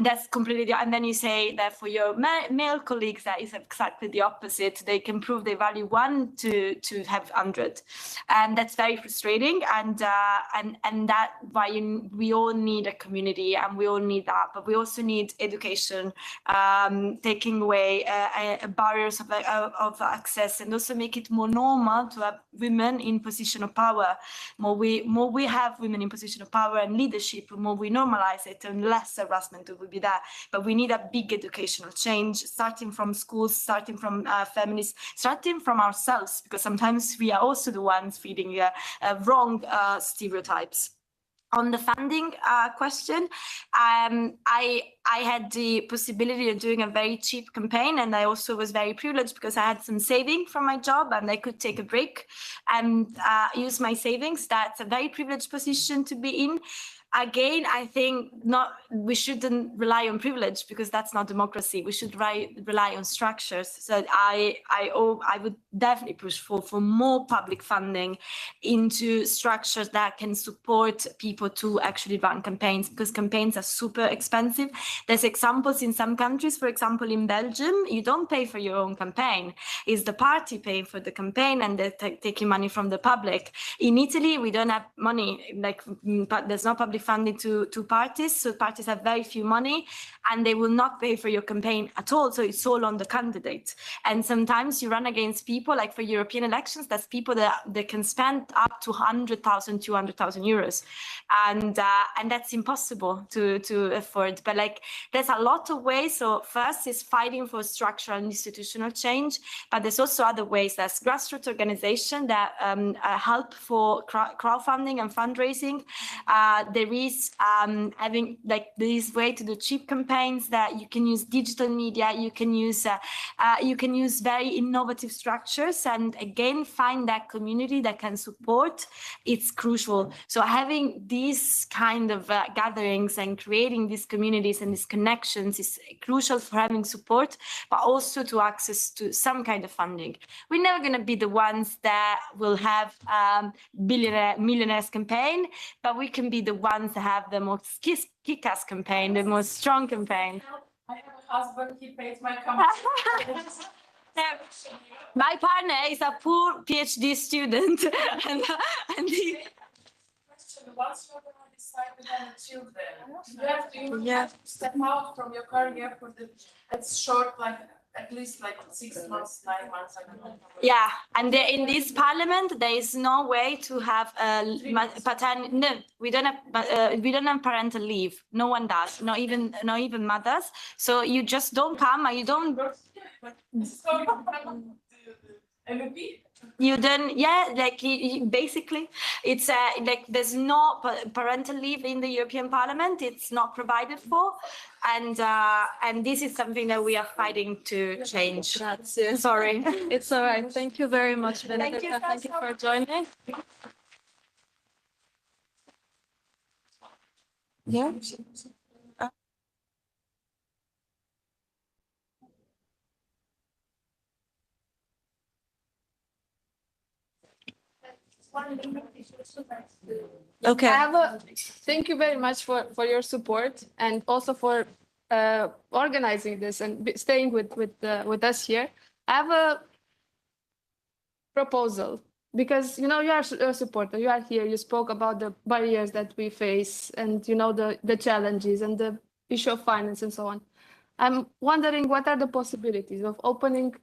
That's completely, and then you say that for your male colleagues, that is exactly the opposite. They can prove they value 1 to have 100. And that's very frustrating. And that why we all need a community, and we all need that, but we also need education, taking away barriers of access, and also make it more normal to have women in position of power. More we have women in position of power and leadership, more we normalize it, and less harassment will be there. But we need a big educational change, starting from schools, starting from feminists, starting from ourselves, because sometimes we are also the ones feeding wrong stereotypes. On the funding question, I had the possibility of doing a very cheap campaign, and I also was very privileged because I had some saving from my job and I could take a break and use my savings. That's a very privileged position to be in. Again, I think we shouldn't rely on privilege, because that's not democracy. We should rely on structures. So I would definitely push for more public funding into structures that can support people to actually run campaigns, because campaigns are super expensive. There's examples in some countries, for example, in Belgium, you don't pay for your own campaign. It's the party paying for the campaign, and they're taking money from the public. In Italy, we don't have money, there's no public funding to parties, so parties have very few money, and they will not pay for your campaign at all, so it's all on the candidate. And sometimes you run against people, like for European elections, that's people that they can spend up to 100,000, 200,000 euros, and that's impossible to afford. But like, there's a lot of ways. So first is fighting for structural and institutional change, but there's also other ways. There's grassroots organization that help for crowdfunding and fundraising. There is having like this way to do cheap campaigns, that you can use digital media, you can use very innovative structures, and again find that community that can support. It's crucial. So having these kind of gatherings and creating these communities and these connections is crucial for having support, but also to access to some kind of funding. We're never going to be the ones that will have millionaires campaign, but we can be the ones that have the most kick-ass campaign, the most strong campaign. I have a husband, he pays my campaign. My partner is a poor PhD student, and he... Once you're going to decide to have children, you have to step out from your career for it's short, like at least like 6 months, 9 months. I don't know. Yeah, and in this parliament, there is no way to have paternity. No, we don't have parental leave. No one does. Not even mothers. So you just don't come, and you don't. MEP? You don't, yeah, like basically, it's like there's no parental leave in the European Parliament. It's not provided for, and this is something that we are fighting to change. Grazie. Sorry, It's all right. Thank you very much, Benedetta. Thank you, Thank you for joining. Yeah. Okay. Thank you very much for your support, and also for organizing this and staying with us here. I have a proposal, because you know you are a supporter, you are here, you spoke about the barriers that we face, and you know the challenges and the issue of finance and so on. I'm wondering, what are the possibilities of opening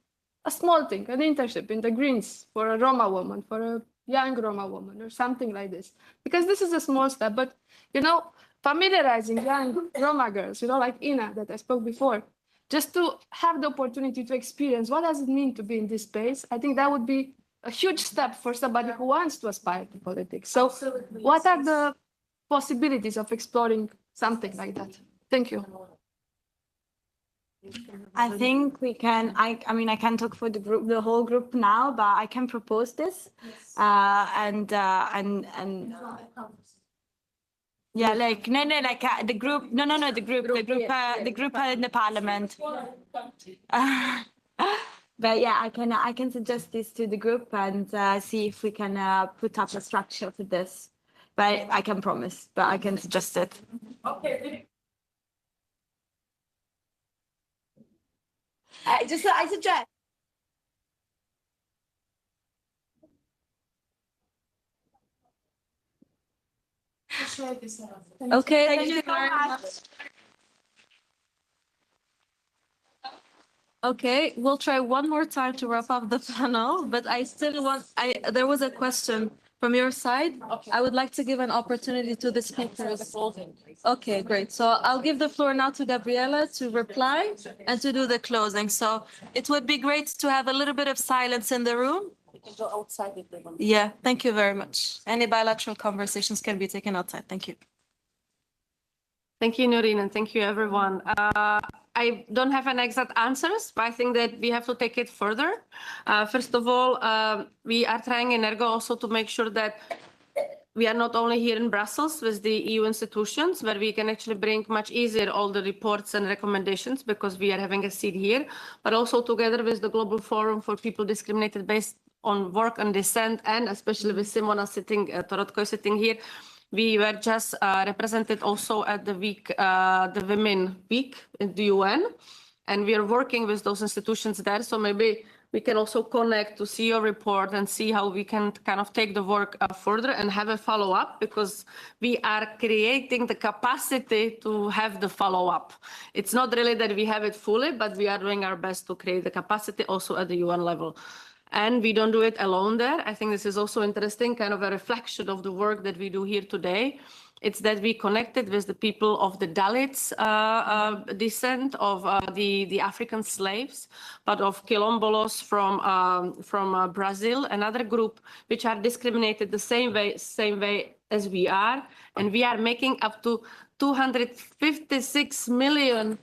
a small thing, an internship in the Greens for a Roma woman, for a young Roma woman or something like this. Because this is a small step, but, you know, familiarizing young Roma girls, you know, like Ina that I spoke before, just to have the opportunity to experience what does it mean to be in this space. I think that would be a huge step for somebody who wants to aspire to politics. So what are the possibilities of exploring something like that? Thank you. I think we can, I mean, I can't talk for the group, the whole group now, but I can propose this. And yeah, like, no, like the group, no, the group in the parliament. But yeah, I can suggest this to the group and see if we can put up a structure for this. But I can promise, but I can suggest it. Okay. I suggest. Okay, Thank you very much. Okay, we'll try one more time to wrap up the panel, but I still want, there was a question from your side. I would like to give an opportunity to the speakers. Okay, great. So I'll give the floor now to Gabriela to reply and to do the closing. So it would be great to have a little bit of silence in the room. We can go outside if they want. Yeah, thank you very much. Any bilateral conversations can be taken outside. Thank you. Thank you, Nourhene, and thank you, everyone. I don't have an exact answers, but I think that we have to take it further. First of all, we are trying in ERGO also to make sure that we are not only here in Brussels with the EU institutions, where we can actually bring much easier all the reports and recommendations because we are having a seat here, but also together with the Global Forum for People Discriminated based on Work and Dissent, and especially with Simona sitting, Torotcoi sitting here. We were just represented also at the week, the Women Week in the UN, and we are working with those institutions there. So maybe we can also connect to see your report and see how we can kind of take the work further and have a follow-up, because we are creating the capacity to have the follow-up. It's not really that we have it fully, but we are doing our best to create the capacity also at the UN level. And we don't do it alone there. I think this is also interesting, kind of a reflection of the work that we do here today. It's that we connected with the people of the Dalits descent, of the African slaves, but of Quilombolos from Brazil, another group which are discriminated the same way as we are. And we are making up to 256 million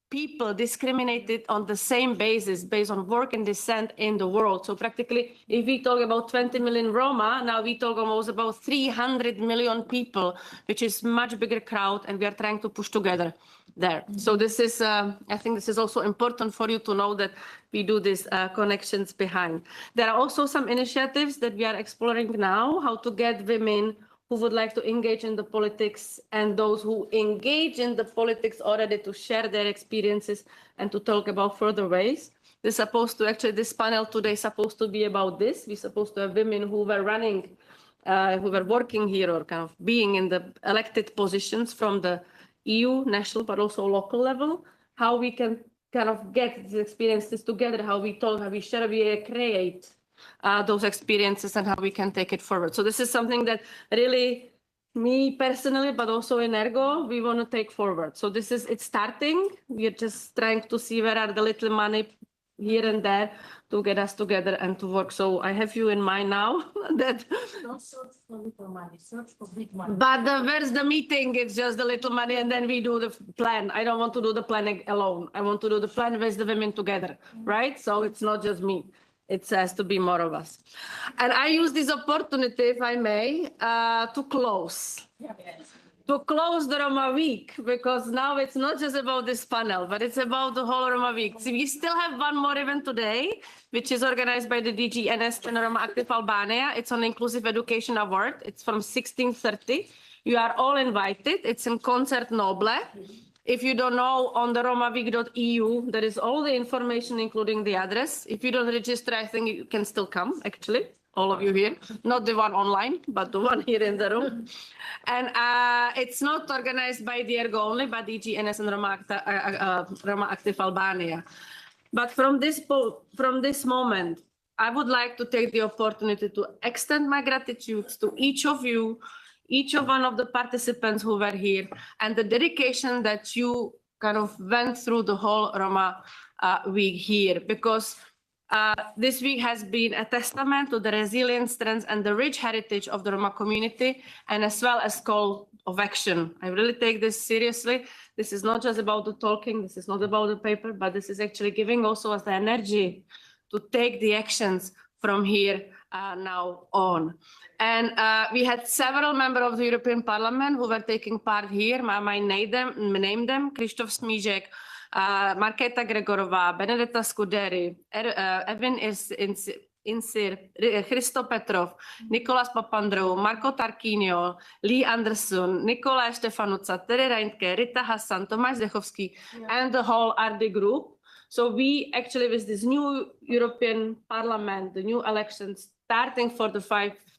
people discriminated on the same basis, based on work and descent in the world. So practically, if we talk about 20 million Roma, now we talk almost about 300 million people, which is much bigger crowd, and we are trying to push together there. So this is, I think this is also important for you to know that we do these connections behind. There are also some initiatives that we are exploring now, how to get women who would like to engage in the politics and those who engage in the politics already to share their experiences and to talk about further ways. This supposed to actually, this panel today is supposed to be about this. We're supposed to have women who were running, who were working here or kind of being in the elected positions from the EU, national, but also local level, how we can kind of get these experiences together, how we talk, how we share, we create those experiences and how we can take it forward. So this is something that really me personally, but also in ERGO, we want to take forward. So this is, it's starting. We're just trying to see where are the little money here and there to get us together and to work. So I have you in mind now that. Don't search for little money, search for big money. But where's the meeting? It's just the little money and then we do the plan. I don't want to do the planning alone. I want to do the plan with the women together, right? So it's not just me. It has to be more of us. And I use this opportunity, if I may, to close. To close the Roma Week, because now it's not just about this panel, but it's about the whole Roma Week. So we still have one more event today, which is organized by the DG NS and Roma Active Albania. It's an Inclusive Education Award. It's from 16:30. You are all invited. It's in Concert Noble. If you don't know, on the romaweek.eu, there is all the information, including the address. If you don't register, I think you can still come, actually, all of you here. Not the one online, but the one here in the room. And it's not organized by the ERGO only, but DG NS and Roma Active Albania. But from this moment, I would like to take the opportunity to extend my gratitude to each of you, each of one of the participants who were here, and the dedication that you kind of went through the whole Roma week here, because this week has been a testament to the resilience, strength, and the rich heritage of the Roma community, and as well as call of action. I really take this seriously. This is not just about the talking, this is not about the paper, but this is actually giving also us the energy to take the actions from here now on. And we had several members of the European Parliament who were taking part here. I name them, Krzysztof Smížek, Markéta Gregorová, Benedetta Scuderi, Evin Insir, Christo Petrov, Nicolas Papandreou, Marco Tarquinio, Lee Anderson, Nikolaj Štefanuca, Terry Reintke, Rita Hassan, Tomáš Zdechovský, and the whole RD group. So we actually, with this new European Parliament, the new elections starting for the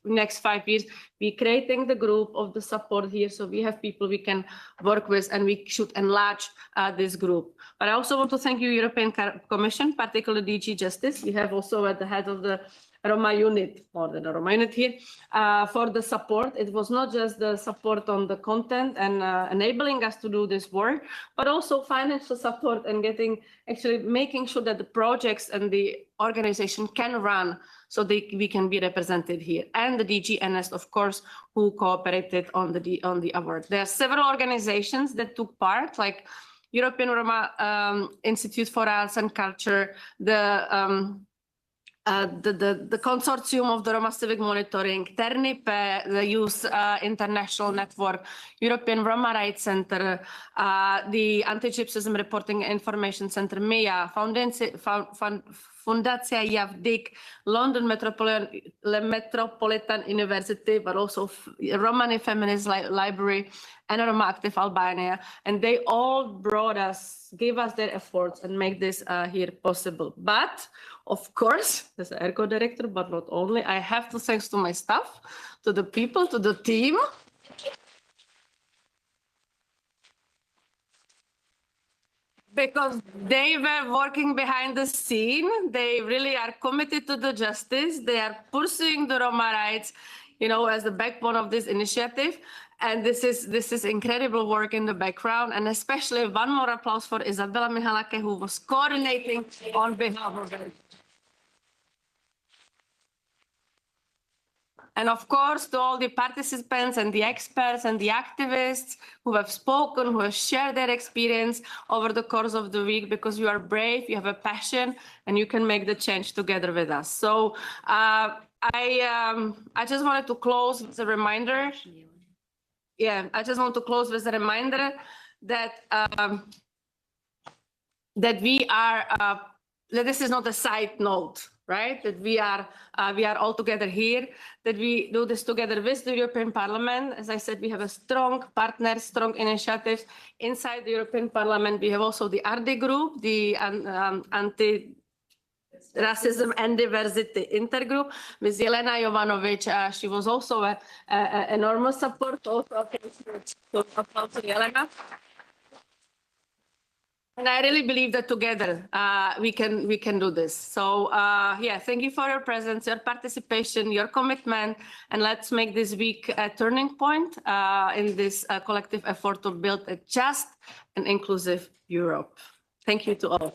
next 5 years, we creating the group of the support here. So we have people we can work with, and we should enlarge this group. But I also want to thank you, European Commission, particularly DG Justice. We have also at the head of the Roma unit, or the Roma unit here, for the support. It was not just the support on the content and enabling us to do this work, but also financial support and actually making sure that the projects and the organization can run so we can be represented here. And the DG NS, of course, who cooperated on the award. There are several organizations that took part, like European Roma Institute for Arts and Culture, the consortium of the Roma Civic Monitoring, Ternipe, the Youth International Network, European Roma Rights Center, the Anti-Gypsyism Reporting Information Center, MEA, Fundacja Javdik, London Metropolitan University, but also Romani Feminist Library, and Roma Active Albania. And they all gave us their efforts and make this here possible. But of course, as an ERGO director, but not only, I have to thanks to my staff, to the people, to the team. Because they were working behind the scene. They really are committed to the justice. They are pursuing the Roma rights, as the backbone of this initiative. And this is incredible work in the background. And especially one more applause for Isabella Mihalake, who was coordinating on behalf of it. And of course, to all the participants and the experts and the activists who have spoken, who have shared their experience over the course of the week, because you are brave, you have a passion, and you can make the change together with us. So I just wanted to close with a reminder. Yeah, I just want to close with a reminder that that this is not a side note, right? That we are all together here, that we do this together with the European Parliament. As I said, we have a strong partner, strong initiatives inside the European Parliament. We have also the RD group, the Anti-Racism and Diversity Intergroup, Ms. Jelena Jovanovic. She was also an enormous support. Also, so applause to Jelena. And I really believe that together we can do this. So yeah, thank you for your presence, your participation, your commitment, and let's make this week a turning point in this collective effort to build a just and inclusive Europe. Thank you to all.